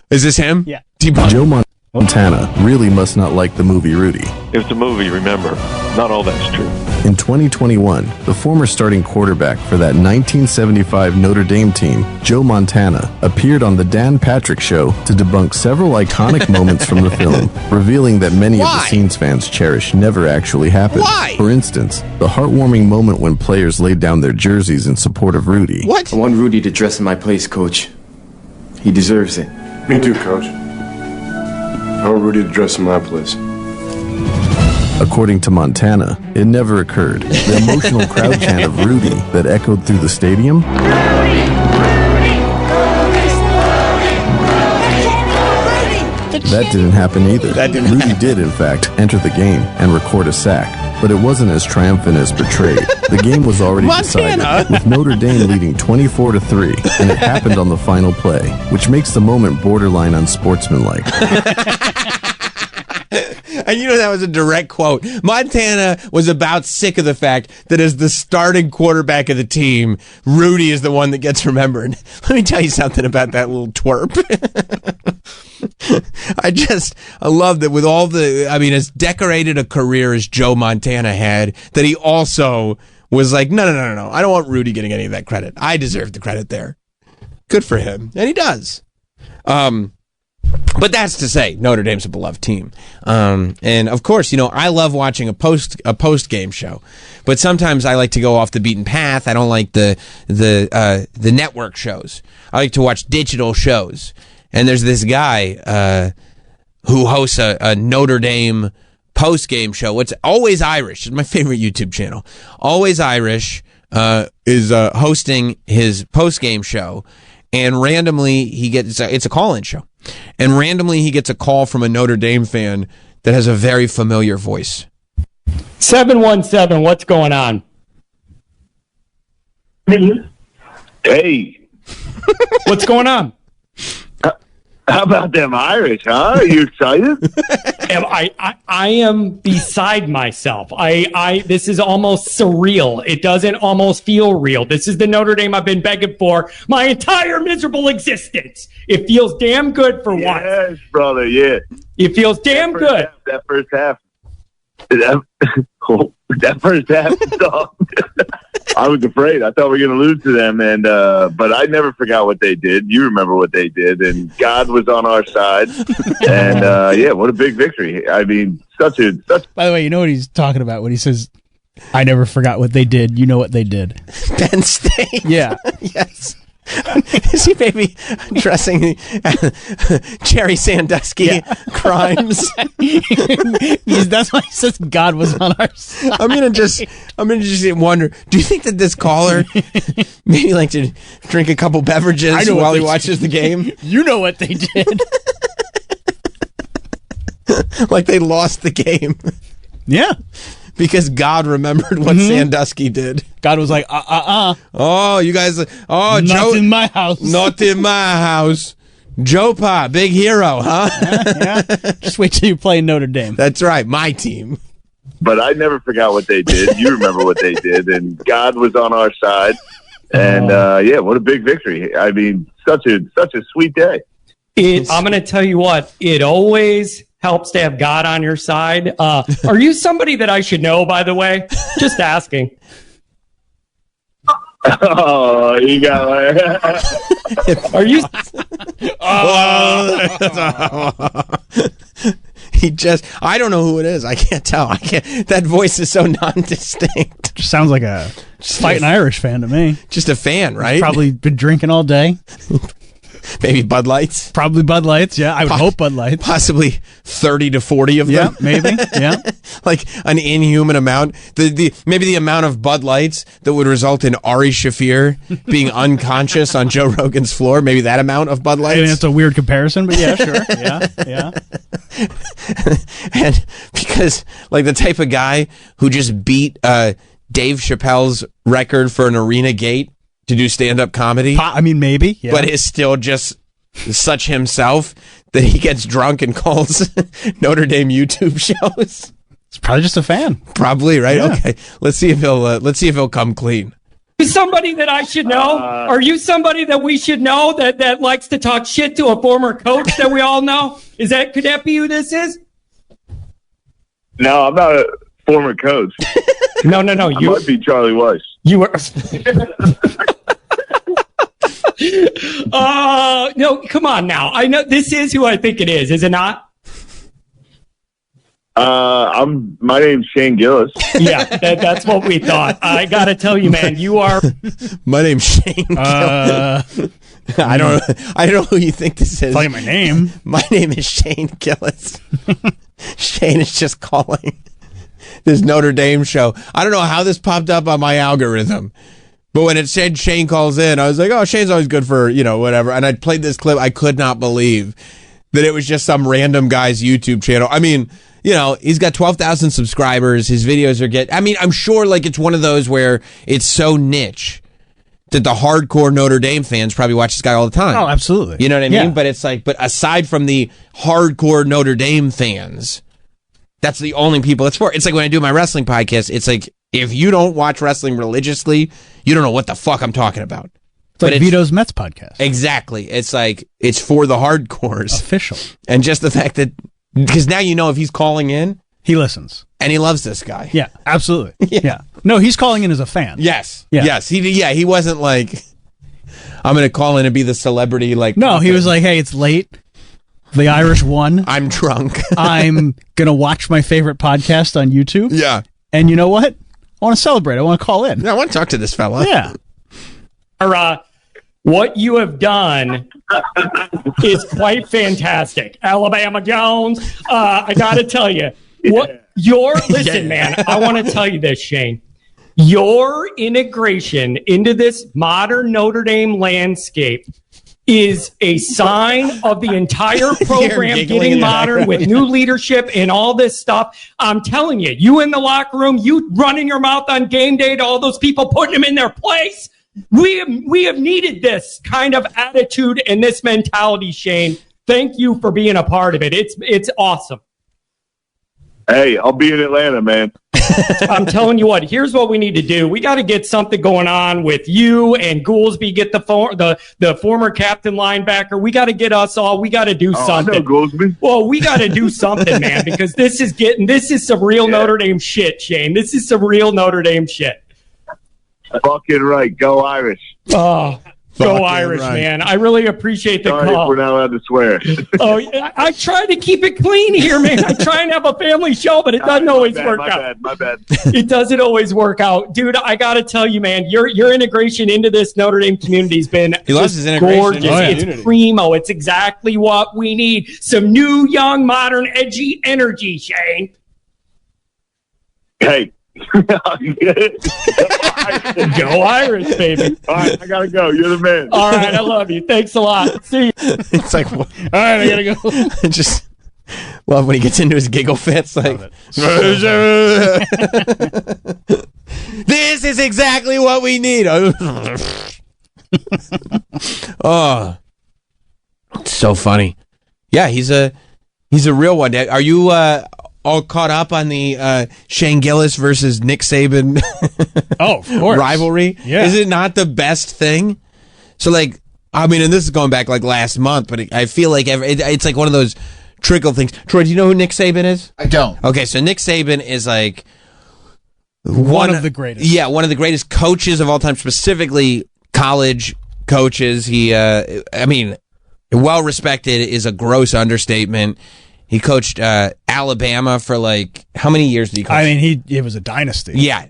Is this him? Yeah. Joe Montana really must not like the movie Rudy. It's a movie, remember. Not all that's true. In 2021, the former starting quarterback for that 1975 Notre Dame team, Joe Montana, appeared on The Dan Patrick Show to debunk several iconic moments from the film, revealing that many of the scenes fans cherish never actually happened. Why? For instance, the heartwarming moment when players laid down their jerseys in support of Rudy. What? I want Rudy to dress in my place, Coach. He deserves it. Me too, Coach. I want Rudy to dress in my place. According to Montana, it never occurred. The emotional crowd chant of Rudy that echoed through the stadium that didn't happen either. Rudy did, in fact, enter the game and record a sack, but it wasn't as triumphant as portrayed. The game was already decided, with Notre Dame leading 24-3, and it happened on the final play, which makes the moment borderline unsportsmanlike. And you know that was a direct quote. Montana was about sick of the fact that as the starting quarterback of the team, Rudy is the one that gets remembered. Let me tell you something about that little twerp. I love that with all as decorated a career as Joe Montana had, that he also was like, no. I don't want Rudy getting any of that credit. I deserve the credit there. Good for him. And he does. But that's to say, Notre Dame's a beloved team. And of course, I love watching a post game show, but sometimes I like to go off the beaten path. I don't like the network shows. I like to watch digital shows. And there's this guy who hosts a Notre Dame post game show. It's Always Irish. It's my favorite YouTube channel. Always Irish is hosting his post game show, and randomly it's a call in show. And randomly he gets a call from a Notre Dame fan that has a very familiar voice. 717, what's going on? Hey. What's going on? How about them Irish, huh? Are you excited? I am beside myself. This is almost surreal. It doesn't almost feel real. This is the Notre Dame I've been begging for my entire miserable existence. It feels damn good for once. Yes, brother, yeah. It feels damn good. That first half. That first half, dog. I was afraid. I thought we were going to lose to them, and but I never forgot what they did. You remember what they did, and God was on our side. And yeah, what a big victory! I mean, such. By the way, you know what he's talking about when he says, "I never forgot what they did." You know what they did? Penn State. Yeah. Yes. Is he maybe addressing Jerry Sandusky crimes? That's why he says God was on our side. I'm gonna just wonder. Do you think that this caller maybe like to drink a couple beverages while he watches the game? You know what they did? Like they lost the game. Yeah. Because God remembered what Sandusky did. God was like, Oh, you guys. Oh, not Joe. in my house. Not in my house. Joe Pa, big hero, huh? Yeah. Just wait till you play Notre Dame. That's right, my team. But I never forgot what they did. You remember what they did, and God was on our side. And yeah, what a big victory! I mean, such a sweet day. I'm going to tell you what. It always helps to have God on your side. Are you somebody that I should know, by the way? Just asking. Oh, you got Are you? I don't know who it is. I can't tell. That voice is so non-distinct. Just sounds like a fighting Irish fan to me. Just a fan, right? He's probably been drinking all day. Maybe Bud Lights. Probably Bud Lights, yeah. I would hope Bud Lights. Possibly 30 to 40 of them. Yeah, maybe, yeah. Like an inhuman amount. Maybe the amount of Bud Lights that would result in Ari Shaffir being unconscious on Joe Rogan's floor. Maybe that amount of Bud Lights. I mean, it's a weird comparison, but yeah, sure. Yeah. And because, like, the type of guy who just beat Dave Chappelle's record for an arena gate to do stand-up comedy. I mean, maybe, yeah. But is still just such himself that he gets drunk and calls Notre Dame YouTube shows. It's probably just a fan. Probably, right? Yeah. Okay. Let's see if he'll come clean. Are you somebody that I should know? Are you somebody that we should know that likes to talk shit to a former coach that we all know? Could that be who this is? No, I'm not a former coach. No. You might be Charlie Weiss. You were. No, come on now. I know this is who I think it is it not? My name's Shane Gillis. Yeah, that's what we thought. I gotta tell you, man, you are. My name's Shane Gillis. I don't know who you think this is. Tell you my name. My name is Shane Gillis. Shane is just calling this Notre Dame show. I don't know how this popped up on my algorithm. But when it said Shane calls in, I was like, oh, Shane's always good for, whatever. And I played this clip. I could not believe that it was just some random guy's YouTube channel. I mean, he's got 12,000 subscribers. His videos are I'm sure like it's one of those where it's so niche that the hardcore Notre Dame fans probably watch this guy all the time. Oh, absolutely. You know what I mean? Yeah. But it's like, but aside from the hardcore Notre Dame fans, that's the only people it's for. It's like when I do my wrestling podcast, it's like, if you don't watch wrestling religiously, you don't know what the fuck I'm talking about. It's like Vito's Mets podcast. Exactly. It's like, it's for the hardcores. Official. And just the fact that, because now you know if he's calling in, he listens. And he loves this guy. Yeah, absolutely. Yeah. No, he's calling in as a fan. Yes. Yeah. Yes. He wasn't like, I'm going to call in and be the celebrity. Like, no, he was like, hey, it's late. The Irish won. I'm drunk. I'm going to watch my favorite podcast on YouTube. Yeah. And you know what? I want to celebrate. I want to call in. Yeah, I want to talk to this fella. Yeah. What you have done is quite fantastic. Alabama Jones. I got to tell you, listen, man, I want to tell you this, Shane. Your integration into this modern Notre Dame landscape is a sign of the entire program getting modern with new leadership and all this stuff. I'm telling you, you in the locker room, you running your mouth on game day to all those people, putting them in their place. We have needed this kind of attitude and this mentality, Shane, thank you for being a part of it. It's awesome. Hey, I'll be in Atlanta, man. I'm telling you what, here's what we need to do. We got to get something going on with you and Goolsby, get the former captain linebacker. We got to get us all. We got to do something. I know Goolsby. Well, we got to do something, man, because this is some real Notre Dame shit, Shane. This is some real Notre Dame shit. Fucking right. Go Irish. Oh, go Irish, right. Man. I really appreciate the Sorry call. If we're not allowed to swear. Oh, I try to keep it clean here, man. I try and have a family show, but it doesn't always work out. My bad. It doesn't always work out. Dude, I got to tell you, man, your integration into this Notre Dame community has been he loves his integration gorgeous. It's primo. It's exactly what we need. Some new, young, modern, edgy energy, Shane. Hey. Go Irish, baby. All right, I gotta go. You're the man. All right, I love you. Thanks a lot. See you. It's like, all right, I gotta go. I just love when he gets into his giggle fits. Like, this is exactly what we need. Oh, it's so funny. Yeah, he's a real one. Are you all caught up on the Shane Gillis versus Nick Saban of course. rivalry? Yeah. Is it not the best thing? So, like, I mean, and this is going back like last month, but I feel like it's like one of those trickle things. Troy, do you know who Nick Saban is? I don't. Okay, so Nick Saban is like one of the greatest. Yeah, one of the greatest coaches of all time, specifically college coaches. He, I mean, well respected is a gross understatement. He coached Alabama for like, how many years did he coach? I mean, it was a dynasty. Yeah.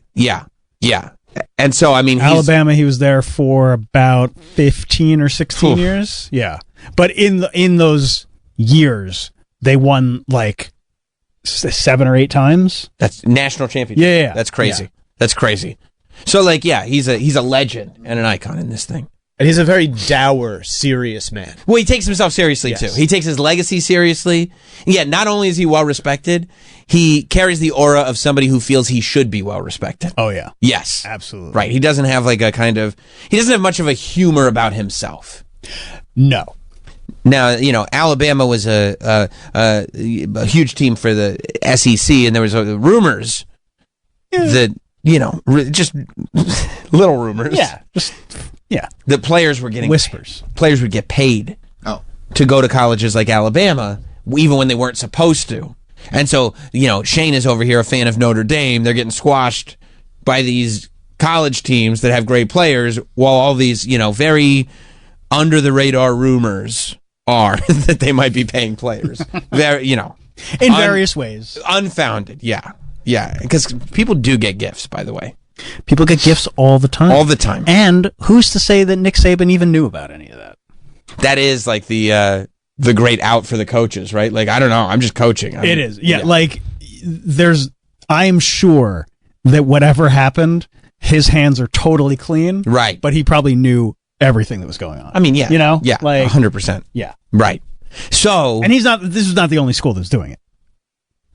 And so, I mean, Alabama, he was there for about 15 or 16 years. Yeah. But in those years, they won like 7 or 8 times. That's national championship. Yeah. That's crazy. Yeah. That's crazy. So, like, yeah, he's a legend and an icon in this thing. And he's a very dour, serious man. Well, he takes himself seriously, too. He takes his legacy seriously. Yeah, not only is he well-respected, he carries the aura of somebody who feels he should be well-respected. Oh, yeah. Yes. Absolutely. Right. He doesn't have like he doesn't have much of a humor about himself. No. Now, you know, Alabama was a huge team for the SEC, and there was rumors that, you know, just little rumors. Yeah. That players were getting whispers. Players would get paid to go to colleges like Alabama, even when they weren't supposed to. And so, you know, Shane is over here a fan of Notre Dame. They're getting squashed by these college teams that have great players, while all these, you know, very under the radar rumors are that they might be paying players. Very, you know, in various ways. Unfounded. Yeah. Because people do get gifts, by the way. People get gifts all the time. All the time. And who's to say that Nick Saban even knew about any of that? That is like the great out for the coaches, right? Like, I don't know. I'm just coaching. It is. Yeah. Like, I'm sure that whatever happened, his hands are totally clean. Right. But he probably knew everything that was going on. I mean, yeah. You know? Yeah. Like 100%. Yeah. Right. So. And this is not the only school that's doing it.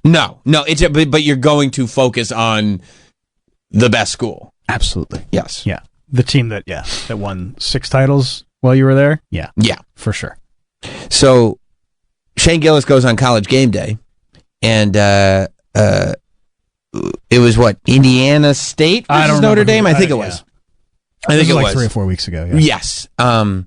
No. But you're going to focus on the best school. Absolutely. Yes. Yeah. The team that won 6 titles while you were there. Yeah. Yeah. For sure. So Shane Gillis goes on College Game Day, and it was what, Indiana State versus Notre Dame? I think it was. I think it was like 3 or 4 weeks ago. Yeah. Yes. And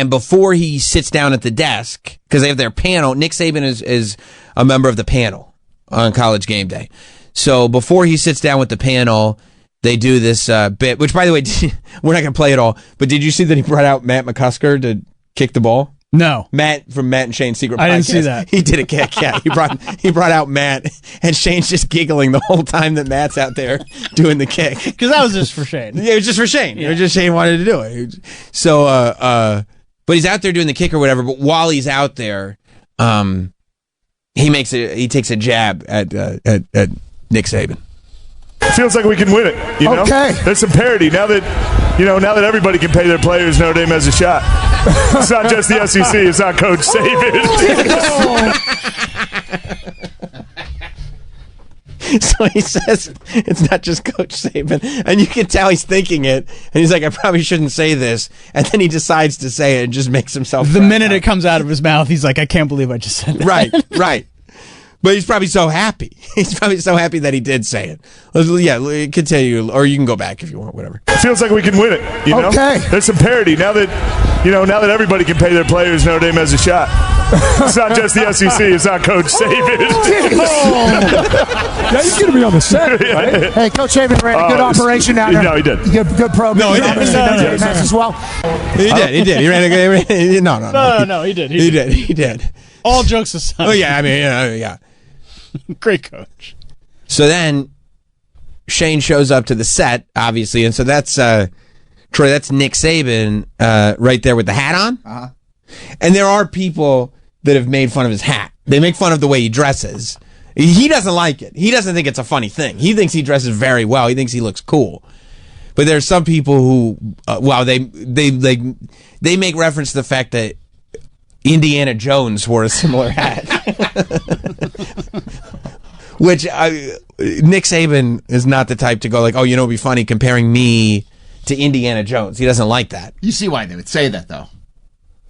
before he sits down at the desk, because they have their panel, Nick Saban is a member of the panel on College Game Day. So before he sits down with the panel, they do this bit, which, by the way, we're not going to play it all, but did you see that he brought out Matt McCusker to kick the ball? No. Matt from Matt and Shane's Secret Podcast. I didn't see that. He did a kick, yeah. He brought out Matt, and Shane's just giggling the whole time that Matt's out there doing the kick. Because that was just for Shane. Yeah, it was just for Shane. Yeah. It was just Shane wanted to do it. So, but he's out there doing the kick or whatever, but while he's out there, he takes a jab at Nick Saban. Feels like we can win it. You know? Okay. There's some parity now that everybody can pay their players. Notre Dame has a shot. It's not just the SEC. It's not Coach Saban. So he says it's not just Coach Saban, and you can tell he's thinking it, and he's like, I probably shouldn't say this, and then he decides to say it and just makes himself. The minute it comes out of his mouth, he's like, I can't believe I just said that. Right. But he's probably so happy. He's probably so happy that he did say it. Yeah, continue, or you can go back if you want, whatever. Feels like we can win it. You know? Okay. There's some parity now that everybody can pay their players. Notre Dame has a shot. It's not just the SEC. It's not Coach Saban. Now he's going to be on the set, right? Hey, Coach Saban ran a good operation out there. No, he did. Good program. No, he did. As well. He did. He ran a good. No, he did. He did. All jokes aside. Oh yeah, I mean, yeah. Great coach. So then Shane shows up to the set, obviously, and so that's Troy. That's Nick Saban right there with the hat on. Uh-huh. And there are people that have made fun of his hat. They make fun of the way he dresses. He doesn't like it. He doesn't think it's a funny thing. He thinks he dresses very well. He thinks he looks cool. But there's some people who, they make reference to the fact that Indiana Jones wore a similar hat. Which Nick Saban is not the type to go like, oh, it'd be funny comparing me to Indiana Jones. He doesn't like that. You see why they would say that, though.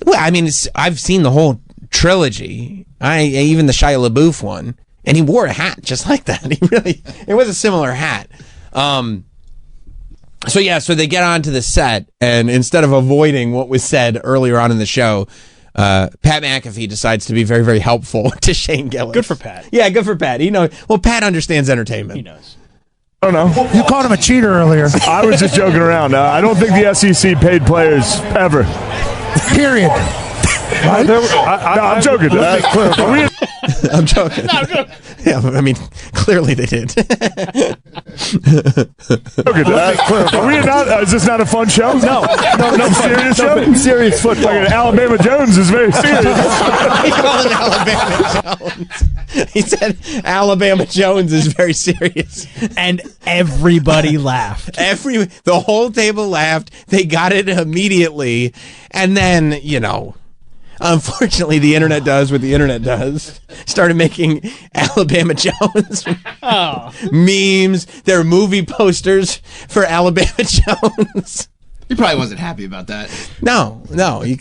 Well, I mean, I've seen the whole trilogy. Even the Shia LaBeouf one, and he wore a hat just like that. It was a similar hat. So they get onto the set, and instead of avoiding what was said earlier on in the show, Pat McAfee decides to be very, very helpful to Shane Gillis. Good for Pat. Yeah, good for Pat. Pat understands entertainment. He knows. I don't know. You called him a cheater earlier. I was just joking around. I don't think the SEC paid players ever. Period. Right? I'm joking. I'm joking. Yeah, I mean, clearly they did. Is this not a fun show? No, serious show? Serious football. Alabama Jones is very serious. He called it Alabama Jones. He said Alabama Jones is very serious. And everybody laughed. The whole table laughed. They got it immediately. And then, unfortunately, the internet does what the internet does. Started making Alabama Jones memes. There are movie posters for Alabama Jones. He probably wasn't happy about that. No. I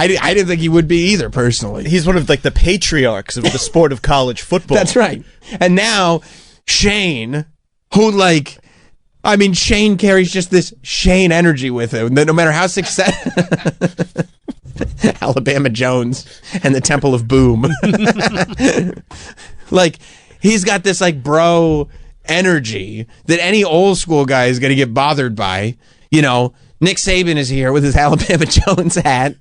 didn't think he would be either, personally. He's one of the patriarchs of the sport of college football. That's right. And now Shane, who Shane carries just this Shane energy with him. That no matter how successful. Alabama Jones and the Temple of Boom. He's got this bro energy that any old school guy is going to get bothered by. Nick Saban is here with his Alabama Jones hat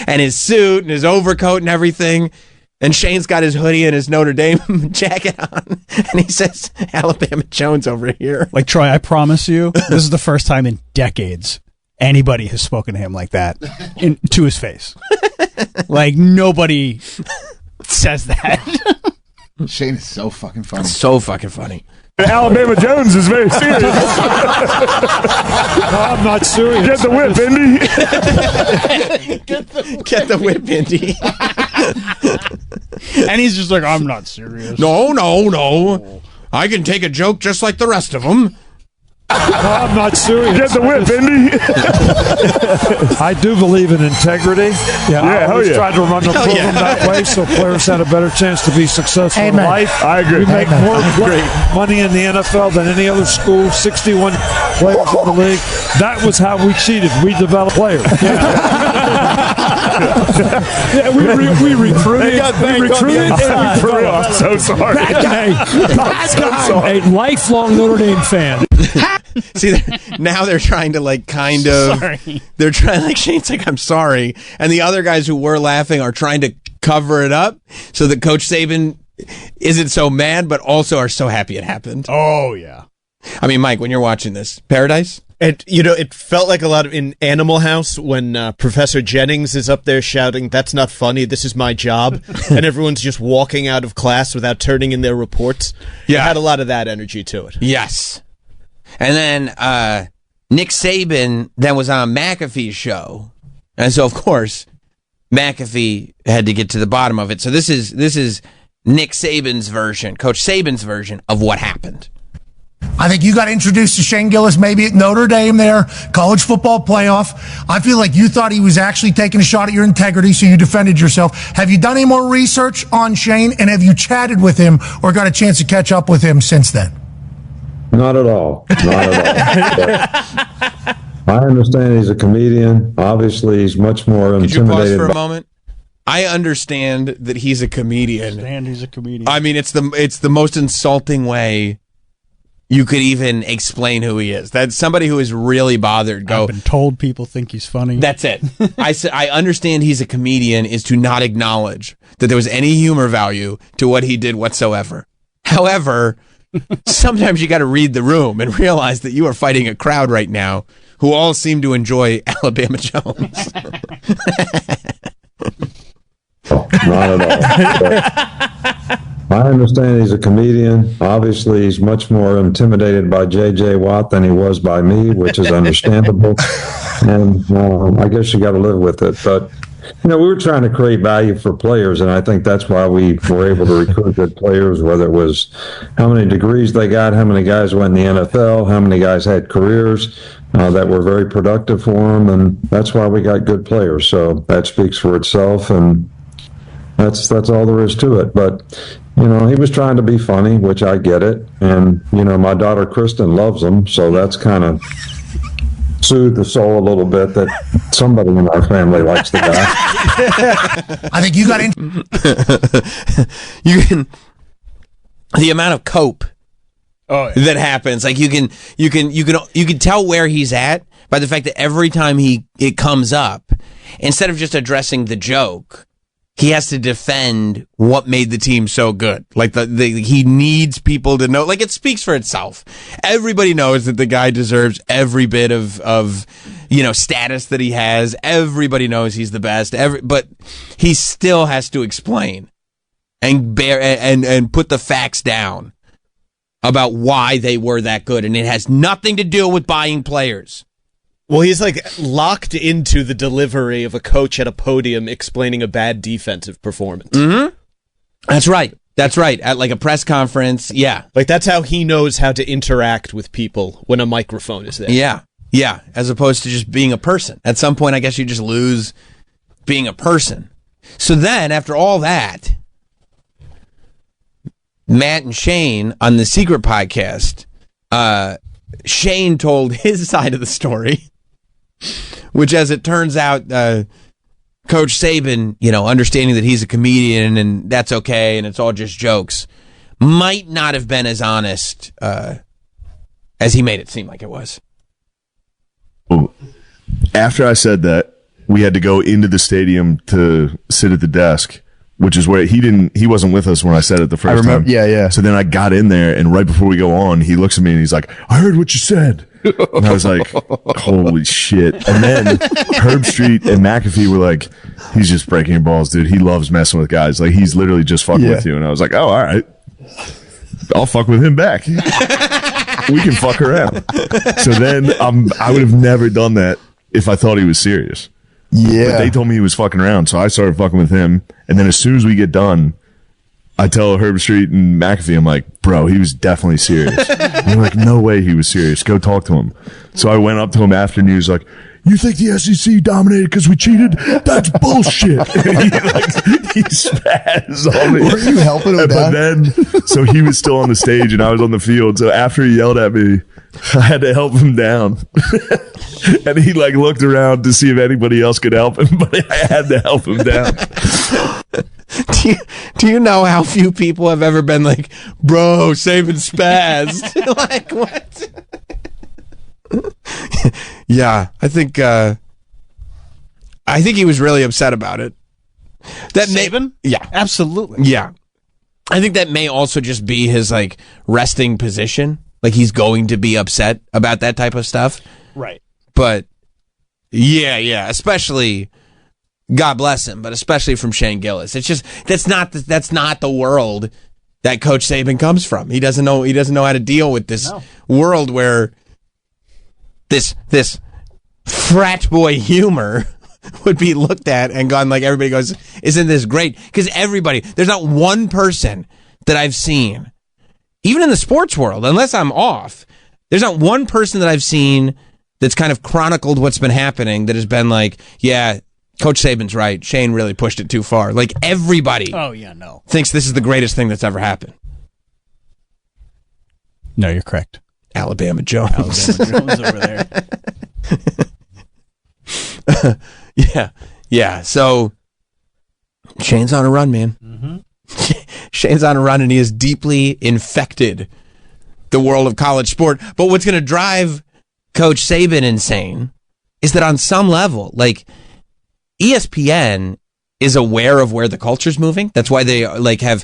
and his suit and his overcoat and everything. And Shane's got his hoodie and his Notre Dame jacket on. And he says, Alabama Jones over here. Troy, I promise you, this is the first time in decades anybody has spoken to him like that to his face. Nobody says that. Shane is so fucking funny. So fucking funny. Alabama Jones is very serious. No, I'm not serious. Get the whip, Indy. Get the whip, Indy. And he's just I'm not serious. No. I can take a joke just like the rest of them. No, I'm not serious. Get the whip, Indy. I do believe in integrity. I always try to run the program that way so players had a better chance to be successful in life. I agree. We make more money in the NFL than any other school, 61 players in the league. That was how we cheated. We developed players. We recruited. For real, I'm so sorry. That guy, a lifelong Notre Dame fan. See, now they're trying to Sorry. They're trying Shane's I'm sorry, and the other guys who were laughing are trying to cover it up so that Coach Saban isn't so mad, but also are so happy it happened. Oh yeah. I mean, Mike, when you're watching this, Paradise. It felt like a lot of in Animal House when Professor Jennings is up there shouting, "That's not funny. This is my job," and everyone's just walking out of class without turning in their reports. Yeah, it had a lot of that energy to it. Yes. And then Nick Saban then was on McAfee's show, and so of course McAfee had to get to the bottom of it. So this is Nick Saban's version, Coach Saban's version of what happened. I think you got introduced to Shane Gillis maybe at Notre Dame there, college football playoff. I feel like you thought he was actually taking a shot at your integrity, so you defended yourself. Have you done any more research on Shane, and have you chatted with him or got a chance to catch up with him since then? Not at all. Not at all. I understand he's a comedian. Obviously, he's much more Could you intimidated. pause for a moment? I understand that he's a comedian. He's a comedian. I mean, it's the most insulting way you could even explain who he is. That somebody who is really bothered. I've been told people think he's funny. That's it. I understand he's a comedian is to not acknowledge that there was any humor value to what he did whatsoever. However, sometimes you got to read the room and realize that you are fighting a crowd right now who all seem to enjoy Alabama Jones. Not at all. I understand he's a comedian. Obviously, he's much more intimidated by J.J. Watt than he was by me, which is understandable. And I guess you got to live with it. But, we were trying to create value for players, and I think that's why we were able to recruit good players, whether it was how many degrees they got, how many guys went in the NFL, how many guys had careers that were very productive for them, and that's why we got good players. So that speaks for itself, and that's all there is to it. But he was trying to be funny, which I get it. And, my daughter Kristen loves him. So that's kind of soothed the soul a little bit that somebody in our family likes the guy. I think you got in. The amount of cope that happens, like you can tell where he's at by the fact that every time it comes up, instead of just addressing the joke, he has to defend what made the team so good. Like he needs people to know. Like it speaks for itself. Everybody knows that the guy deserves every bit of status that he has. Everybody knows he's the best. But he still has to explain and put the facts down about why they were that good, and it has nothing to do with buying players. Well, he's like locked into the delivery of a coach at a podium explaining a bad defensive performance. Mm-hmm. That's right. At like a press conference. Yeah. Like that's how he knows how to interact with people when a microphone is there. Yeah. Yeah. As opposed to just being a person. At some point, I guess you just lose being a person. So then after all that, Matt and Shane on the Secret Podcast, Shane told his side of the story. Which, as it turns out, Coach Saban, understanding that he's a comedian and that's okay and it's all just jokes, might not have been as honest as he made it seem like it was. After I said that, we had to go into the stadium to sit at the desk, which is where he wasn't with us when I said it the first time. Yeah. So then I got in there, and right before we go on, he looks at me and he's like, "I heard what you said." And I was like, holy shit. And then Herb Street and McAfee were like, he's just breaking your balls, dude. He loves messing with guys. Like, he's literally just fucking with you. And I was like, oh, all right. I'll fuck with him back. We can fuck around. So then I would have never done that if I thought he was serious. Yeah. But they told me he was fucking around, so I started fucking with him. And then as soon as we get done, I tell Herb Street and McAfee, I'm like, bro, he was definitely serious. And they're like, no way he was serious. Go talk to him. So I went up to him after and he was like, you think the SEC dominated because we cheated? That's bullshit. He spazzed on me. Weren't you helping him But then, so he was still on the stage and I was on the field. So after he yelled at me, I had to help him down. And he looked around to see if anybody else could help him, but I had to help him down. Do you know how few people have ever been like, bro, Saban spazzed? Like, what? Yeah, I think he was really upset about it. That Saban? Yeah. Absolutely. Yeah. I think that may also just be his resting position. Like he's going to be upset about that type of stuff. Right. But yeah, especially, God bless him, but especially from Shane Gillis. It's just that's not the world that Coach Saban comes from. He doesn't know how to deal with this world where this frat boy humor would be looked at and gone like, everybody goes, isn't this great? Because there's not one person that I've seen, even in the sports world, unless I'm off, there's not one person that I've seen that's kind of chronicled what's been happening that has been like, yeah, Coach Saban's right. Shane really pushed it too far. Like, everybody thinks this is the greatest thing that's ever happened. No, you're correct. Alabama Jones. Alabama Jones over there. Yeah. So Shane's on a run, man. Mm-hmm. Shane's on a run, and he has deeply infected the world of college sport. But what's going to drive Coach Saban insane is that on some level, like, ESPN is aware of where the culture's moving. That's why they like have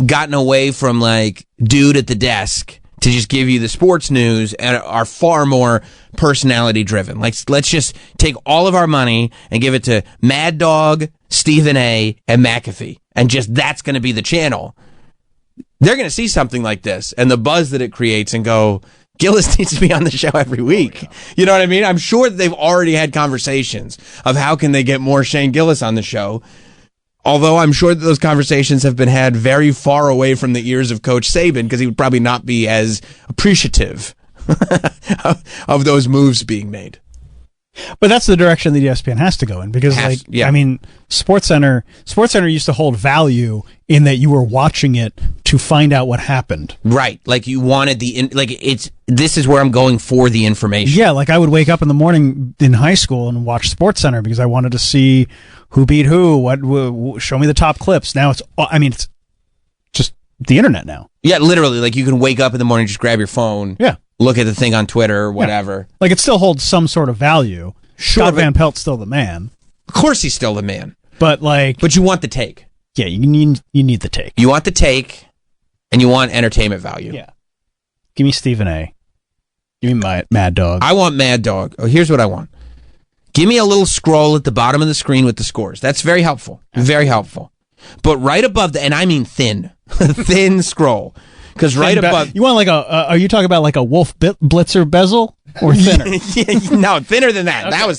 gotten away from like dude at the desk to just give you the sports news and are far more personality driven. Like, let's just take all of our money and give it to Mad Dog, Stephen A, and McAfee, and just that's going to be the channel. They're going to see something like this and the buzz that it creates and go, Gillis needs to be on the show every week. You know what I mean? I'm sure that they've already had conversations of how can they get more Shane Gillis on the show. Although I'm sure that those conversations have been had very far away from the ears of Coach Saban, because he would probably not be as appreciative of those moves being made. But that's the direction that ESPN has to go in, because I mean, SportsCenter used to hold value in that you were watching it to find out what happened. Right. Like, you wanted this is where I'm going for the information. Yeah, like I would wake up in the morning in high school and watch SportsCenter because I wanted to see who beat who, show me the top clips. Now it's just the internet now. Yeah, literally, like, you can wake up in the morning, just grab your phone. Yeah. Look at the thing on Twitter or whatever. Yeah. Like, it still holds some sort of value. Sure, Scott Van Pelt's still the man. Of course he's still the man. But you want the take. Yeah, you need the take. You want the take, and you want entertainment value. Yeah. Give me Stephen A. Give me Mad Dog. I want Mad Dog. Oh, here's what I want. Give me a little scroll at the bottom of the screen with the scores. That's very helpful. Very helpful. But right above and I mean thin. Thin scroll. Because right above... You want like are you talking about like a Wolf Blitzer bezel? Or thinner? No, thinner than that. Okay.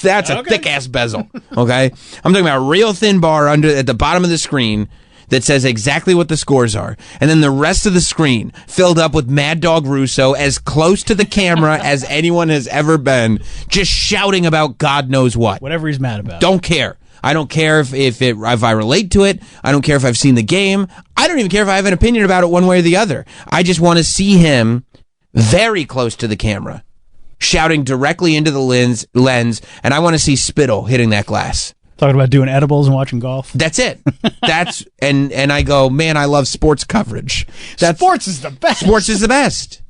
That's a thick-ass bezel. Okay? I'm talking about a real thin bar at the bottom of the screen that says exactly what the scores are. And then the rest of the screen filled up with Mad Dog Russo, as close to the camera as anyone has ever been, just shouting about God knows what. Whatever he's mad about. Don't care. I don't care if I relate to it. I don't care if I've seen the game. I don't even care if I have an opinion about it one way or the other. I just want to see him very close to the camera, shouting directly into the lens, and I want to see spittle hitting that glass. Talking about doing edibles and watching golf. That's it. And I go, man, I love sports coverage. Sports is the best. Sports is the best.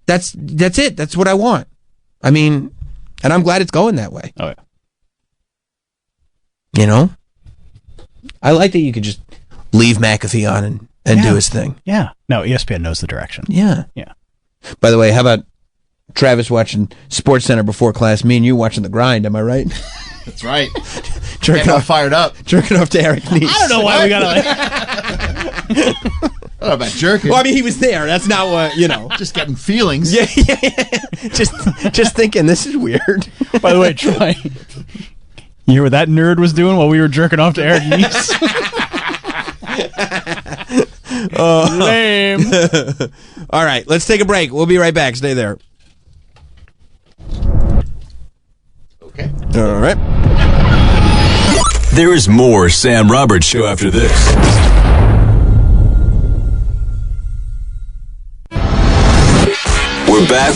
That's it. That's what I want. I mean, and I'm glad it's going that way. Oh yeah. You know, I like that you could just leave McAfee on and do his thing. Yeah. No, ESPN knows the direction. Yeah. Yeah. By the way, how about Travis watching SportsCenter before class? Me and you watching The Grind. Am I right? That's right. Jerking off, fired up. Jerking off to Eric Nies. I don't know why we got to. I don't know about jerking. Well, I mean, he was there. That's not what, Just getting feelings. Yeah. Just thinking, this is weird. By the way, Troy, you hear what that nerd was doing while we were jerking off to Eric Nies? Lame. All right, let's take a break. We'll be right back. Stay there. Okay. All right. There is more Sam Roberts Show after this. We're back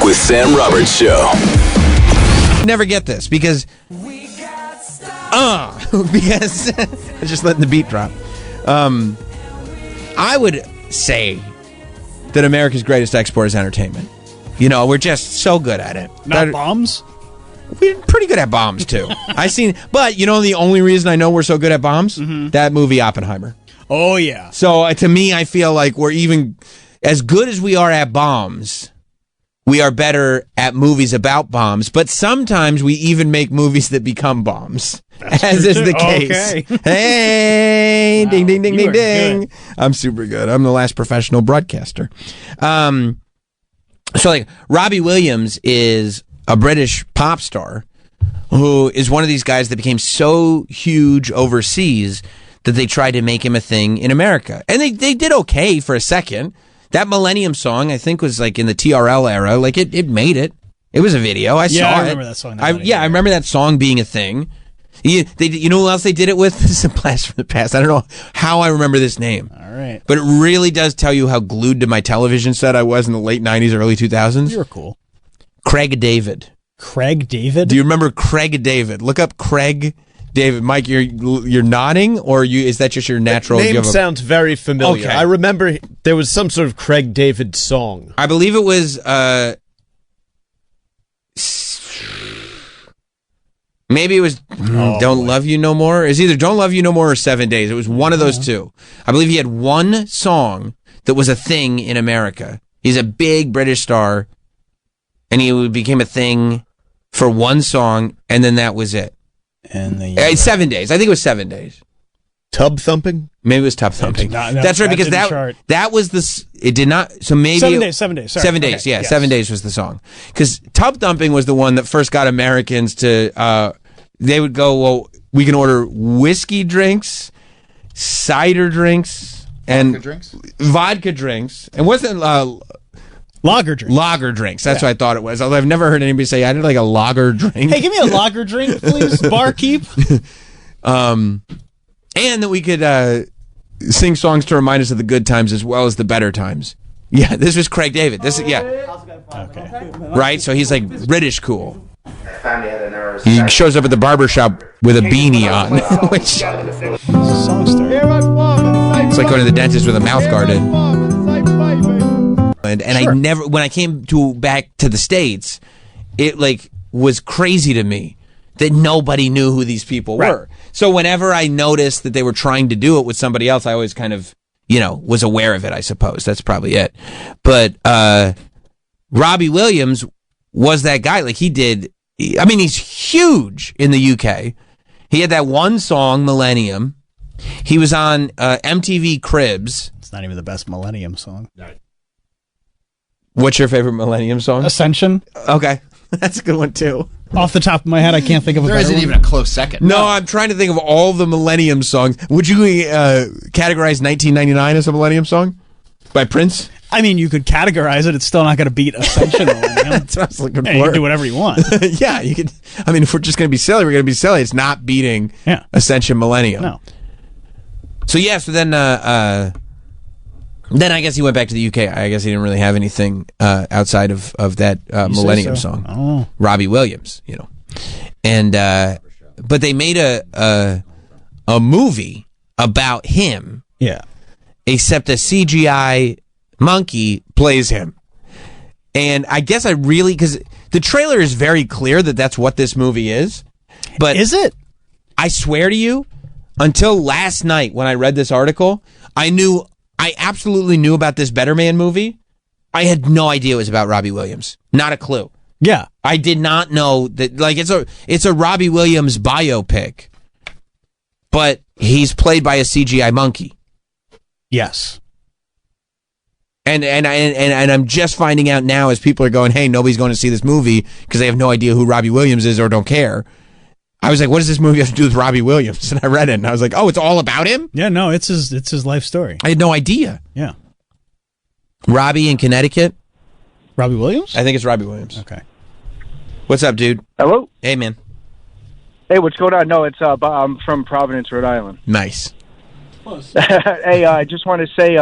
with Sam Roberts Show. Never get this because just letting the beat drop. I would say that America's greatest export is entertainment. We're just so good at it. Not bombs? We're pretty good at bombs too. But the only reason I know we're so good at bombs, that movie Oppenheimer. Oh yeah. So to me, I feel like we're even as good as we are at bombs. We are better at movies about bombs, but sometimes we even make movies that become bombs, as is the case. Okay. Hey, wow. Ding, ding, ding, You ding, are ding. Good. I'm super good. I'm the last professional broadcaster. So like Robbie Williams is a British pop star who is one of these guys that became so huge overseas that they tried to make him a thing in America. And they did okay for a second. That Millennium song, I think, was like in the TRL era. Like, it made it. It was a video. I saw it. I remember that song. I remember that song being a thing. You know who else they did it with? This is a blast from the past. I don't know how I remember this name. All right. But it really does tell you how glued to my television set I was in the late 90s, early 2000s. You were cool. Craig David. Craig David? Do you remember Craig David? Look up Craig David. Mike, you're nodding, or is that just your natural? The name sounds very familiar. Okay. I remember there was some sort of Craig David song. I believe it was maybe it was Don't Love You No More. It's either Don't Love You No More or 7 Days. It was one of those two. I believe he had one song that was a thing in America. He's a big British star, and he became a thing for one song, and then that was it. And 7 Days. I think it was 7 Days. Tub Thumping? Maybe it was Tub Thumping. That's right, because that was the. It did not. So maybe 7 Days. 7 Days. Sorry. 7 Days. Okay. Yeah, Yes. 7 Days was the song. Because Tub Thumping was the one that first got Americans to. They would go, well, we can order whiskey drinks, cider drinks, and vodka drinks, and wasn't lager drinks. Lager drinks. That's what I thought it was. Although I've never heard anybody say I did like a lager drink. Hey, give me a lager drink, please, barkeep. And that we could sing songs to remind us of the good times as well as the better times. Yeah, this was Craig David. Okay. Right? So he's like British cool. He shows up at the barber shop with a beanie on, which it's like going to the dentist with a mouth guard in. And I never, when I came back to the States, it like was crazy to me that nobody knew who these people were. So whenever I noticed that they were trying to do it with somebody else, I always kind of, was aware of it, I suppose. That's probably it. But Robbie Williams was that guy. Like he's huge in the UK. He had that one song, Millennium. He was on MTV Cribs. It's not even the best Millennium song. What's your favorite Millennium song? Ascension. Okay. That's a good one, too. Off the top of my head, I can't think of a better one. There isn't even a close second. No, I'm trying to think of all the Millennium songs. Would you categorize 1999 as a Millennium song? By Prince? I mean, you could categorize it. It's still not going to beat Ascension Millennium. That's what I was looking for. You can do whatever you want. Yeah, you could. I mean, if we're just going to be silly, we're going to be silly. It's not beating Ascension Millennium. No. So, then I guess he went back to the UK. I guess he didn't really have anything outside of that Millennium song. Oh. Robbie Williams, And but they made a movie about him. Yeah. Except a CGI monkey plays him. And I guess because the trailer is very clear that that's what this movie is. But is it? I swear to you, until last night when I read this article, I absolutely knew about this Better Man movie. I had no idea it was about Robbie Williams. Not a clue. Yeah. I did not know that, like, it's a Robbie Williams biopic, but he's played by a CGI monkey. Yes. And I'm just finding out now as people are going, hey, nobody's going to see this movie because they have no idea who Robbie Williams is or don't care. I was like, what does this movie have to do with Robbie Williams? And I read it, and I was like, oh, it's all about him? Yeah, no, it's his life story. I had no idea. Yeah. Robbie in Connecticut? Robbie Williams? I think it's Robbie Williams. Okay. What's up, dude? Hello? Hey, man. Hey, what's going on? No, I'm from Providence, Rhode Island. Nice. Hey, I just want to say,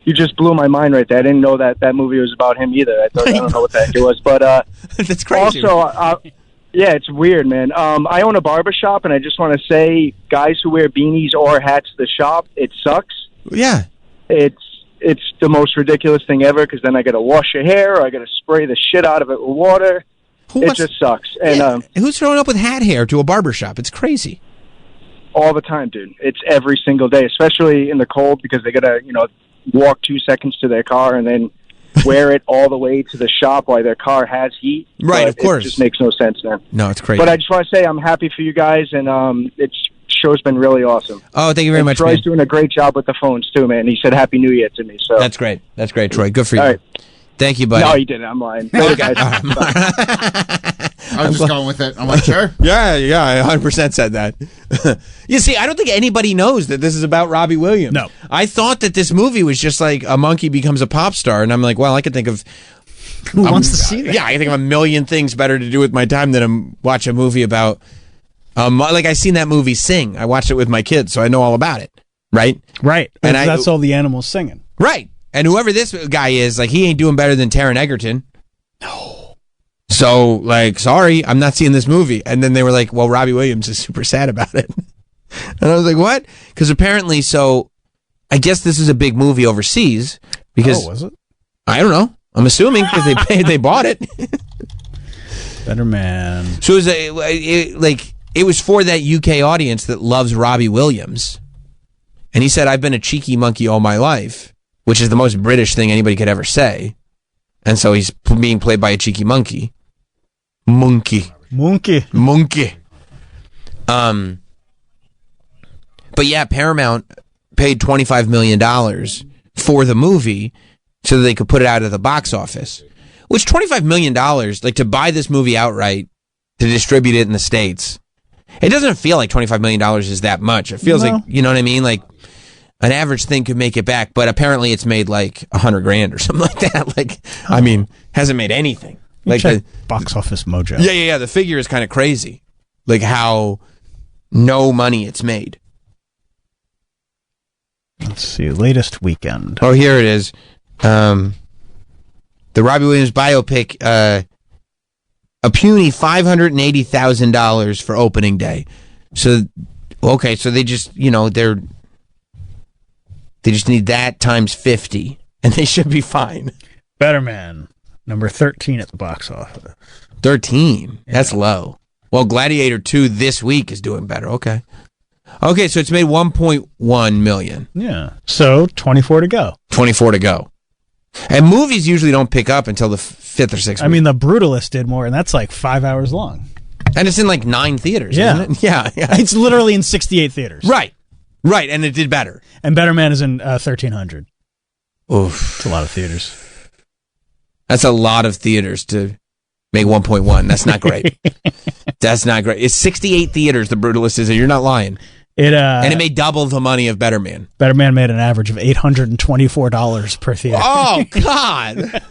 you just blew my mind right there. I didn't know that movie was about him either. I don't know what the heck it was, but that's crazy. Also, yeah, it's weird, man. I own a barbershop, and I just want to say, guys who wear beanies or hats to the shop, it sucks. Yeah. It's the most ridiculous thing ever, because then I got to wash your hair, or I got to spray the shit out of it with water. It just sucks. And who's throwing up with hat hair to a barbershop? It's crazy. All the time, dude. It's every single day, especially in the cold, because they got to, walk 2 seconds to their car and then wear it all the way to the shop while their car has heat. Right, of course. It just makes no sense, man. No, it's crazy. But I just want to say I'm happy for you guys, and show's been really awesome. Oh, thank you very much, Troy's man. doing a great job with the phones, too, man. He said Happy New Year to me. So That's great. That's great, Troy. Good for you. All right. Thank you, buddy. No, he didn't. I'm lying. Later, guys. I was just going with it. I'm like, sure. Yeah, I 100% said that. You see, I don't think anybody knows that this is about Robbie Williams. No. I thought that this movie was just like a monkey becomes a pop star, and I'm like, well, I could think of... Who wants to see that? Yeah, I can think of a million things better to do with my time than watch a movie about... like, I seen that movie Sing. I watched it with my kids, so I know all about it. Right? Right. And that's all the animals singing. Right. And whoever this guy is, like, he ain't doing better than Taron Egerton. No. So, like, sorry, I'm not seeing this movie. And then they were like, well, Robbie Williams is super sad about it. And I was like, what? Because apparently, so, I guess this is a big movie overseas. Because, was it? I don't know. I'm assuming because they bought it. Better Man. So it was for that UK audience that loves Robbie Williams. And he said, I've been a cheeky monkey all my life, which is the most British thing anybody could ever say. And so he's being played by a cheeky monkey. Monkey. But yeah, Paramount paid $25 million for the movie so that they could put it out of the box office. Which $25 million, like to buy this movie outright, to distribute it in the States, it doesn't feel like $25 million is that much. It feels like, you know what I mean? Like an average thing could make it back, but apparently it's made like $100,000 or something like that. Like, I mean, hasn't made anything. Like the Box Office Mojo. Yeah. The figure is kind of crazy. Like how no money it's made. Let's see, latest weekend. Oh, here it is. The Robbie Williams biopic, a puny $580,000 for opening day. So, okay, so they just, they just need that times 50, and they should be fine. Better Man, number 13 at the box office. 13? Yeah. That's low. Well, Gladiator 2 this week is doing better. Okay, so it's made $1.1 million. Yeah, so 24 to go. 24 to go. And movies usually don't pick up until the 5th or 6th week. I mean, The Brutalist did more, and that's like 5 hours long. And it's in like 9 theaters, isn't it? Yeah. It's literally in 68 theaters. Right, and it did better. And Better Man is in 1,300. Oof. It's a lot of theaters. That's a lot of theaters to make 1.1. That's not great. That's not great. It's 68 theaters, The Brutalist is, and you're not lying. And it made double the money of Better Man. Better Man made an average of $824 per theater. Oh, God.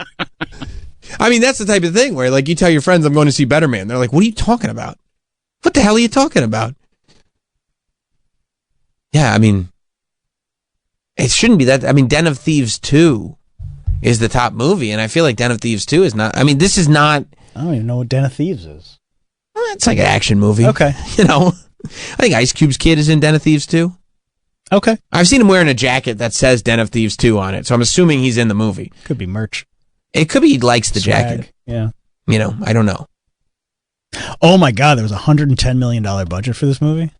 I mean, that's the type of thing where, like, you tell your friends, I'm going to see Better Man. They're like, what are you talking about? What the hell are you talking about? Yeah, I mean, it shouldn't be that. I mean, Den of Thieves 2 is the top movie, and I feel like Den of Thieves 2 is not. I mean, this is not. I don't even know what Den of Thieves is. Well, it's like an action movie. Okay. I think Ice Cube's kid is in Den of Thieves 2. Okay. I've seen him wearing a jacket that says Den of Thieves 2 on it, so I'm assuming he's in the movie. Could be merch. It could be he likes the jacket. Yeah. I don't know. Oh my God, there was a $110 million budget for this movie?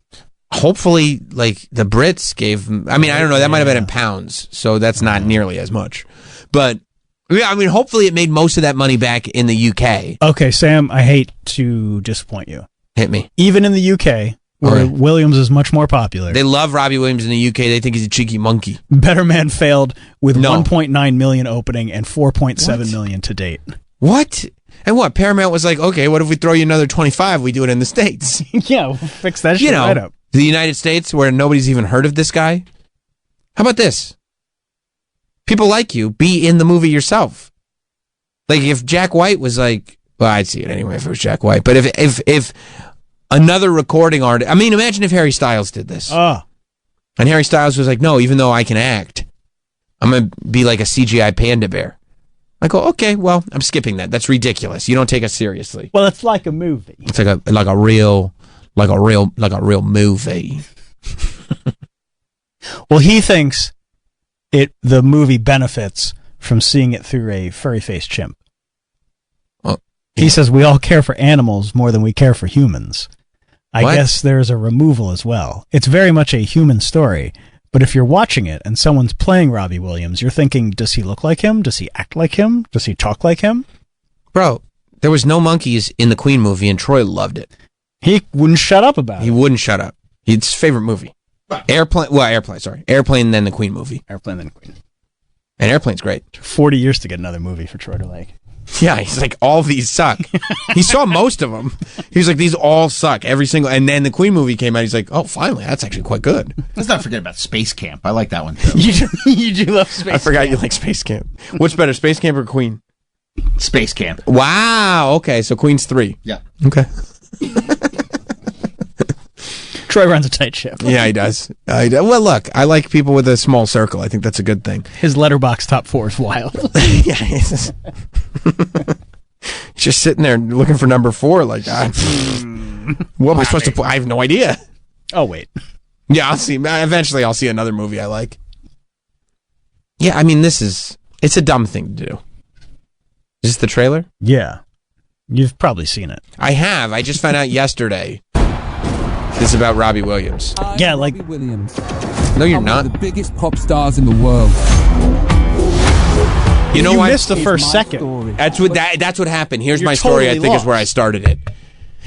Hopefully, like, the Brits gave... I mean, I don't know, that might have been in pounds, so that's not nearly as much. But, I mean, hopefully it made most of that money back in the UK. Okay, Sam, I hate to disappoint you. Hit me. Even in the UK... where Williams is much more popular. They love Robbie Williams in the UK. They think he's a cheeky monkey. Better Man failed with 1.9 million opening and 4.7 million to date. What? And what? Paramount was like, okay, what if we throw you another 25? We do it in the States. Yeah, we'll fix that shit right up. The United States, where nobody's even heard of this guy. How about this? People like you. Be in the movie yourself. Like, if Jack White was like, well, I'd see it anyway if it was Jack White. But if another recording artist... I mean, imagine if Harry Styles did this. Oh. And Harry Styles was like, no, even though I can act, I'm going to be like a CGI panda bear. I go, okay, well, I'm skipping that. That's ridiculous. You don't take us seriously. Well, it's like a movie. It's like a real movie. Well, he thinks the movie benefits from seeing it through a furry-faced chimp. Well, he says we all care for animals more than we care for humans. I guess there's a removal as well. It's very much a human story, but if you're watching it and someone's playing Robbie Williams, you're thinking, does he look like him? Does he act like him? Does he talk like him? Bro, there was no monkeys in the Queen movie, and Troy loved it. He wouldn't shut up about it. He wouldn't shut up. It's his favorite movie. Airplane, then the Queen movie. Airplane, then Queen. And Airplane's great. 40 years to get another movie for Troy to like. Yeah, he's like, all these suck. He saw most of them. He was like, these all suck, every single. And then the Queen movie came out. He's like, oh, finally, that's actually quite good. Let's not forget about Space Camp. I like that one too. You do love Space Camp. I forgot you like Space Camp. What's better, Space Camp or Queen? Space Camp. Wow. Okay, so Queen's 3. Yeah. Okay. Troy runs a tight ship. Yeah, he does. Well, look, I like people with a small circle. I think that's a good thing. His letterbox top 4 is wild. Yeah, he's just sitting there looking for number 4. Like, what am I supposed to put? I have no idea. Oh, wait. Yeah, I'll see. Eventually, I'll see another movie I like. Yeah, I mean, it's a dumb thing to do. Is this the trailer? Yeah. You've probably seen it. I have. I just found out yesterday. This is about Robbie Williams. Yeah, like Robbie Williams. No, you're not. One of the biggest pop stars in the world. You know what? Missed the first second. That's what happened. Here's You're my story. totally I think lost. is where I started it.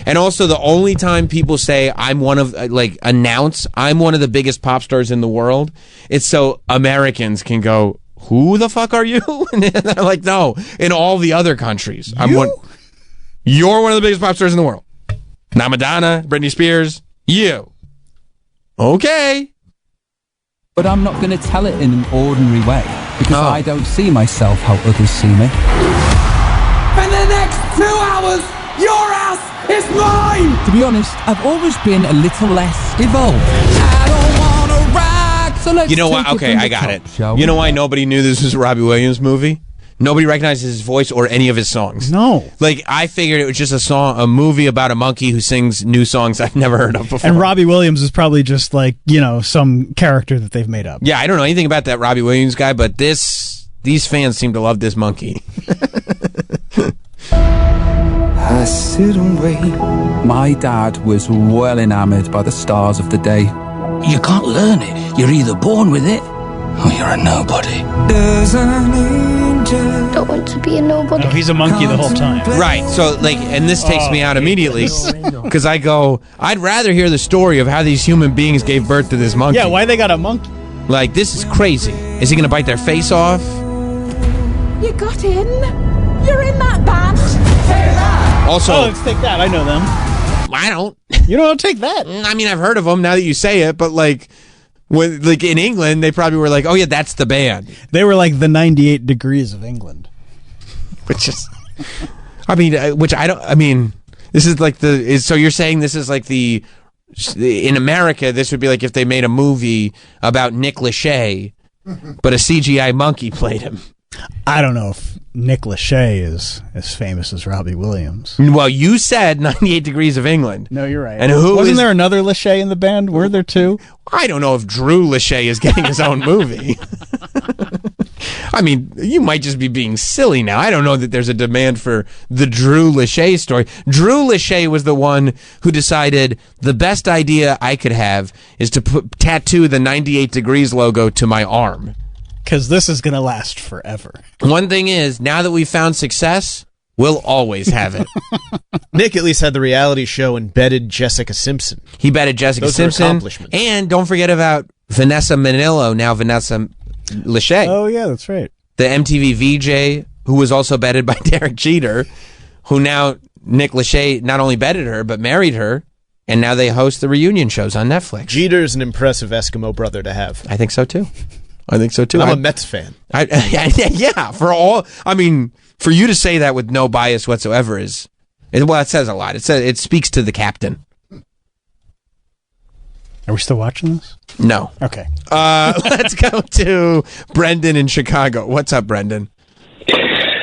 And also, the only time people say I'm one of I'm one of the biggest pop stars in the world, it's so Americans can go, who the fuck are you? And they're like, no, in all the other countries, you're one of the biggest pop stars in the world. Not Madonna, Britney Spears, you. Okay. But I'm not going to tell it in an ordinary way because I don't see myself how others see me. For the next 2 hours, your ass is mine! To be honest, I've always been a little less evolved. I don't want to rock. So let's You know what? take Okay, from the I got top, it. shall we? You know why nobody knew this was a Robbie Williams movie? Nobody recognizes his voice or any of his songs. No. Like, I figured it was just a movie about a monkey who sings new songs I've never heard of before. And Robbie Williams is probably just like, some character that they've made up. Yeah, I don't know anything about that Robbie Williams guy, but these fans seem to love this monkey. I sit and wait. My dad was well enamored by the stars of the day. You can't learn it. You're either born with it or you're a nobody. There's an angel. Don't want to be a nobody. No, he's a monkey the whole time. Right. So, and this takes me out immediately because I go, I'd rather hear the story of how these human beings gave birth to this monkey. Yeah, why they got a monkey? Like, this is crazy. Is he going to bite their face off? You got in. You're in that band. Also, let's take that. I know them. I don't. You don't take that. I mean, I've heard of them now that you say it, but in England, they probably were like, oh yeah, that's the band. They were like the 98 Degrees of England. Which is, this is like so you're saying this is like in America, this would be like if they made a movie about Nick Lachey, but a CGI monkey played him. I don't know if Nick Lachey is as famous as Robbie Williams. Well, you said 98 Degrees of England. No, you're right. And Wasn't there another Lachey in the band? Were there two? I don't know if Drew Lachey is getting his own movie. I mean, you might just be being silly now. I don't know that there's a demand for the Drew Lachey story. Drew Lachey was the one who decided the best idea I could have is to tattoo the 98 Degrees logo to my arm. Because this is going to last forever. One thing is, now that we've found success, we'll always have it. Nick at least had the reality show and betted Jessica Simpson. He betted Jessica Simpson. And don't forget about Vanessa Manillo, now Vanessa Lachey. Oh, yeah, that's right. The MTV VJ, who was also betted by Derek Jeter, who now Nick Lachey not only betted her, but married her. And now they host the reunion shows on Netflix. Jeter's an impressive Eskimo brother to have. I think so, too. I'm a Mets fan. Yeah, for you to say that with no bias whatsoever it says a lot. It speaks to the captain. Are we still watching this? No. Okay. Let's go to Brendan in Chicago. What's up, Brendan?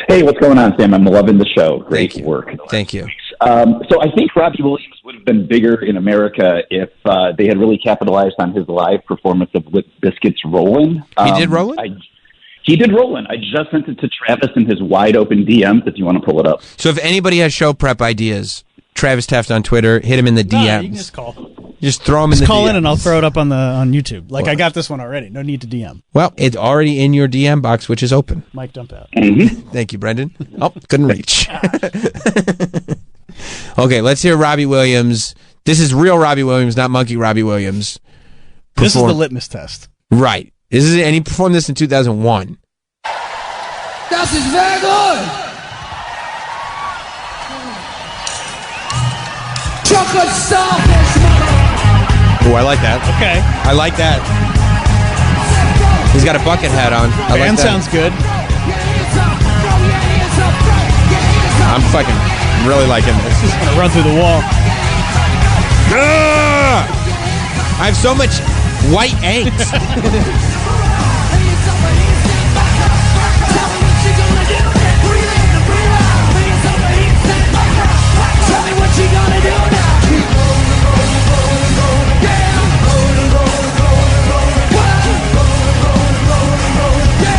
Hey, what's going on, Sam? I'm loving the show. Great work. Thank you. So I think Robbie Williams would have been bigger in America if they had really capitalized on his live performance of Limp Bizkit's Rollin'. He did Rollin'? He did Rollin'. I just sent it to Travis in his wide open DMs if you want to pull it up. So if anybody has show prep ideas, Travis Taft on Twitter, hit him in the DMs. No, you can just call. Just throw him in the DMs. Call in and I'll throw it up on YouTube. I got this one already. No need to DM. Well, it's already in your DM box, which is open. Mic dump out. Mm-hmm. Thank you, Brendan. Oh, couldn't reach. Okay, let's hear Robbie Williams. This is real Robbie Williams, not monkey Robbie Williams. This is the litmus test. Right. And he performed this in 2001. Das ist very good. good starfish, mother. Oh, I like that. Okay. I like that. He's got a bucket hat on. I Band like that. sounds good. I'm fucking really liking this. Just gonna run through the wall. I have so much white angst.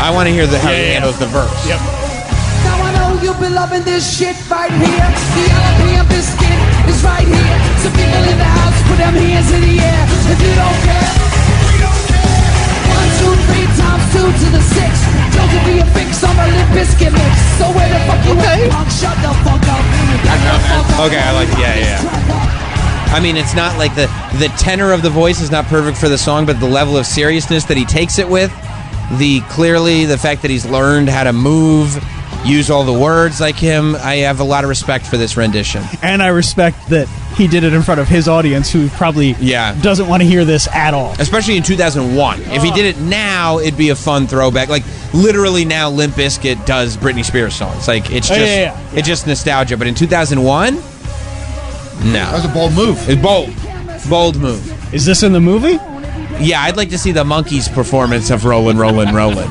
I want to hear how he handles the verse. Yep. Now I know you've been loving this shit right here. The jalapeno biscuit is right here. Some people in the house put them hands in the air. If you don't care, we don't care. 1, 2, 3 times 2 to the 6. Joe can be a fix on the Limp Bizkit mix. So where the fuck you at, punk? Shut the fuck up. Okay, I like it. Yeah. I mean, it's not like the tenor of the voice is not perfect for the song, but the level of seriousness that he takes it with, the fact that he's learned how to move, use all the words like him, I have a lot of respect for this rendition. And I respect that he did it in front of his audience, who probably doesn't want to hear this at all. Especially in 2001. If he did it now, it'd be a fun throwback. Like, literally now, Limp Bizkit does Britney Spears songs. Like, it's just it's just nostalgia. But in 2001, no. That was a bold move. It's bold move. Is this in the movie? Yeah, I'd like to see the Monkees' performance of Rollin', Rollin', Rollin'.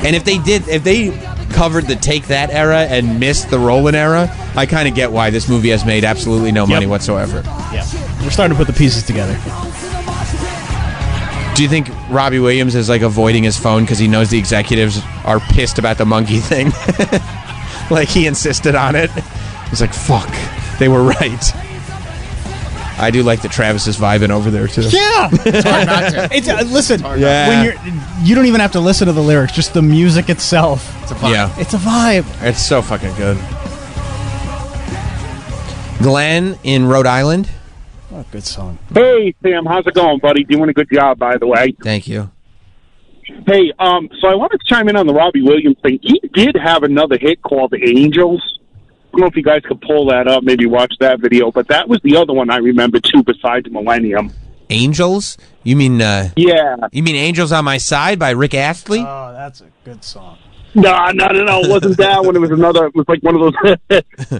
And if they covered the Take That era and missed the Rollin' era, I kind of get why this movie has made absolutely no money whatsoever. Yeah, we're starting to put the pieces together. Do you think Robbie Williams is like avoiding his phone because he knows the executives are pissed about the monkey thing? Like, he insisted on it. He's like, fuck, they were right. I do like that Travis is vibing over there too. Yeah, it's hard not to. Listen, Yeah. when you don't even have to listen to the lyrics, just the music itself. It's a vibe. Yeah. It's a vibe. It's so fucking good. Glenn in Rhode Island. Oh, good song. Hey, Sam, how's it going, buddy? Doing a good job, by the way. Thank you. Hey, so I wanted to chime in on the Robbie Williams thing. He did have another hit called The Angels. I don't know if you guys could pull that up, maybe watch that video, but that was the other one I remember, too, besides Millennium. Angels? You mean Yeah. You mean Angels on My Side by Rick Astley? Oh, that's a good song. No, it wasn't that one. It was another, it was like one of those,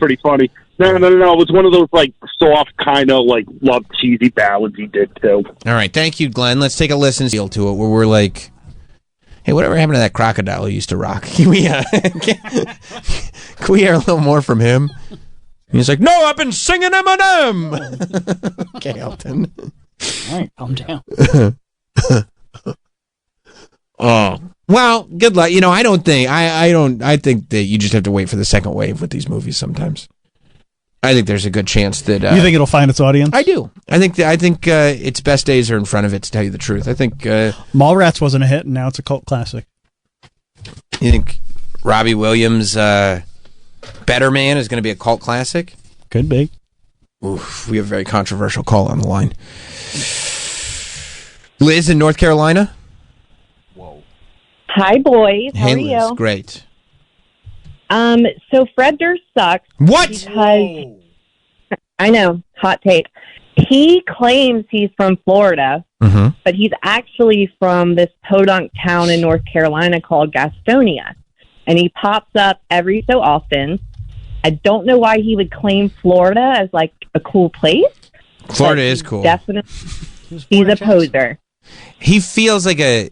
pretty funny. No, it was one of those, like, soft kind of, like, love cheesy ballads he did, too. All right, thank you, Glenn. Let's take a listen to it where we're like, hey, whatever happened to that crocodile who used to rock? Can we hear a little more from him? And he's like, no, I've been singing Eminem. Okay, Elton. All right, calm down. Oh, well, good luck. You know, I think that you just have to wait for the second wave with these movies sometimes. I think there's a good chance that you think it'll find its audience? I do. I think its best days are in front of it, to tell you the truth. I think Mallrats wasn't a hit, and now it's a cult classic. You think Robbie Williams' Better Man is going to be a cult classic? Could be. Oof, we have a very controversial call on the line. Liz in North Carolina. Hi, boys. How Hey, are Liz. you? Great. So Fred Durst sucks. What? Because I know, hot take. He claims he's from Florida, but he's actually from this podunk town in North Carolina called Gastonia, and he pops up every so often. I don't know why he would claim Florida as like a cool place. Florida is cool. Definitely, he's a poser. He feels like a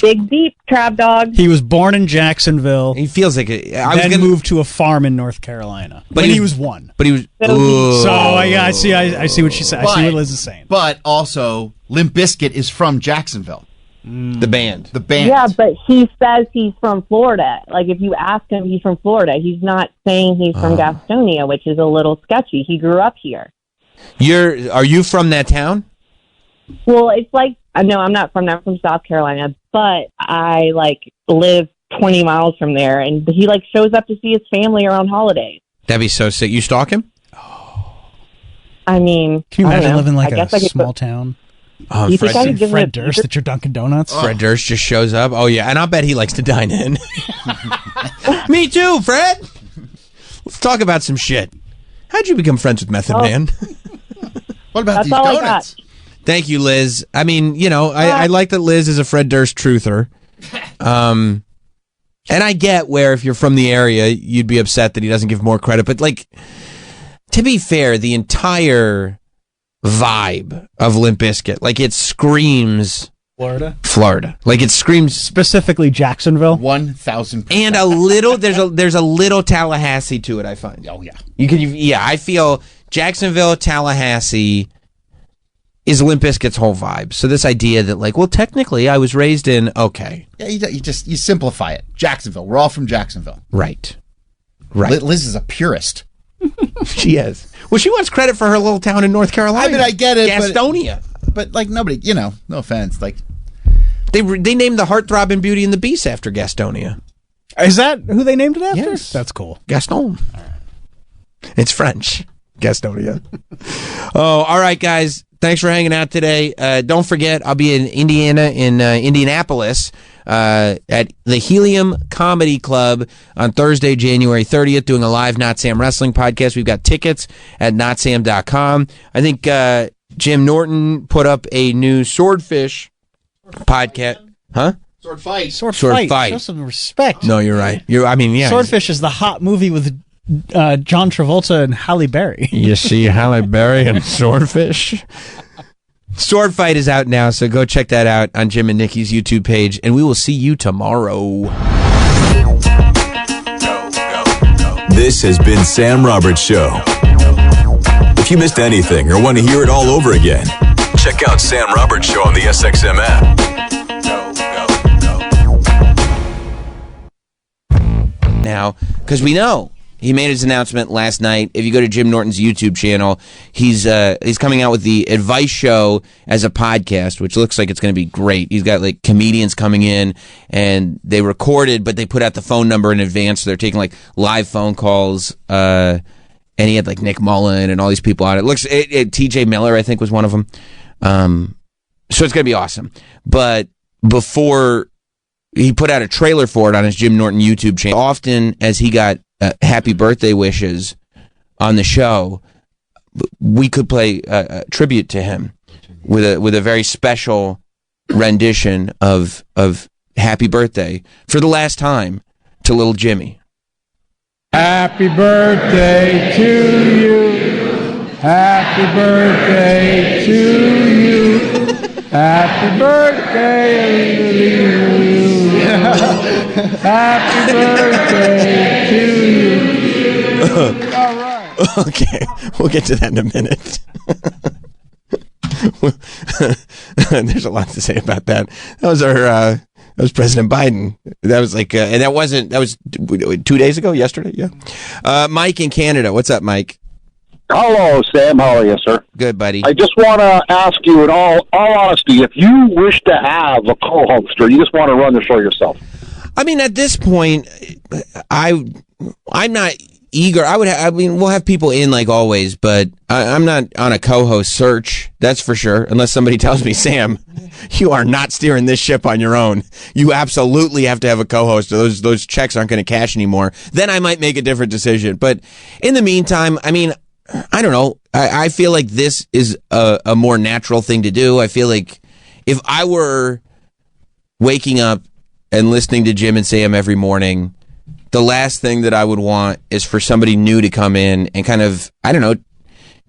Big deep trap dog. He was born in Jacksonville. He feels like then moved to a farm in North Carolina. But he was one. But he was. So I see what she said. I see what Liz is saying. But also, Limp Bizkit is from Jacksonville. The band. The band. Yeah, but he says he's from Florida. Like, if you ask him, he's from Florida. He's not saying he's from Gastonia, which is a little sketchy. He grew up here. Are you from that town? Well, it's like, no, I'm not from there. I'm from South Carolina, but I live 20 miles from there, and he shows up to see his family around holidays. That'd be so sick. You stalk him? I mean, can you imagine living I guess a small town? Oh, You think I could give him Fred a Durst beer? at your Dunkin' Donuts? Fred Durst just shows up. Oh yeah, and I'll bet he likes to dine in. Me too, Fred. Let's talk about some shit. How'd you become friends with Method Man? What about That's these all I donuts? Thank you, Liz. I mean, I like that Liz is a Fred Durst truther. And I get where if you're from the area, you'd be upset that he doesn't give more credit. But, like, to be fair, the entire vibe of Limp Bizkit, like, it screams Florida. Like, it screams specifically Jacksonville. 1,000%. And a little, there's a little Tallahassee to it, I find. Oh, yeah. I feel Jacksonville, Tallahassee is Limp Bizkit's whole vibe. So this idea that, like, well, technically I was raised in, okay. Yeah, you simplify it. Jacksonville. We're all from Jacksonville. Right. Liz is a purist. She is. Well, she wants credit for her little town in North Carolina. I mean, I get it. Gastonia. But like, nobody, no offense. Like, they named the Heartthrob and Beauty and the Beast after Gastonia. Is that who they named it after? Yes. That's cool. Gaston. It's French. Gastonia. Oh, all right, guys. Thanks for hanging out today. Don't forget, I'll be in Indianapolis at the Helium Comedy Club on Thursday, January 30th, doing a live Not Sam Wrestling podcast. We've got tickets at notsam.com. I think Jim Norton put up a new Swordfish podcast. Huh? Sword fight. Sword fight. Show some respect. No, you're right. Swordfish is the hot movie with John Travolta and Halle Berry. You see Halle Berry and Swordfish? Sword Fight is out now, so go check that out on Jim and Nikki's YouTube page, and we will see you tomorrow. This has been Sam Roberts Show. If you missed anything or want to hear it all over again, check out Sam Roberts Show on the SXM app. Now, because we know he made his announcement last night. If you go to Jim Norton's YouTube channel, he's coming out with the Advice Show as a podcast, which looks like it's going to be great. He's got like comedians coming in, and they recorded, but they put out the phone number in advance, so they're taking like live phone calls. And he had like Nick Mullen and all these people on it. TJ Miller, I think, was one of them. So it's going to be awesome. But before he put out a trailer for it on his Jim Norton YouTube channel, often as he got happy birthday wishes on the show, we could play a tribute to him with a very special rendition of Happy Birthday for the last time to little Jimmy. Happy birthday to you. Happy birthday to you. Happy birthday to you. Happy birthday to you. All right. Okay, we'll get to that in a minute. There's a lot to say about that. That was President Biden. That was like, and that was 2 days ago, yesterday. Yeah. Mike in Canada. What's up, Mike? Hello, Sam. How are you, sir? Good, buddy. I just want to ask you, in all honesty, if you wish to have a co-host or you just want to run the show yourself. I mean, at this point, I'm not eager. We'll have people in like always, but I'm not on a co-host search. That's for sure. Unless somebody tells me, Sam, you are not steering this ship on your own. You absolutely have to have a co-host, or those checks aren't going to cash anymore. Then I might make a different decision. But in the meantime, I mean, I don't know. I feel like this is a more natural thing to do. I feel like if I were waking up and listening to Jim and Sam every morning, the last thing that I would want is for somebody new to come in and kind of, I don't know,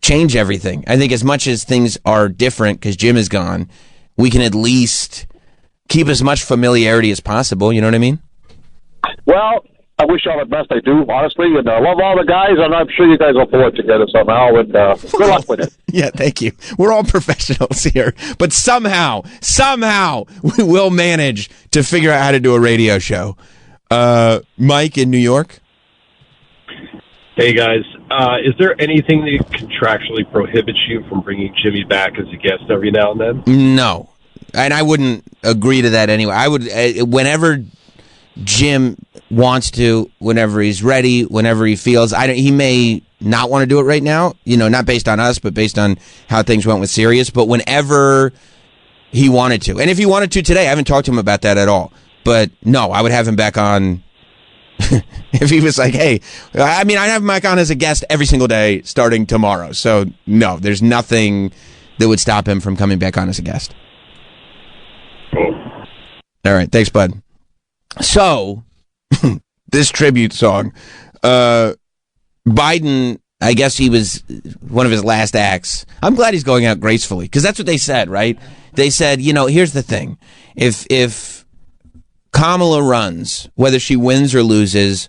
change everything. I think as much as things are different because Jim is gone, we can at least keep as much familiarity as possible. You know what I mean? Well, I wish y'all the best. I do, honestly, and I love all the guys, and I'm sure you guys will pull it together somehow, and good luck with it. Yeah, thank you. We're all professionals here, but somehow, we will manage to figure out how to do a radio show. Mike in New York? Hey, guys. Is there anything that contractually prohibits you from bringing Jimmy back as a guest every now and then? No, and I wouldn't agree to that anyway. I would, whenever Jim wants to, whenever he's ready, whenever he feels. He may not want to do it right now, not based on us, but based on how things went with Sirius. But whenever he wanted to, and if he wanted to today, I haven't talked to him about that at all. But no, I would have him back on if he was like, hey, I mean, I have Mike on as a guest every single day starting tomorrow. So, no, there's nothing that would stop him from coming back on as a guest. All right. Thanks, bud. So, this tribute song, Biden, I guess he was one of his last acts. I'm glad he's going out gracefully because that's what they said, right? They said, here's the thing. If Kamala runs, whether she wins or loses,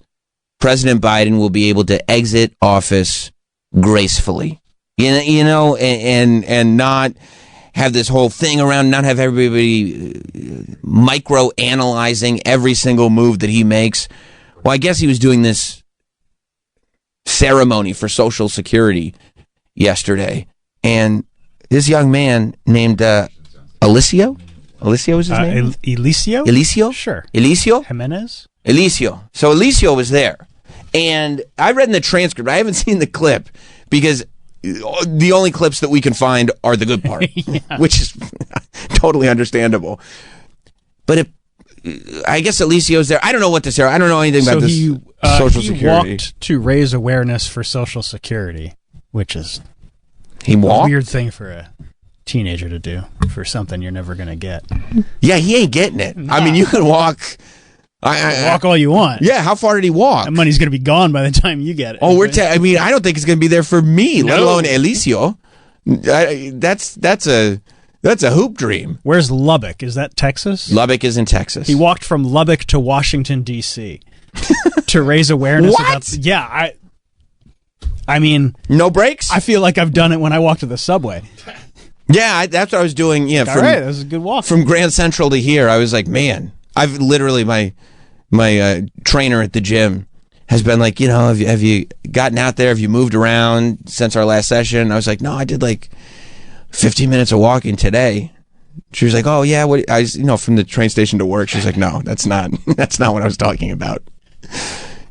President Biden will be able to exit office gracefully, and not have this whole thing around, not have everybody micro-analyzing every single move that he makes. Well, I guess he was doing this ceremony for Social Security yesterday, and this young man named Eliseo was his name? Eliseo? Sure. Eliseo? Jimenez? Eliseo. So Eliseo was there. And I read in the transcript, I haven't seen the clip, because the only clips that we can find are the good part, which is totally understandable. But I guess Eliseo's there. I don't know what to say. I don't know anything about this Social Security. He walked to raise awareness for Social Security, which is a weird thing for a teenager to do for something you're never going to get. Yeah, he ain't getting it. No. I mean, you can walk... walk all you want. Yeah, how far did he walk? That money's going to be gone by the time you get it. Oh, I mean, I don't think it's going to be there for me, let alone Eliseo. That's a hoop dream. Where's Lubbock? Is that Texas? Lubbock is in Texas. He walked from Lubbock to Washington, D.C. to raise awareness what? Yeah, I mean... No breaks? I feel like I've done it when I walk to the subway. Yeah, that's what I was doing. Yeah, all right, that was a good walk. From Grand Central to here, I was like, man, I've literally, my trainer at the gym has been like, have you gotten out there? Have you moved around since our last session? I was like, no, I did like 15 minutes of walking today. She was like, oh yeah, what? I was, from the train station to work. She's like, no, that's not what I was talking about.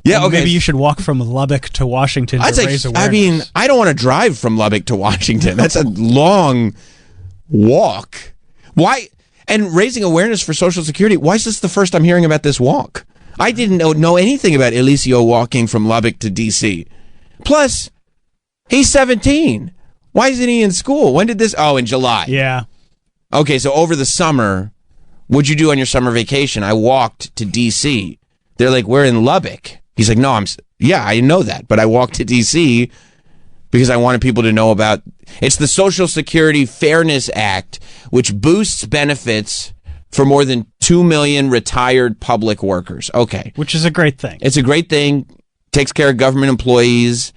Yeah, okay. Maybe you should walk from Lubbock to Washington to raise awareness. I mean, I don't want to drive from Lubbock to Washington. That's a long walk. Why? And raising awareness for Social Security, why is this the first I'm hearing about this walk? I didn't know anything about Eliseo walking from Lubbock to D.C. Plus, he's 17. Why isn't he in school? When did this? Oh, in July. Yeah. Okay, so over the summer, what'd you do on your summer vacation? I walked to D.C. They're like, we're in Lubbock. He's like, no, I know that, but I walked to D.C. because I wanted people to know about, it's the Social Security Fairness Act, which boosts benefits for more than 2 million retired public workers. Okay. Which is a great thing. It's a great thing. Takes care of government employees.